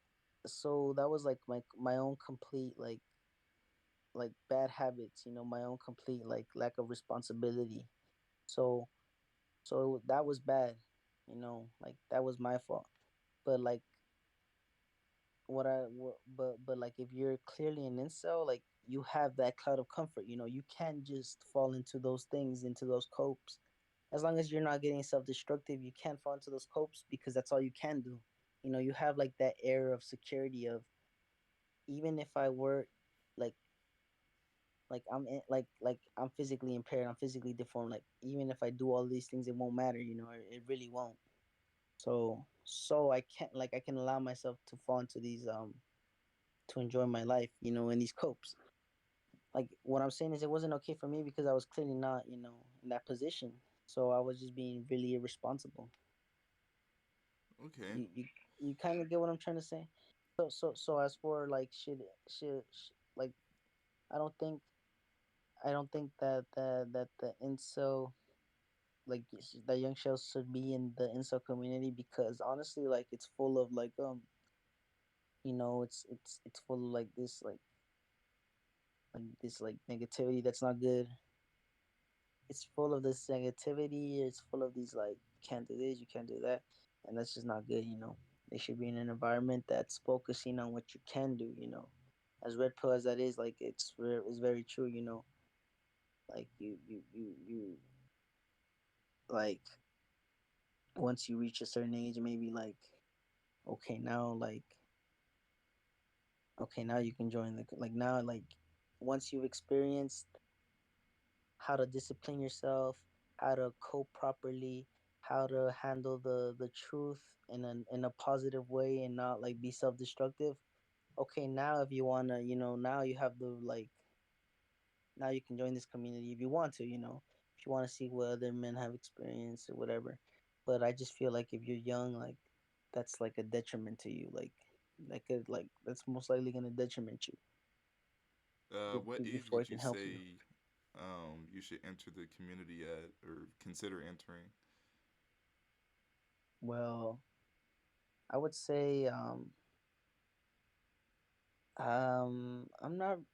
so that was like my own complete like bad habits, you know, my own complete like lack of responsibility. So that was bad, you know, like that was my fault. But like but like if you're clearly an incel, like you have that cloud of comfort, you know. You can't just fall into those things, into those copes. As long as you're not getting self-destructive, you can't fall into those copes because that's all you can do. You know, you have like that air of security of even if I were like like I'm physically impaired, I'm physically deformed. Like even if I do all these things, it won't matter. You know, it really won't. So I can't like I can allow myself to fall into these to enjoy my life. You know, in these copes. Like what I'm saying is, it wasn't okay for me because I was clearly not, you know, in that position. So I was just being really irresponsible. Okay. You kind of get what I'm trying to say. So as for like like I don't think that the incel like the young shells should be in the incel community because honestly like it's full of like you know it's full of like this like negativity that's not good. it's full of this negativity. It's full of these like you can't do this, you can't do that, and that's just not good. They should be in an environment that's focusing on what you can do. As red pill as that is, like it's very true. Like you like once you reach a certain age, maybe like okay now like okay now you can join the like now like once you've experienced how to discipline yourself, how to cope properly, how to handle the truth in a positive way and not like be self destructive. Okay, now if you wanna, now you have the like now you can join this community if you want to, if you want to see what other men have experienced or whatever. But I just feel like if you're young, like that's like a detriment to you. Like that's most likely gonna detriment you What age before would it you can help you. say you should enter the community at, or consider entering? Well, I would say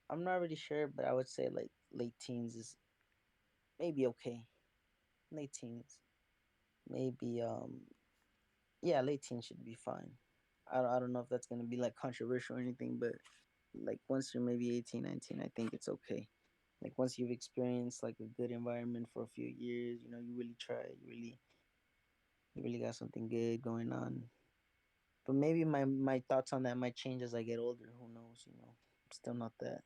I'm not really sure, but I would say like late teens is maybe okay. Late teens, maybe yeah, late teens should be fine. I don't know if that's gonna be like controversial or anything, but like once you're maybe 18, 19, I think it's okay. Like once you've experienced like a good environment for a few years, you really try, you really got something good going on. But maybe my thoughts on that might change as I get older. Who knows? I'm still not that.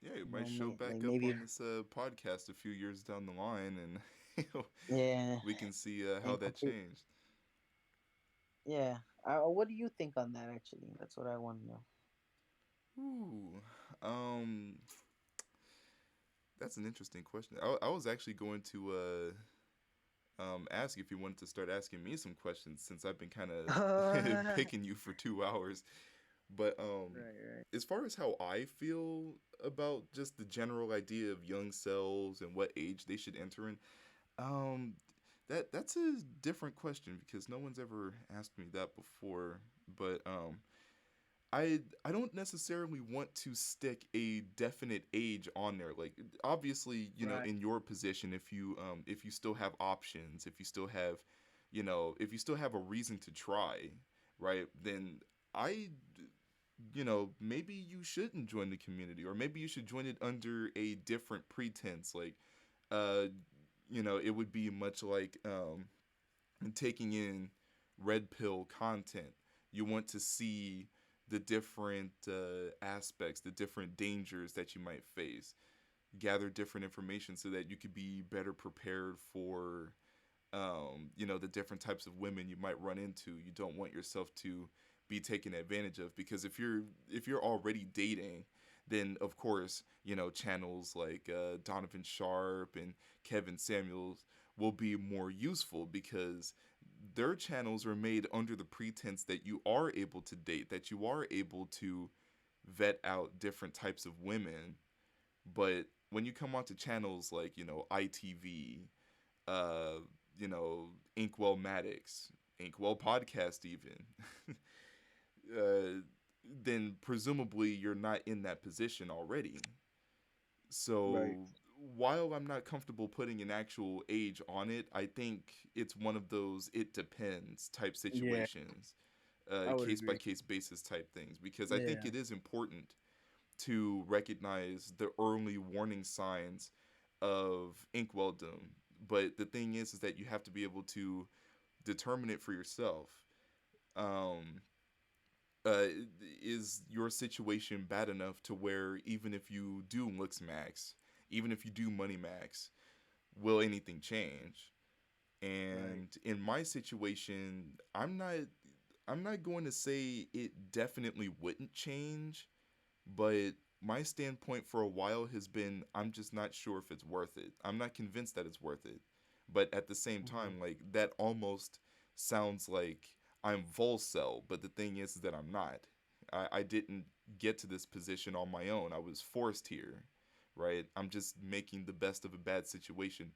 Yeah, it might show Like back up maybe on this podcast a few years down the line, and yeah, we can see how and that complete. changed. Yeah. What do you think on that? Actually, that's what I want to know. Ooh, um, that's an interesting question. I was actually going to ask if you wanted to start asking me some questions since I've been kind of Right, picking you for 2 hours. But right. as far as how I feel about just the general idea of young cells and what age they should enter in, um, that's a different question because no one's ever asked me that before. But I don't necessarily want to stick a definite age on there. Like obviously, Right. in your position, if you still have options, if you still have, if you still have a reason to try, right? Then I maybe you shouldn't join the community, or maybe you should join it under a different pretense. Like, uh, it would be much like taking in red pill content. You want to see the different aspects, the different dangers that you might face, gather different information so that you could be better prepared for the different types of women you might run into. You don't want yourself to be taken advantage of because if you're already dating, then of course channels like Donovan Sharp and Kevin Samuels will be more useful because their channels are made under the pretense that you are able to date, that you are able to vet out different types of women. But when you come onto channels like ITV, uh, Inkwell Maddox, Inkwell Podcast, even, uh, then presumably you're not in that position already. Right. So while I'm not comfortable putting an actual age on it, I think it's one of those it depends type Yeah, situations, I would case by agree. case basis type things, because I think Yeah. it is important to recognize the early warning signs of inkwelldom. But the thing is that you have to be able to determine it for yourself. Um, uh, is your situation bad enough to where even if you do looks max, even if you do money max, will anything change? Right. And in my situation, I'm not going to say it definitely wouldn't change, but my standpoint for a while has been I'm just not sure if it's worth it. I'm not convinced that it's worth it. But at the same Hmm. time, like that almost sounds like I'm Volcel, but the thing is that I'm not. I didn't get to this position on my own. I was forced here, right? I'm just making the best of a bad situation.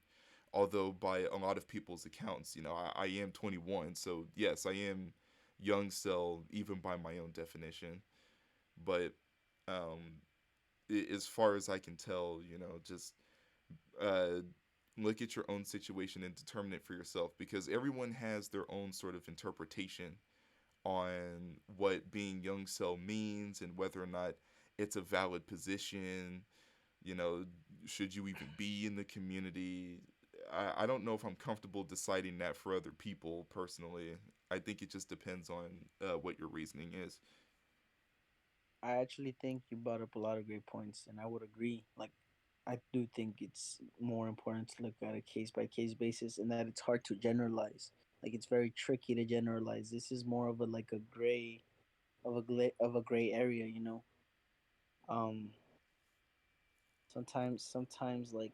Although by a lot of people's accounts, I am 21, so yes, I am young cell even by my own definition. But um, as far as I can tell, just uh, look at your own situation and determine it for yourself, because everyone has their own sort of interpretation on what being young cell means and whether or not it's a valid position. You know, should you even be in the community? I don't know if I'm comfortable deciding that for other people personally. I think it just depends on what your reasoning is. I actually think you brought up a lot of great points, and I would agree. Like, I do think it's more important to look at a case by case basis, and that it's hard to generalize. Like, it's very tricky to generalize. This is more of a like a gray of a gray area, you know. Um, sometimes like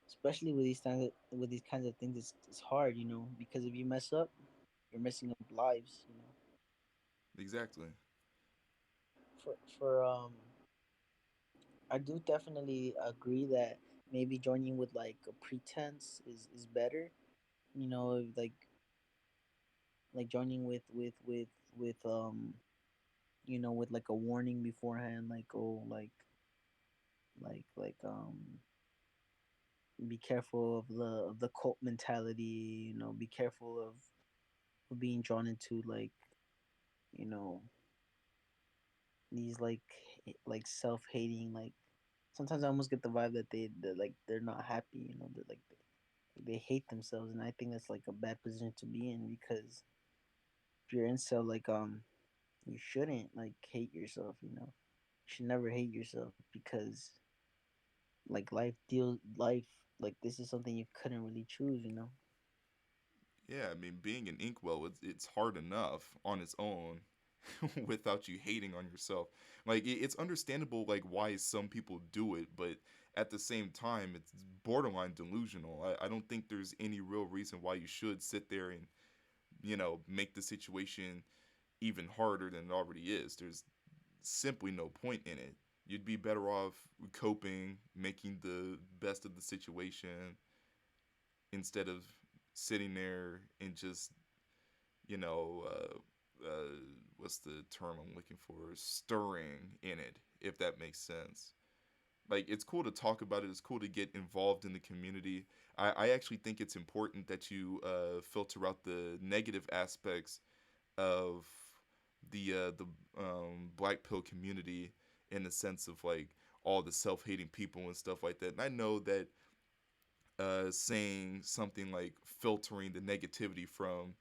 especially with these kinds of things, it's hard, you know, because if you mess up, you're messing up lives, you know. Exactly. For I do definitely agree that maybe joining with like a pretense is better. You know, like joining with you know, with like a warning beforehand, like, oh, like be careful of the cult mentality. You know, be careful of being drawn into like, you know, these like self hating, like sometimes I almost get the vibe that they're not happy. You know, they hate themselves, and I think that's like a bad position to be in because if you're incel, like you shouldn't like hate yourself. You know, you should never hate yourself because like life like this is something you couldn't really choose. You know. Yeah, I mean, being an inkwell, it's hard enough on its own without you hating on yourself. Like, it's understandable, like, why some people do it, but at the same time, it's borderline delusional. I don't think there's any real reason why you should sit there and, make the situation even harder than it already is. There's simply no point in it. You'd be better off coping, making the best of the situation instead of sitting there and just, you know, what's the term I'm looking for? Stirring in it, if that makes sense. Like, it's cool to talk about it. It's cool to get involved in the community. I actually think it's important that you filter out the negative aspects of the black pill community, in the sense of like all the self hating people and stuff like that. And I know that saying something like filtering the negativity from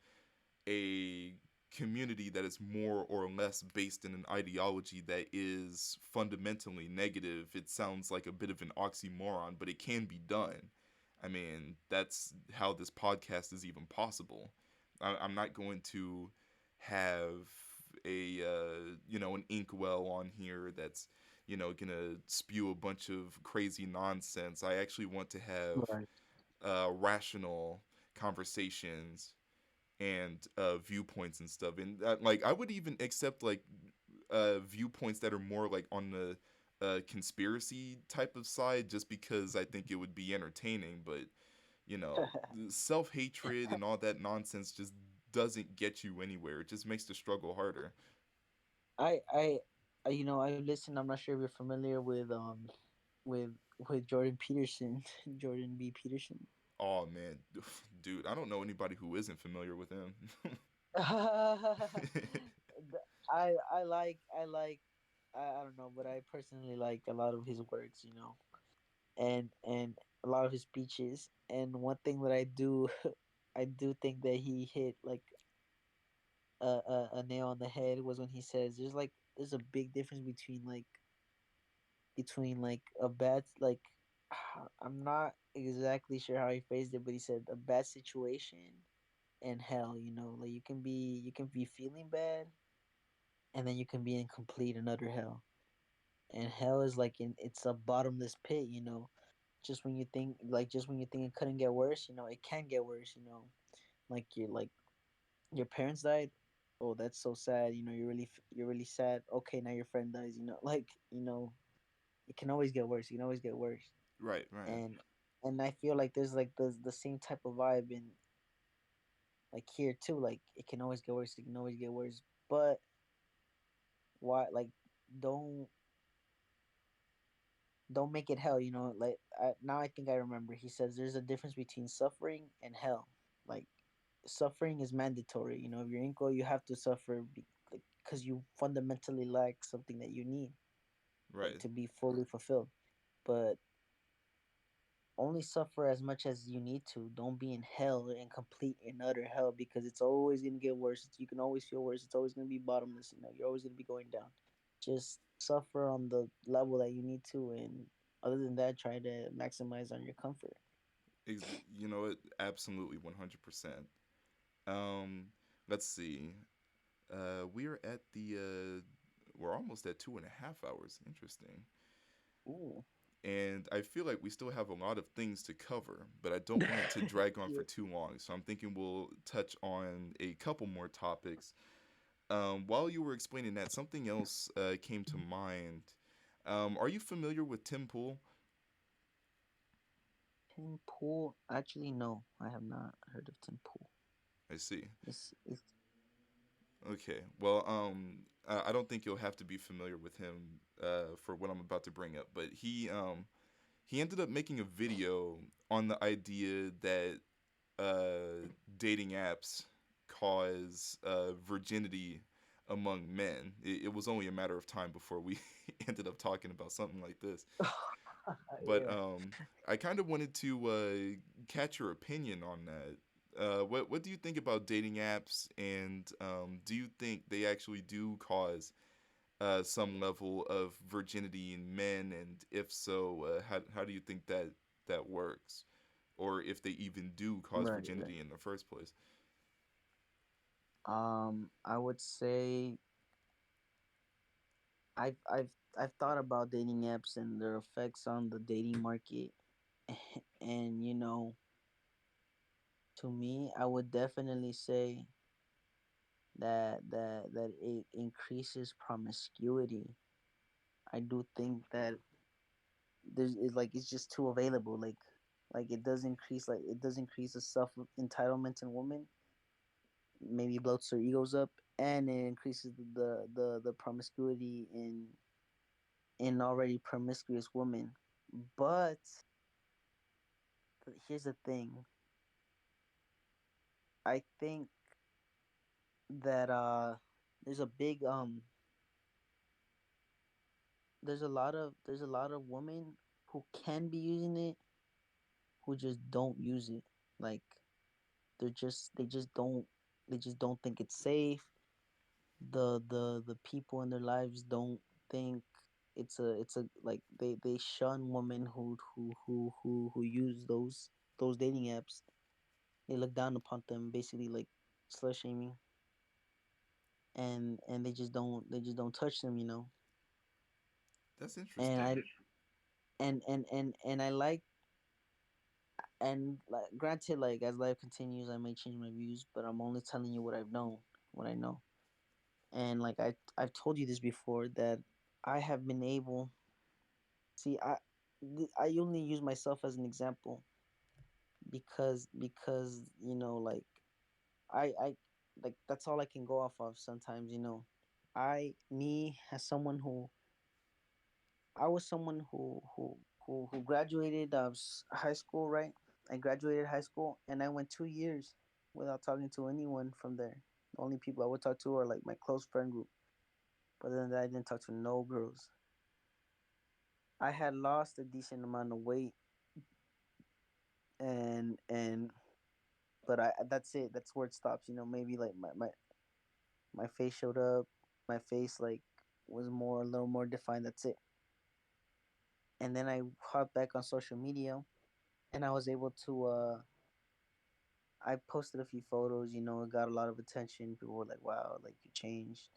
a community that is more or less based in an ideology that is fundamentally negative, it sounds like a bit of an oxymoron, but it can be done. I mean, that's how this podcast is even possible. I'm not going to have an inkwell on here that's gonna spew a bunch of crazy nonsense. I actually want to have Right. rational conversations and viewpoints and stuff. And like, I would even accept like viewpoints that are more like on the conspiracy type of side, just because I think it would be entertaining. But self hatred and all that nonsense just doesn't get you anywhere. It just makes the struggle harder. I you know, I listen. I'm not sure if you're familiar with with Jordan Peterson, Jordan B. Peterson. Oh man, dude, I don't know anybody who isn't familiar with him. I don't know, but I personally like a lot of his works, you know, and a lot of his speeches. And one thing that I do, I do think that he hit like a nail on the head was when he says there's a big difference between like a bad like I'm not exactly sure how he phrased it, but he said a bad situation and hell. You know, like you can be feeling bad, and then you can be in complete and utter hell. And hell is like it's a bottomless pit. You know, just when you think it couldn't get worse, you know, it can get worse. You know, like your parents died. Oh, that's so sad. You know, you're really sad. Okay, now your friend dies. You know, like you know, it can always get worse. It can always get worse. Right, right. And and I feel like there's like the same type of vibe in like here too. Like it can always get worse. It can always get worse. But why? Like don't don't make it hell. Like now I think I remember. He says there's a difference between suffering and hell. Like suffering is mandatory. If you're inco, you have to suffer because you fundamentally lack something that you need, like Right. to be fully fulfilled. But only suffer as much as you need to. Don't be in hell and complete and utter hell because it's always gonna get worse. You can always feel worse. It's always gonna be bottomless. You're always gonna be going down. Just suffer on the level that you need to, and other than that, try to maximize on your comfort. Ex- you know it absolutely 100%. Um, let's see. We're at the we're almost at 2.5 hours. Interesting. Ooh. And I feel like we still have a lot of things to cover, but I don't want it to drag on for Yeah. too long. So I'm thinking we'll touch on a couple more topics. While you were explaining that, something else came to mind. Are you familiar with Tim Pool? Tim Pool. Actually, no, I have not heard of Tim Pool. I see. It's Okay. Well, I don't think you'll have to be familiar with him for what I'm about to bring up, but he ended up making a video on the idea that dating apps cause virginity among men. It was only a matter of time before we ended up talking about something like this. But yeah. I kind of wanted to catch your opinion on that. What do you think about dating apps, and do you think they actually do cause some level of virginity in men? And if so, how do you think that works, or if they even do cause Right, right. virginity in the first place? I would say I've thought about dating apps and their effects on the dating market, and to me, I would definitely say that it increases promiscuity. I do think that it's just too available. Like it does increase the self entitlement in women. Maybe bloats their egos up, and it increases the promiscuity in already promiscuous women. But here's the thing. I think that there's a big there's a lot of women who can be using it who just don't use it. Like they just don't think it's safe. The people in their lives don't think it's a like they shun women who use those dating apps. They look down upon them, basically like slut shaming, and they just don't touch them. That's And interesting. I and I like and like granted, like as life continues, I may change my views, but I'm only telling you what I've known, what I know. And like I've told you this before that I have been able. See, I only use myself as an example because like I like that's all I can go off of sometimes. Me as someone who I was someone who graduated high school, right? I graduated high school and I went 2 years without talking to anyone from there. The only people I would talk to are like my close friend group. But then I didn't talk to no girls. I had lost a decent amount of weight, and but I that's it. That's where it stops. Maybe like my face showed up. My face like was more a little more defined. That's it. And then I hopped back on social media, and I was able to. I posted a few photos. It got a lot of attention. People were like, "Wow, like you changed."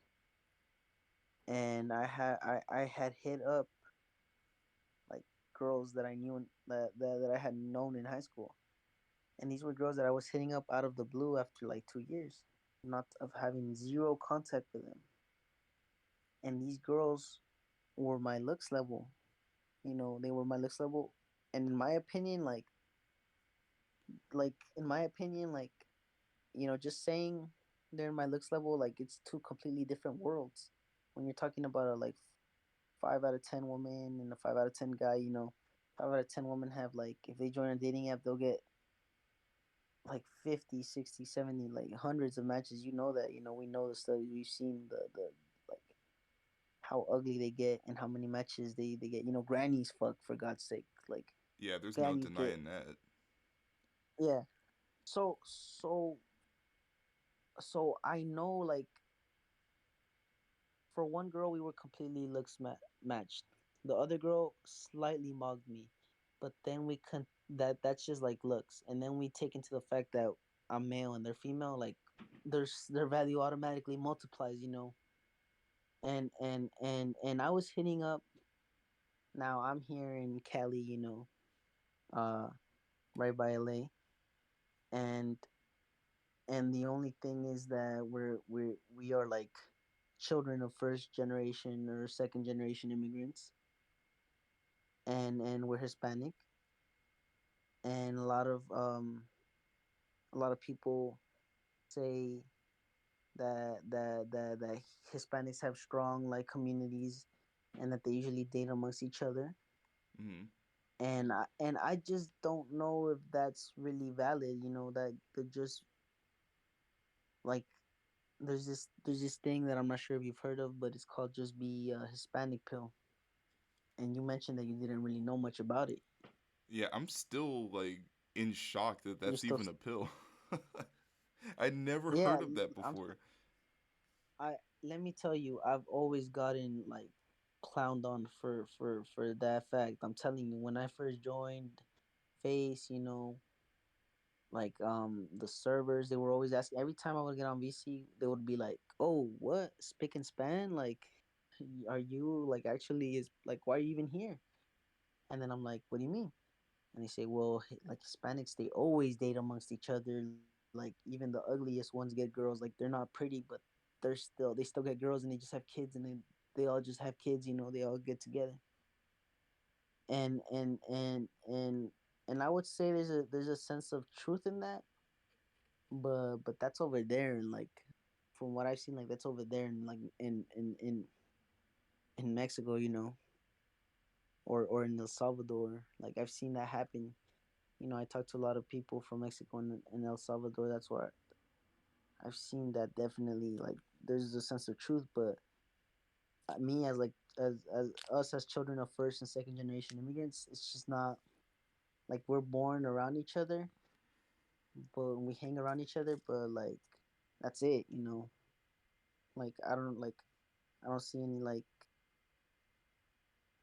And I had hit up like girls that I knew that I had known in high school, and these were girls that I was hitting up out of the blue after like 2 years, not of having zero contact with them. And these girls were my looks level. They were my looks level, and in my opinion, like just saying they're in my looks level, like it's two completely different worlds. When you're talking about a like 5 out of 10 women and a 5 out of 10 guy, 5 out of 10 women have like if they join a dating app, they'll get like 50, 60, 70, like hundreds of matches. You know that, we know the studies. We've seen the like how ugly they get and how many matches they get. Grannies fuck, for God's sake. Like Yeah, there's no grannies get, denying that. yeah. So I know, like, for one girl we were completely looks matched. The other girl slightly mugged me, but then that's just like looks, and then we take into the fact that I'm male and they're female, like their value automatically multiplies, and I was hitting up. Now I'm here in Cali, uh, right by LA, and the only thing is that we are like children of first generation or second generation immigrants, and we're Hispanic, and a lot of people say that Hispanics have strong like communities, and that they usually date amongst each other. Hmm. And I just don't know if that's really valid. That they're just like, there's this thing that I'm not sure if you've heard of, but it's called just be a Hispanic pill. And you mentioned that you didn't really know much about it. Yeah, I'm still like in shock that You're that's still, even a pill. I never yeah. heard of that I'm. before. I Let me tell you, I've always gotten like clowned on for that fact. I'm telling you, when I first joined Face, like the servers, they were always asking every time I would get on VC, they would be like, "Oh, what spick and span? Like, are you like actually is like why are you even here?" And then I'm like, "What do you mean?" And they say, "Well, like Hispanics, they always date amongst each other. Like even the ugliest ones get girls. Like they're not pretty, but they still get girls, and they just have kids, and they all just have kids. They all get together." And I would say there's a sense of truth in that, but that's over there, and like from what I've seen, like that's over there, and like in Mexico, or in El Salvador. Like I've seen that happen. I talked to a lot of people from Mexico and El Salvador. That's where I've seen that definitely. Like there's a sense of truth, but me as like as us as children of first and second generation immigrants, it's just not like we're born around each other, but we hang around each other, but like that's it. Like I don't see any like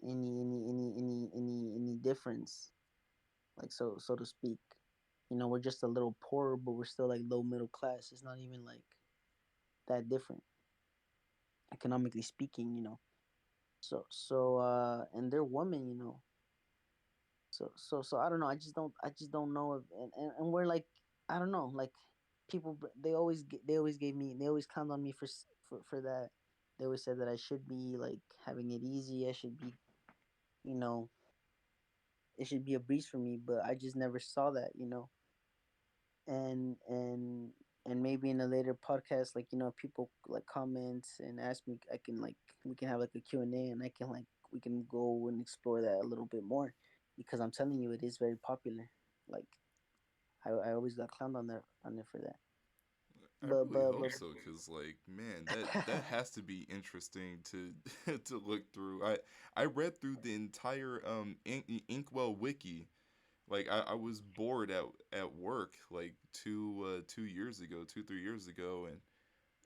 any difference, like so to speak. We're just a little poorer, but we're still like low middle class. It's not even like that different economically speaking. And they're women. So I don't know. I just don't know if, and we're like, I don't know, like people, they always clowned on me for that. They always said that I should be like having it easy. I should be, you know it should be a breeze for me, but I just never saw that. And maybe in a later podcast, like, people like comment and ask me, I can like we can have like a Q&A, and I can like we can go and explore that a little bit more, because I'm telling you, it is very popular. Like I always got clowned on it for that. I but really but hope but so, cause like, man, that has to be interesting to to look through. I read through the entire Inkwell wiki. Like I was bored at work like 2 years ago, 2 3 years ago, and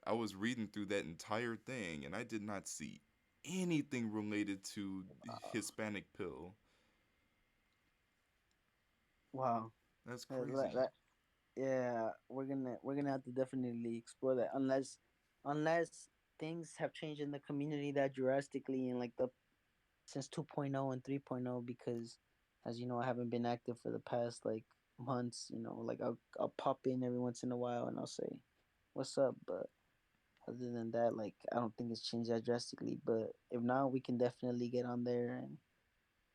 I was reading through that entire thing, and I did not see anything related to Hispanic pill. wow. That's That, crazy. that, yeah, we're gonna have to definitely explore that, unless things have changed in the community that drastically in like the since 2.0 and 3.0, because as you know, I haven't been active for the past like months. Like I'll pop in every once in a while and I'll say what's up, but other than that, like I don't think it's changed that drastically. But if not, we can definitely get on there, and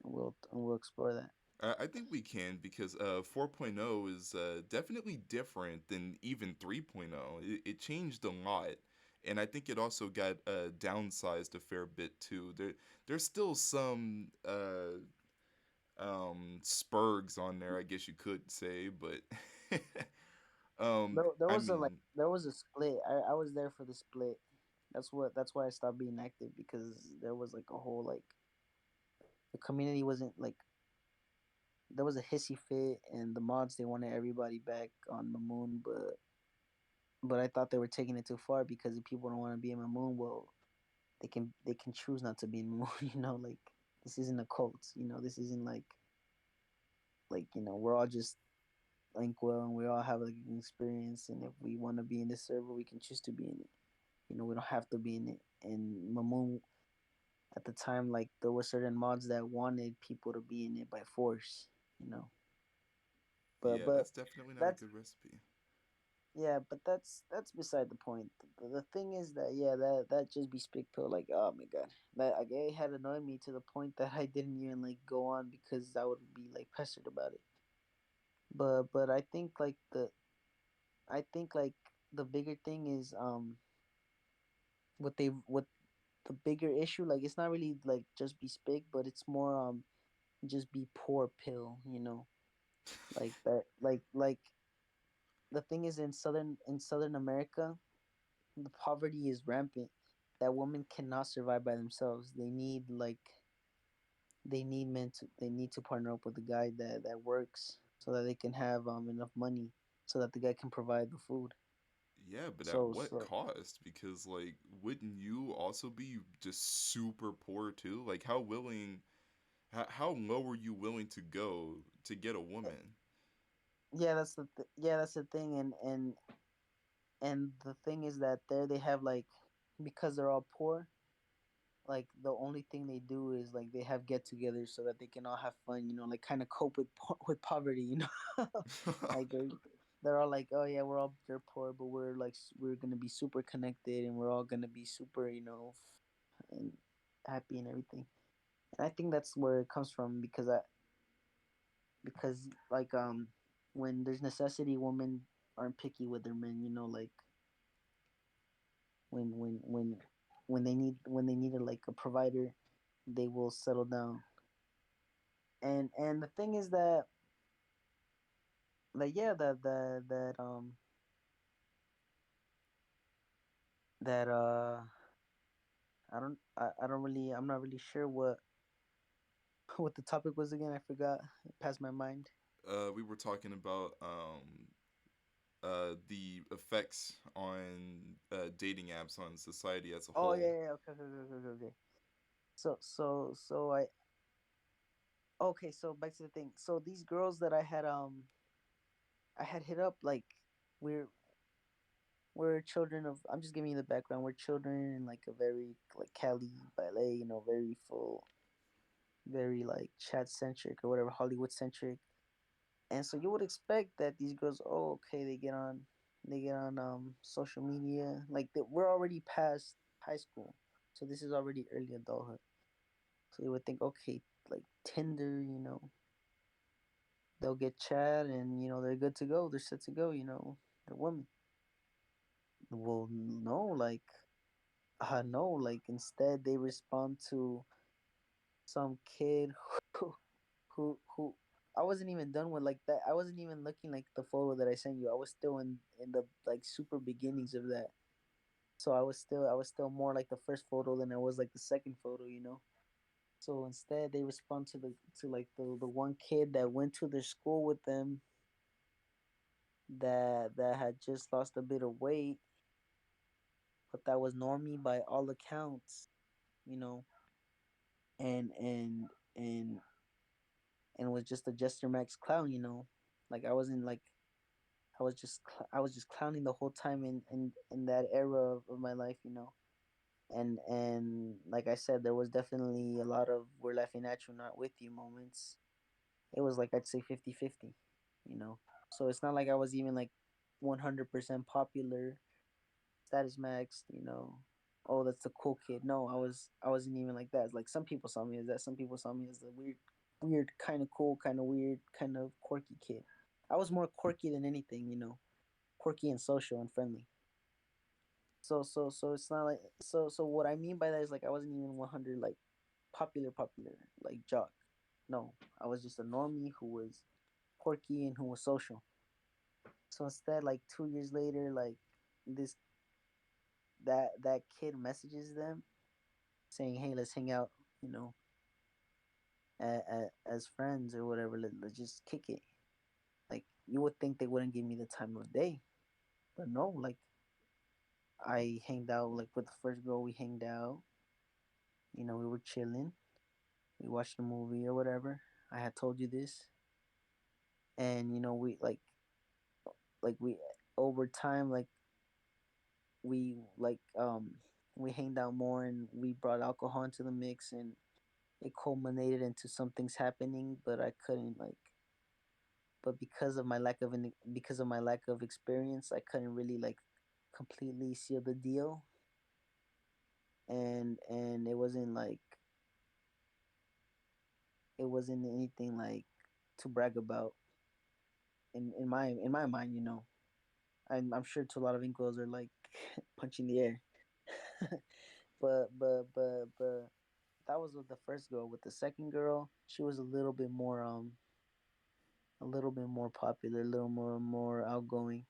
we'll explore that. I think we can because 4.0 is definitely different than even 3.0. It changed a lot. and I think it also got downsized a fair bit too. There's still some spurgs on there, I guess you could say, but There I was a like mean, there was a split. I was there for the split. That's why I stopped being active, because there was like a whole like the community wasn't like, there was a hissy fit, and the mods they wanted everybody back on Mamoon, but I thought they were taking it too far, because if people don't want to be in Mamoon, well, they can choose not to be in Mamoon. Like this isn't a cult. This isn't like we're all just link well, and we all have like an experience, and if we want to be in this server, we can choose to be in it. We don't have to be in it. And Mamoon at the time, like there were certain mods that wanted people to be in it by force. You know, but yeah, but that's definitely not a that's good recipe. yeah, but that's beside the point. The thing is that, yeah, that just be spick pill. Like, oh my god, that like, it had annoyed me to the point that I didn't even like go on, because I would be like pestered about it. But I think like the bigger thing is what the bigger issue, like it's not really like just be spick, but it's more just be poor pill. Like that, like the thing is, in Southern America, the poverty is rampant, that women cannot survive by themselves. They need to partner up with a guy that works, so that they can have enough money, so that the guy can provide the food. Yeah, but at so what so cost? Because like, wouldn't you also be just super poor too? Like, how willing, how low are you willing to go to get a woman? yeah, that's the thing. And the thing is that there they have like, because they're all poor, like the only thing they do is like they have get-togethers, so that they can all have fun, like kind of cope with poverty, like they're all like, oh yeah, they're poor, but we're like we're gonna be super connected, and we're all gonna be super, and happy and everything. And I think that's where it comes from, because like when there's necessity, women aren't picky with their men, like when when when when they need like a provider, they will settle down. And the thing is that, like, yeah, that I'm not really sure what the topic was again. I forgot. It passed my mind. We were talking about the effects on dating apps on society as a Oh yeah, whole. yeah, okay, okay, okay, okay, okay. So okay, so back to the thing. So these girls that I had hit up, like, we're we're children of, I'm just giving you the background. We're children in like a very like Cali ballet, very full, very like chat centric or whatever, Hollywood centric. And so you would expect that these girls, oh okay, they get on social media, like we're already past high school, so this is already early adulthood. So you would think, okay, like Tinder, they'll get chat, and they're good to go, they're set to go, they're women. Well, no, like, no, like instead they respond to some kid who I wasn't even done with like that. I wasn't even looking like the photo that I sent you. I was still in the like super beginnings of that. So I was still more like the first photo than I was like the second photo. So instead they respond to like the one kid that went to their school with them, that had just lost a bit of weight, but that was normie by all accounts, you know, and and and and was just a Jester Max clown. Like I was just clowning the whole time in that era of my life. And like I said, there was definitely a lot of we're laughing at you, not with you moments. It was like, I'd say 50-50, you know. So it's not like I was even like 100% popular, status max. Oh, that's the cool kid. No, I wasn't even like that. It's like some people saw me as that. Some people saw me as the weird, kind of cool, kind of weird, kind of quirky kid. I was more quirky than anything. Quirky and social and friendly. So it's not like so what I mean by that is like I wasn't even 100 like popular like jock. No, I was just a normie who was quirky and who was social. So instead, like 2 years later, like this that kid messages them saying, "Hey, let's hang out," you know, as friends or whatever. Let's just kick it. Like you would think they wouldn't give me the time of day, but no. Like I hanged out like with the first girl we hanged out. You know, we were chilling. We watched a movie or whatever. I had told you this, and you know like we over time like we hanged out more and we brought alcohol into the mix and it culminated into some things happening, but I couldn't like but because of my lack of experience, I couldn't really like completely seal the deal, and it wasn't anything like to brag about in my mind, you know. I'm sure to a lot of inkos are like punching the air. But that was with the first girl. With the second girl, she was a little bit more popular, a little more outgoing,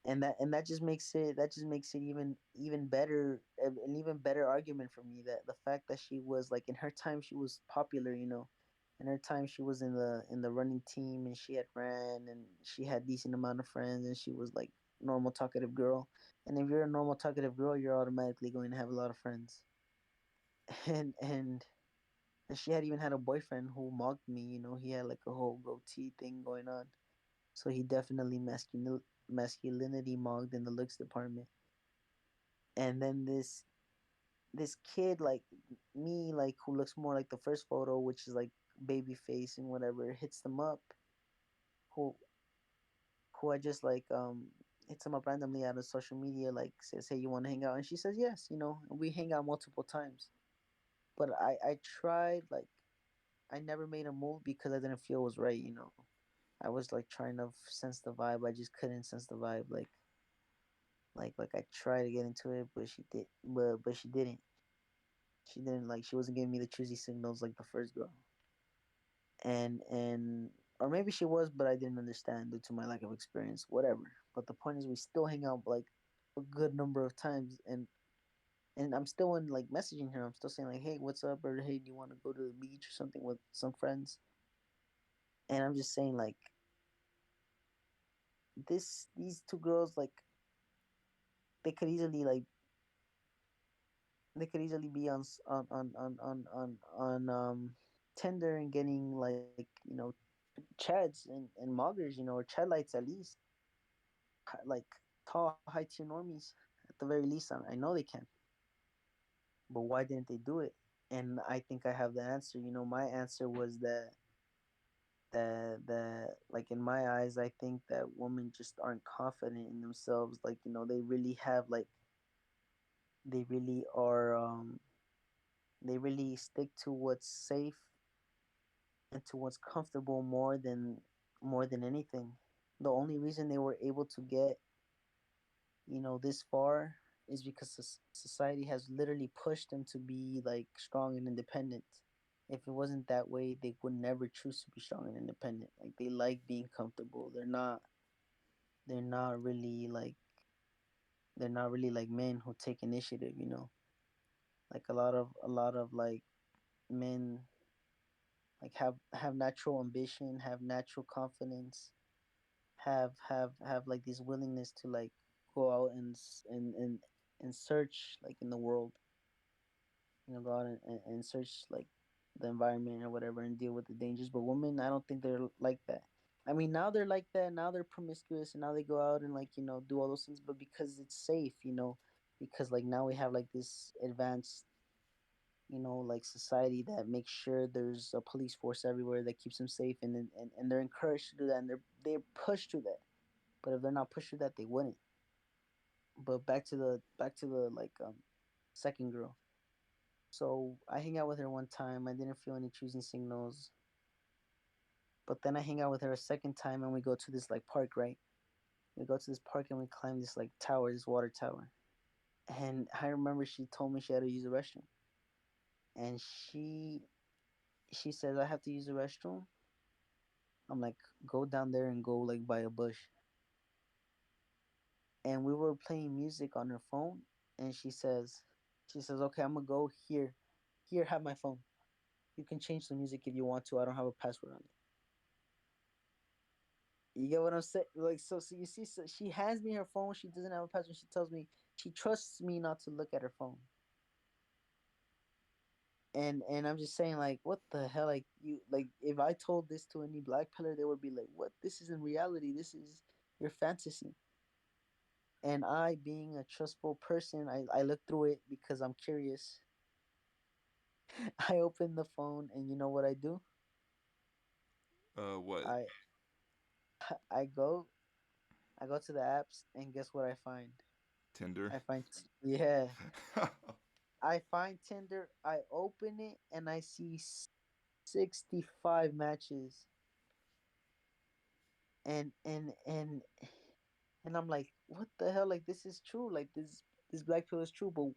and that just makes it even better, an even better argument for me, that the fact that she was like in her time she was popular, you know. In her time she was in the running team and she had ran and she had decent amount of friends and she was like normal talkative girl. And if you're a normal talkative girl, you're automatically going to have a lot of friends. And she had even had a boyfriend who mocked me, you know. He had like a whole goatee thing going on, so he definitely masculinity mocked in the looks department. And then this kid like me, like who looks more like the first photo, which is like baby face and whatever, hits them up. Who who I just like hits them up randomly out of social media, like says, "Hey, you want to hang out?" And she says yes, you know. And we hang out multiple times. But I tried like I never made a move because I didn't feel it was right, you know. I was like trying to sense the vibe. I just couldn't sense the vibe. Like I tried to get into it, but but she didn't. She didn't like she wasn't giving me the choosy signals like the first girl. And or maybe she was, but I didn't understand due to my lack of experience. Whatever. But the point is, we still hang out like a good number of times, and I'm still in like messaging her. I'm still saying like, "Hey, what's up?" Or "Hey, do you want to go to the beach or something with some friends?" And I'm just saying like these two girls like they could easily like they could easily be on Tinder and getting like, you know, chads and moggers, you know, or chad lights at least, like tall high tier normies at the very least. I know they can, but why didn't they do it? And I think I have the answer. You know, my answer was that like in my eyes, I think that women just aren't confident in themselves. Like, you know, they really have like they really are they really stick to what's safe and to what's comfortable more than anything. The only reason they were able to get, you know, this far is because society has literally pushed them to be like strong and independent. If it wasn't that way, they would never choose to be strong and independent. Like they like being comfortable. They're not really like they're not really like men who take initiative, you know. Like a lot of like men like have natural ambition, have natural confidence, have like this willingness to like go out and search like in the world, you know, go out and search like the environment or whatever and deal with the dangers. But women, I don't think they're like that. I mean, now they're like that. Now they're promiscuous and now they go out and like, you know, do all those things, but because it's safe, you know, because like now we have like this advanced, you know, like society that makes sure there's a police force everywhere that keeps them safe, and they're encouraged to do that, and they're pushed to that. But if they're not pushed to that, they wouldn't. But back to the like second girl. So I hang out with her one time. I didn't feel any choosing signals. But then I hang out with her a second time and we go to this like park, right? We go to this park and we climb this like tower, this water tower. And I remember she told me she had to use the restroom, and she says I have to use the restroom. I'm like, go down there and go like by a bush. And we were playing music on her phone, and she says, okay, I'm gonna go here. Here, have my phone. You can change the music if you want to. I don't have a password on it. You get what I'm saying? Like, so you see, so she hands me her phone. She doesn't have a password. She tells me she trusts me not to look at her phone. And I'm just saying, like, what the hell? Like, you, like, if I told this to any black pillar, they would be like, what? This isn't reality. This is your fantasy. And I, being a trustful person, I look through it because I'm curious. I open the phone, and you know what I do? What? I I go I go to the apps, and guess what I find? Tinder? Yeah, I find Tinder. I open it, and I see 65 matches, and I'm like, what the hell? Like, this is true. Like, this black pill is true, but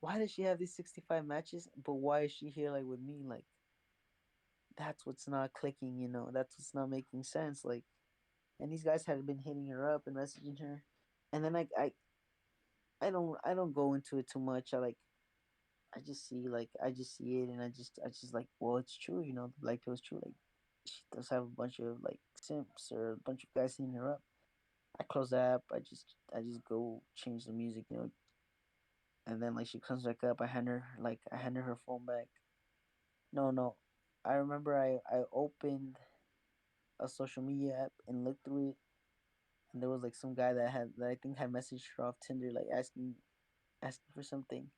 why does she have these 65 matches? But why is she here like with me? Like, that's what's not clicking. That's what's not making sense. Like, and these guys had been hitting her up and messaging her, and then I don't go into it too much. I just see it, and I just like, well, it's true. The black pill is true. Like, she does have a bunch of like simps or a bunch of guys hitting her up. I close the app. I just go change the music. And then like she comes back up. I hand her her phone back. No, no, I remember I opened a social media app and looked through it, and there was like some guy that I think had messaged her off Tinder, like asking for something,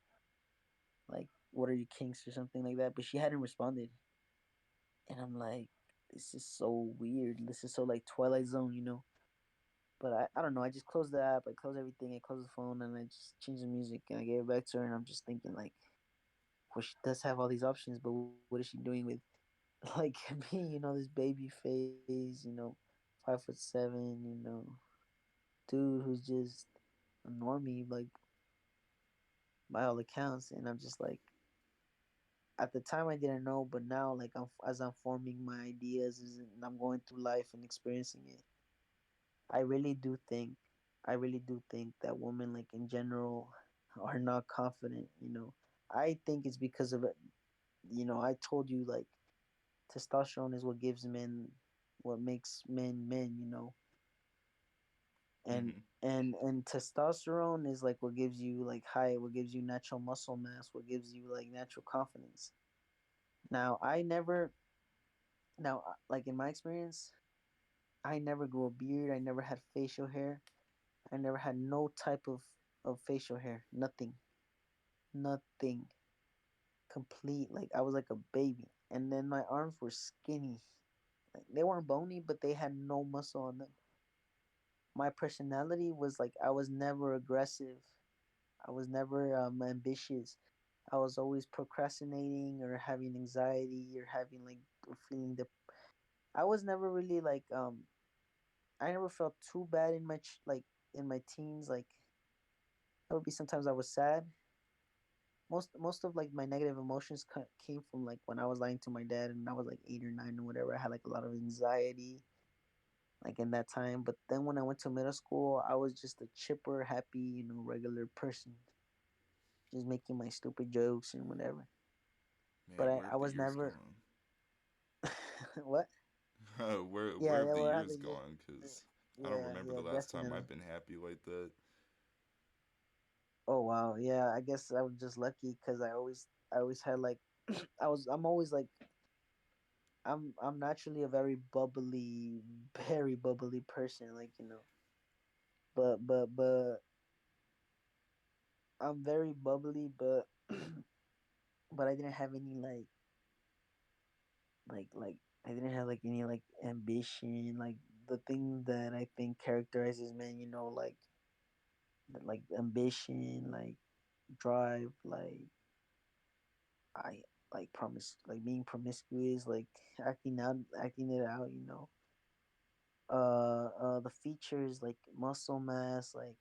like what are you kinks or something like that, but she hadn't responded, and I'm like, this is so weird. This is so like Twilight Zone. But I don't know. I just closed the app. I closed everything. I closed the phone, and I just changed the music, and I gave it back to her. And I'm just thinking like, well, she does have all these options, but what is she doing with like me? This baby face. 5'7". Dude who's just a normie, like by all accounts. And I'm just like, at the time I didn't know, but now like as I'm forming my ideas and I'm going through life and experiencing it, I really do think, I really do think that women, like in general, are not confident. I think it's because of it. I told you, like, testosterone is what gives men, what makes men men. And Mm-hmm. and testosterone is like what gives you like height, what gives you natural muscle mass, what gives you like natural confidence. Now I never, now like in my experience, I never grew a beard. I never had facial hair. I never had no type of facial hair. Nothing. Nothing. Complete. Like I was like a baby. And then my arms were skinny. Like they weren't bony, but they had no muscle on them. My personality was like I was never aggressive. I was never ambitious. I was always procrastinating or having anxiety or having like or feeling the. I was never really like I never felt too bad in my like in my teens. Like there would be sometimes I was sad. Most of like my negative emotions came from like when I was lying to my dad and I was like 8 or 9 or whatever. I had like a lot of anxiety like in that time. But then when I went to middle school, I was just a chipper, happy, regular person, just making my stupid jokes and whatever. But Man, I, where I have the was years never gone? what? where Yeah, have yeah, the where have years the years? gone? Because I don't Yeah, remember yeah, the last time definitely. I've been happy like that. Oh wow, yeah. I guess I was just lucky because I always had like I'm always like I'm naturally a very bubbly person, like but I'm very bubbly, but I didn't have any like I didn't have like any like ambition, like the thing that I think characterizes men, like ambition, like drive, like I like promise, like being promiscuous, like acting it out, the features like muscle mass, like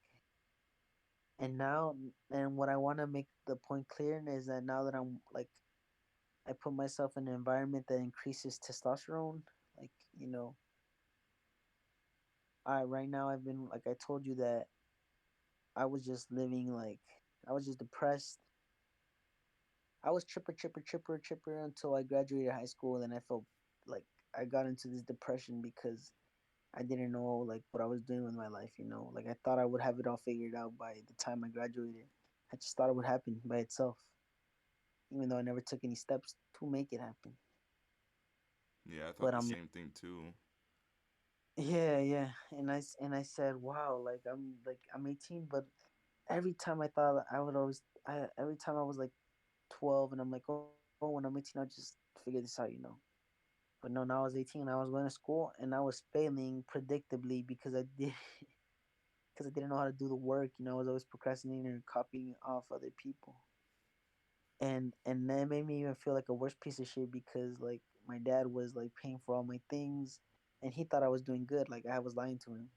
And what I want to make the point clear is that now that I'm like I put myself in an environment that increases testosterone, like I right now I've been like I told you that I was just living like I was just depressed. I was chipper until I graduated high school. And then I felt like I got into this depression because I didn't know like what I was doing with my life. Like I thought I would have it all figured out by the time I graduated. I just thought it would happen by itself, even though I never took any steps to make it happen. Yeah, I thought But the I'm same thing too. yeah, and I said, wow, like I'm 18, but every time I thought I would always I every time I was like 12 and I'm like, oh, when I'm 18 I'll just figure this out. But no, now I was 18 and I was going to school and I was failing predictably because I did because I didn't know how to do the work. I was always procrastinating and copying off other people. And that made me even feel like a worse piece of shit because like my dad was like paying for all my things and he thought I was doing good, like I was lying to him.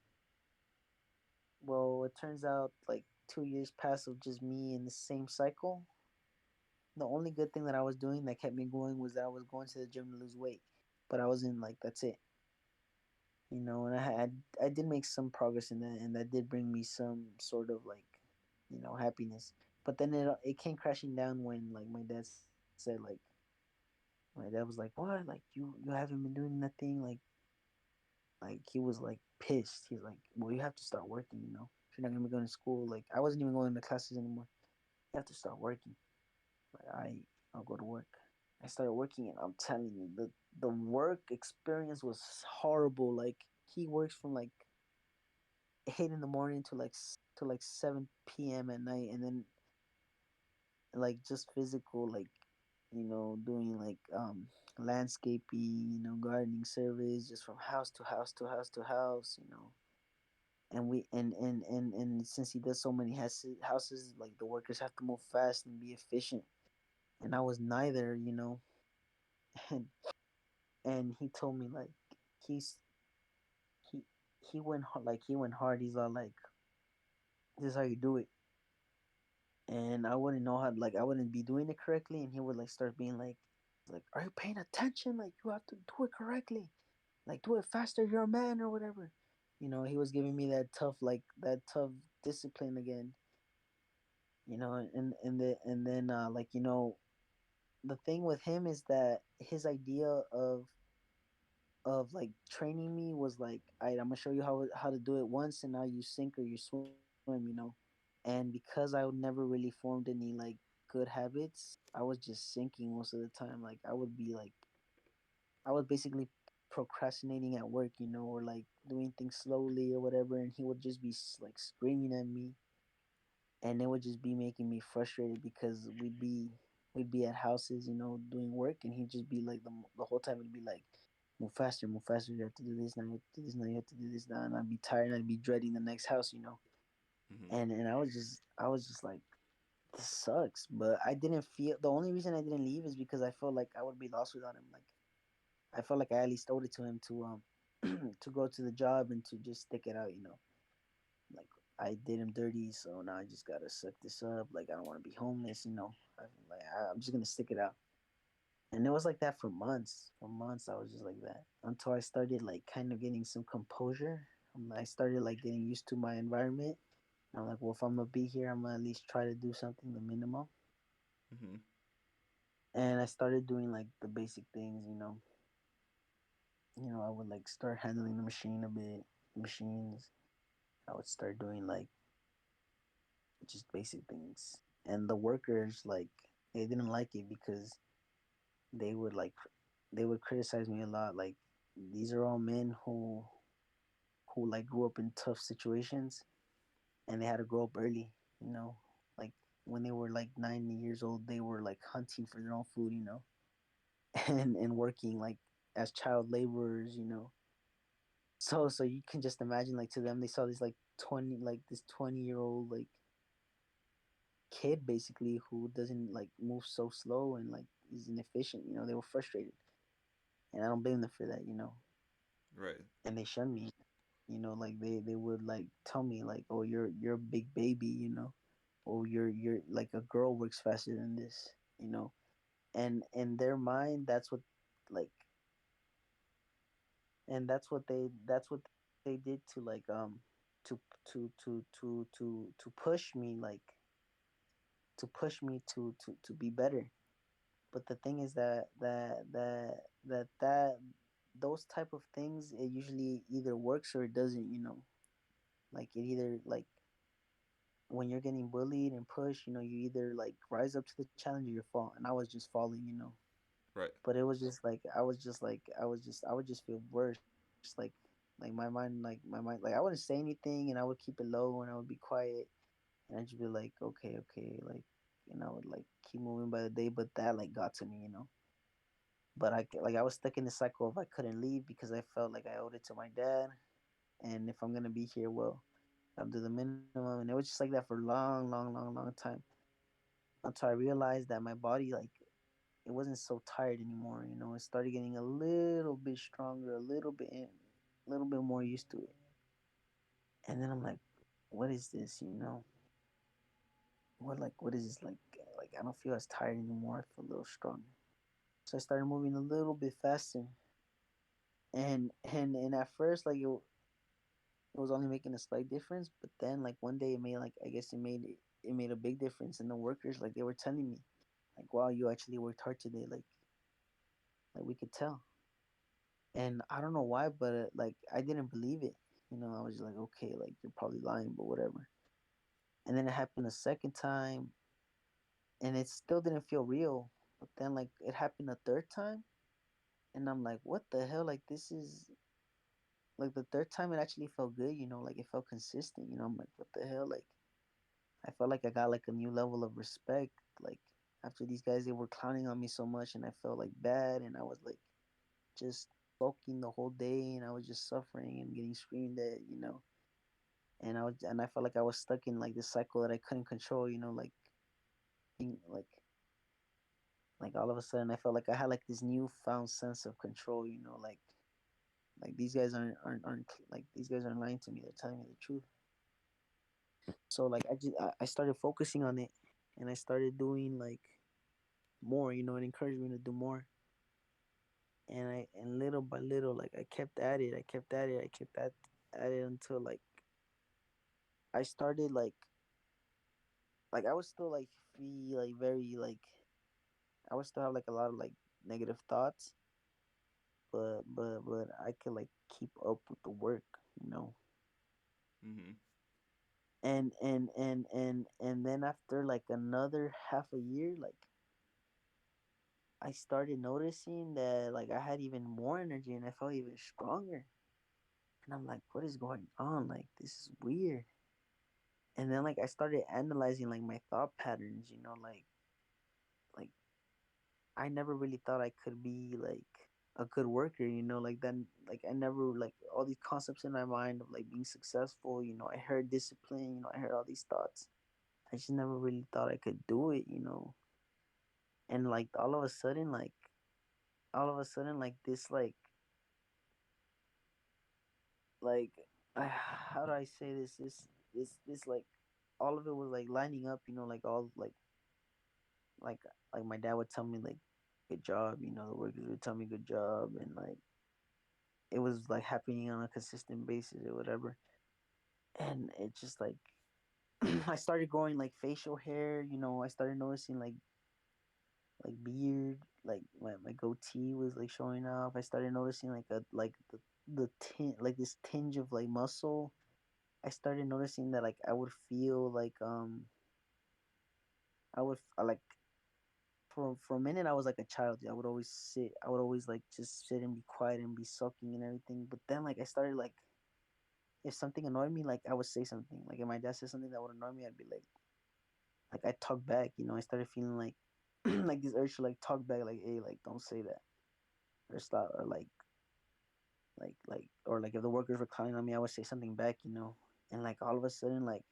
Well, it turns out like 2 years passed of just me in the same cycle. The only good thing that I was doing that kept me going was that I was going to the gym to lose weight. But I wasn't like that's it. And I did make some progress in that, and that did bring me some sort of like, happiness. But then it came crashing down when like my dad said like my dad was like, what, like you haven't been doing nothing, like he was like pissed. He's like, well, you have to start working. If you're not gonna be going to school, like I wasn't even going to classes anymore. You have to start working. Like I'll go to work. I started working, and I'm telling you, the work experience was horrible. Like he works from like 8 in the morning to like 7 p.m. at night, and then like just physical, like doing like landscaping, gardening service, just from house to house to house to house. And since he does so many houses, like the workers have to move fast and be efficient, and I was neither. and and he told me like he's he he went hard. He's all like, this is how you do it. And I wouldn't know how, like I wouldn't be doing it correctly, and he would like start being like, are you paying attention? Like you have to do it correctly, like do it faster, you're a man or whatever. He was giving me that tough discipline again. And then like the thing with him is that his idea of like training me was like, all right, I'm gonna show you how to do it once, and now you sink or you swim. And because I never really formed any like good habits, I was just sinking most of the time. Like I was basically procrastinating at work, or like doing things slowly or whatever, and he would just be like screaming at me, and it would just be making me frustrated because we'd be at houses, doing work, and he'd just be like the whole time he'd be like, move faster, you have to do this now, you have to do this now, you have to do this now, and I'd be tired and I'd be dreading the next house. Hmm. And I was just like, this sucks. But I didn't feel the only reason I didn't leave is because I felt like I would be lost without him. Like I felt like I at least owed it to him to to go to the job and to just stick it out. Like I did him dirty, so now I just gotta suck this up. Like I don't want to be homeless. I'm just gonna stick it out. And it was like that for months. For months, I was just like that until I started like kind of getting some composure. I started like getting used to my environment. And I'm like, well, if I'm gonna be here, I'm gonna at least try to do something, the minimum. Hmm. And I started doing like the basic things. I would like start handling the machine a bit, machines. I would start doing like just basic things. And the workers like they didn't like it because they would like they would criticize me a lot. Like these are all men who like grew up in tough situations and they had to grow up early. You know, like when they were like 9 years old, they were like hunting for their own food. And working like as child laborers. So you can just imagine like to them they saw this like 20 old like kid basically who doesn't like move so slow and like is inefficient. They were frustrated, and I don't blame them for that. Right. And they shunned me. Like they would like tell me like, oh, you're a big baby. oh, you're like a girl works faster than this, you know. And in their mind, that's what like, and that's what they did to like to to push me to be better. But the thing is that those type of things, it usually either works or it doesn't, you know. Like it either like when you're getting bullied and pushed, you know, you either like rise up to the challenge or you fall. And I was just falling, you know. Right. But it was just like I would just feel worse. Like my mind, like I wouldn't say anything, and I would keep it low and I would be quiet, and I'd just be like, okay, okay, like, and I would like keep moving by the day. But that like got to me, you know. But I was stuck in the cycle of I couldn't leave because I felt like I owed it to my dad, and if I'm gonna be here, well, I'll do the minimum. And it was just like that for a long time until I realized that my body like it wasn't so tired anymore. You know, it started getting a little bit stronger, a little bit more used to it. And then I'm like, what is this? You know, what is this like? Like I don't feel as tired anymore. I feel a little stronger. So I started moving a little bit faster. And at first like it was only making a slight difference, but then like one day it made like I guess it made a big difference. And the workers like they were telling me like, wow, you actually worked hard today. Like we could tell. And I don't know why, but like I didn't believe it. You know, I was just like, okay, like you're probably lying, but whatever. And then it happened a second time, and it still didn't feel real. But then like it happened a third time, and I'm like, what the hell? Like this is like the third time it actually felt good. You know, like it felt consistent. You know, I'm like, what the hell? Like I felt like I got like a new level of respect. Like after these guys, they were clowning on me so much, and I felt like bad, and I was like just sulking the whole day, and I was just suffering and getting screamed at, you know. And I felt like I was stuck in like this cycle that I couldn't control, you know, being like all of a sudden I felt like I had like this newfound sense of control, you know, like these guys aren't like these guys aren't lying to me, they're telling me the truth. So like I started focusing on it, and I started doing like more, you know. It encouraged me to do more. And little by little, like I kept at it, I kept at it until like I started like I was still like feel like very like I would still have like a lot of like negative thoughts, but I could like keep up with the work, you know. Mm-hmm. And then after like another half a year, like I started noticing that like I had even more energy and I felt even stronger. And I'm like, what is going on? Like this is weird. And then like I started analyzing like my thought patterns, you know, like I never really thought I could be like a good worker, you know, like then like I never like all these concepts in my mind of like being successful, you know, I heard discipline, you know, I heard all these thoughts. I just never really thought I could do it, you know. And like all of a sudden like this like how do I say this like all of it was like lining up, you know, like all like like my dad would tell me like good job, you know, the workers would tell me good job, and like it was like happening on a consistent basis or whatever. And it just like I started growing like facial hair, you know. I started noticing like beard, like my goatee was like showing off. I started noticing like the like this tinge of like muscle. I started noticing that like I would feel like I would like for a minute I was like a child. I would always sit. I would always like just sit and be quiet and be sulking and everything. But then like I started like if something annoyed me, like I would say something. Like if my dad said something that would annoy me, I'd be like I talk back. You know, I started feeling like like this urge to like talk back. Like hey, like don't say that or stop or or like if the workers were calling on me, I would say something back. You know, and like all of a sudden like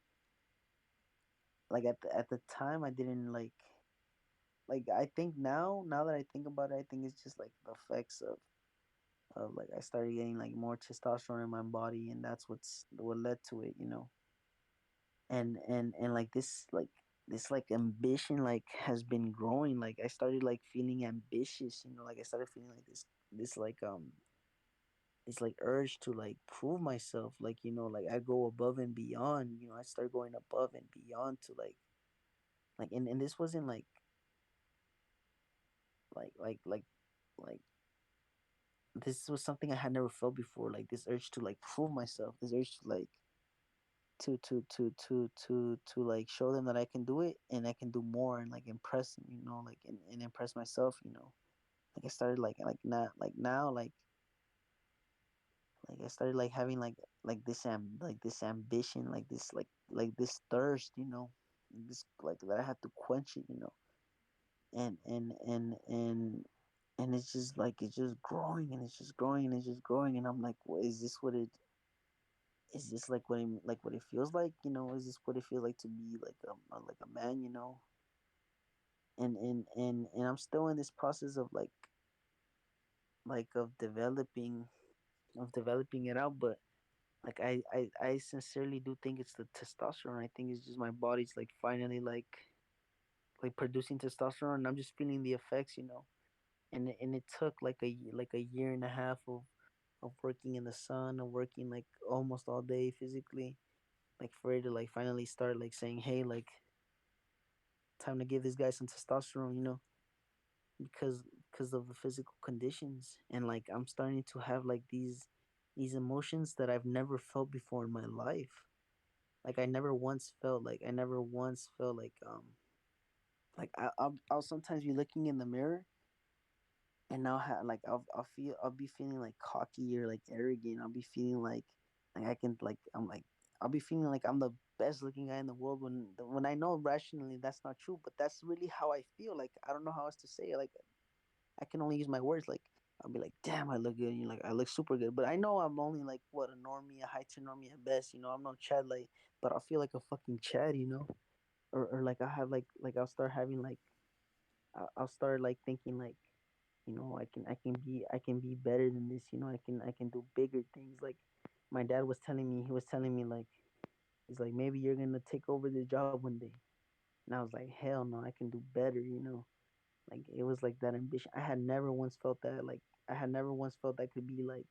at the time I didn't like I think now that I think about it, I think it's just like the effects of like I started getting like more testosterone in my body, and that's what led to it, you know. And like this this like ambition like has been growing. Like I started like feeling ambitious, you know, like I started feeling like this like this like urge to like prove myself, like, you know, like I go above and beyond, you know, I start going above and beyond to like and this wasn't like like like like this was something I had never felt before, like this urge to like prove myself, this urge to like to like show them that I can do it and I can do more and like impress them, you know, like and impress myself, you know. Like I started like not like now like I started like having like this ambition, like this thirst, you know, this like that I have to quench it, you know, and and it's just like it's just growing and it's just growing and it's just growing and I'm like, what is this? What it is this like what it feels like? You know, is this what it feels like to be like a man? You know, and I'm still in this process of like of developing it out, but like I sincerely do think it's the testosterone. I think it's just my body's like finally like producing testosterone and I'm just feeling the effects, you know. And it took like a year and a half of working in the sun, of working like almost all day physically, like for it to like finally start like saying, hey, like time to give this guy some testosterone, you know, because because of the physical conditions. And like I'm starting to have like these emotions that I've never felt before in my life. Like I never once felt like I'll sometimes be looking in the mirror and like I'll be feeling like cocky or like arrogant. I'll be feeling like I can like I'm like I'll be feeling like I'm the best looking guy in the world when I know rationally that's not true, but that's really how I feel. Like I don't know how else to say it. Like I can only use my words. Like I'll be like, damn, I look good. You know, like I look super good, but I know I'm only like what a normie, a high tier normie at best. You know, I'm no Chad like, but I feel like a fucking Chad. You know, or like I have like I'll start having like I'll start like thinking like, you know, I can be better than this. You know, I can do bigger things. Like my dad was telling me, he was telling me like he's like maybe you're gonna take over this job one day, and I was like hell no, I can do better. You know, like it was like that ambition. I had never once felt that like I had never once felt that could be like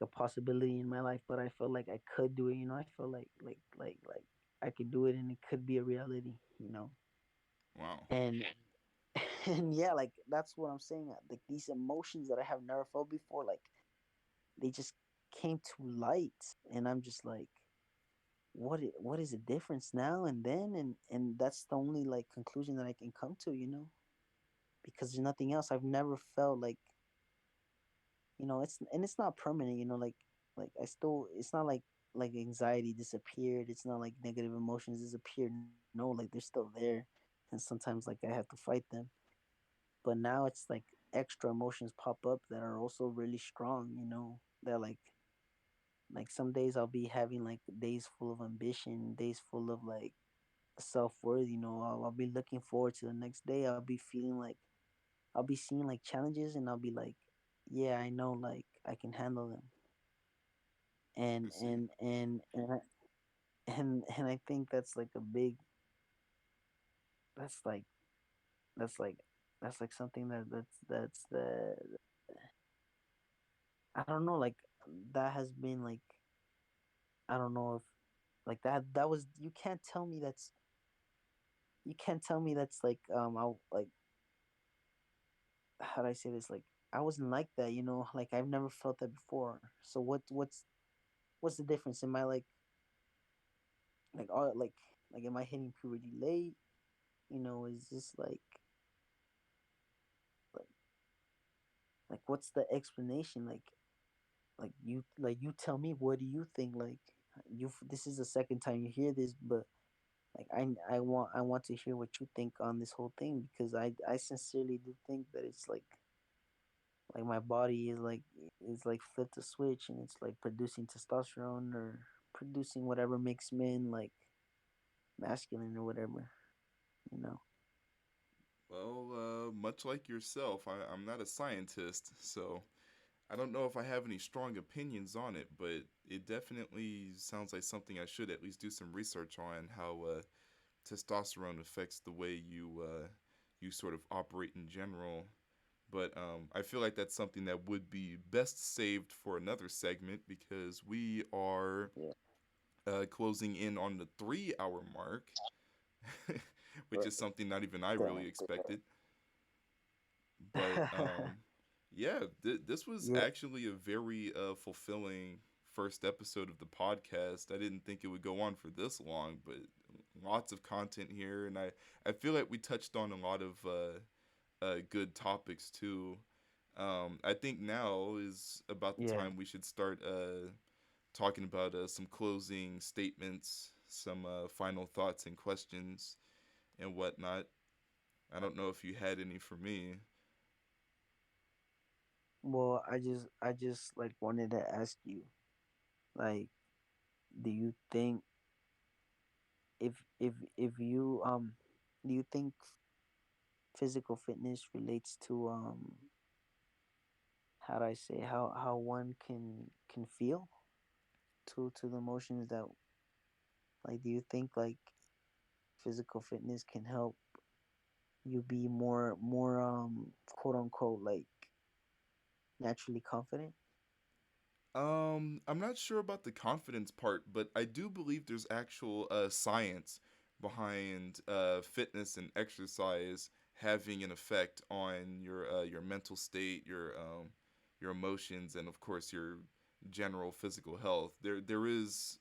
a possibility in my life, but I felt like I could do it. You know, I felt like I could do it and it could be a reality. You know, Wow. and and yeah, like that's what I'm saying. Like these emotions that I have never felt before, like they just came to light, and I'm just like, what is the difference now and then? And that's the only like conclusion that I can come to, you know, because there's nothing else. I've never felt like, you know, it's not permanent, you know, like I still, it's not like anxiety disappeared. It's not like negative emotions disappeared. No, like they're still there, and sometimes like I have to fight them. But now it's like extra emotions pop up that are also really strong, you know, that like some days I'll be having like days full of ambition, days full of like self-worth, you know. I'll be looking forward to the next day. I'll be feeling like I'll be seeing like challenges and I'll be like, yeah, I know like I can handle them. I and see. and and and I, and I think that's like a big that's like that's like that's like something that's the I don't know, like that has been like I don't know if like that was you can't tell me that's like I like how do I say this, like I wasn't like that, you know, like I've never felt that before. So what's the difference? Am I like all like am I hitting puberty late? You know, is this like like what's the explanation? Like you tell me, what do you think? Like you this is the second time you hear this, but like I want to hear what you think on this whole thing, because I sincerely do think that it's like my body is like flipped a switch and it's like producing testosterone or producing whatever makes men like masculine or whatever, you know. Well, much like yourself, I'm not a scientist, so I don't know if I have any strong opinions on it, but it definitely sounds like something I should at least do some research on. How testosterone affects the way you sort of operate in general. But I feel like that's something that would be best saved for another segment because we are Yeah. closing in on the 3 hour mark, which is Right. something not even I Damn. really expected. But yeah, this was Yeah. actually a very fulfilling first episode of the podcast. I didn't think it would go on for this long, but lots of content here, and I feel like we touched on a lot of good topics too. I think now is about the Yeah. time we should start talking about some closing statements, some final thoughts and questions and whatnot. I don't know if you had any for me. Well, I just like wanted to ask you, like, do you think if you do you think physical fitness relates to how do I say how one can feel to the emotions that, like, do you think like physical fitness can help you be more quote unquote like naturally confident? I'm not sure about the confidence part, but I do believe there's actual science behind fitness and exercise having an effect on your mental state, your emotions, and of course your general physical health. There is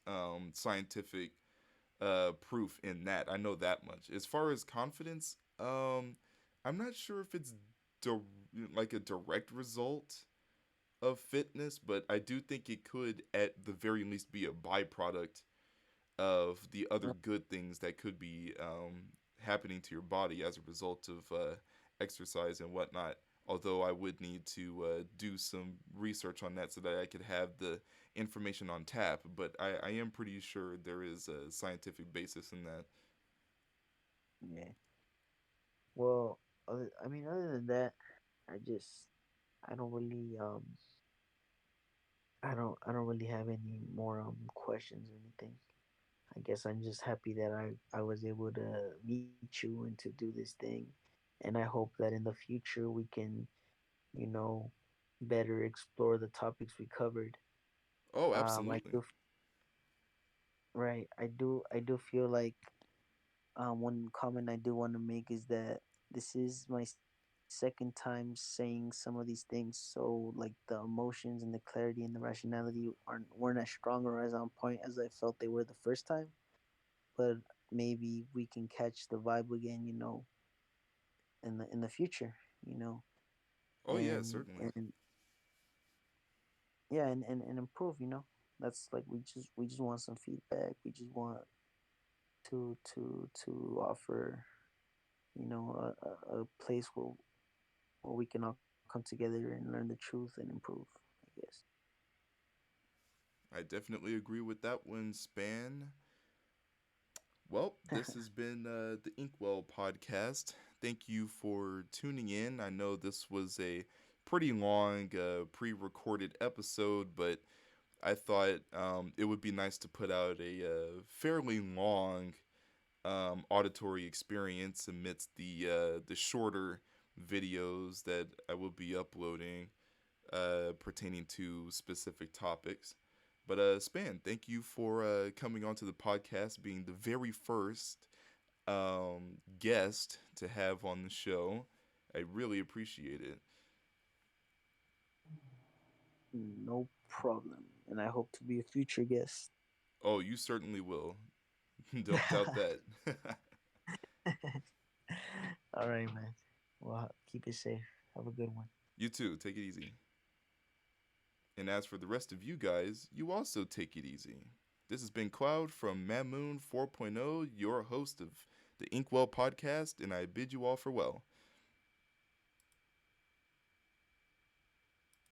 scientific proof in that. I know that much. As far as confidence, I'm not sure if it's di- like a direct result of fitness, but I do think it could, at the very least, be a byproduct of the other good things that could be happening to your body as a result of exercise and whatnot. Although I would need to do some research on that so that I could have the information on tap, but I am pretty sure there is a scientific basis in that. Yeah. Well, I mean, other than that, I just I don't really I don't really have any more questions or anything. I guess I'm just happy that I was able to meet you and to do this thing, and I hope that in the future we can, you know, better explore the topics we covered. Oh, I absolutely. do right. I do feel like one comment I do want to make is that this is my second time saying some of these things, so like the emotions and the clarity and the rationality weren't as strong or as on point as I felt they were the first time. But maybe we can catch the vibe again, in the future, you know, Oh yeah, and certainly. and yeah, and improve. That's like we just want some feedback. We just want to offer, a place where we can all come together and learn the truth and improve, I guess. I definitely agree with that one, Span. Well, this has been the Inkwell podcast. Thank you for tuning in. I know this was a pretty long pre recorded episode, but I thought it would be nice to put out a fairly long auditory experience amidst the shorter videos that I will be uploading pertaining to specific topics. But Span, thank you for coming onto the podcast, being the very first guest to have on the show. I really appreciate it. No problem. And I hope to be a future guest. Oh, you certainly will. Don't doubt that. All right, man. Well, keep it safe. Have a good one. You too. Take it easy. And as for the rest of you guys, you also take it easy. This has been Cloud from Mamoon 4.0, your host of the Inkwell podcast, and I bid you all farewell.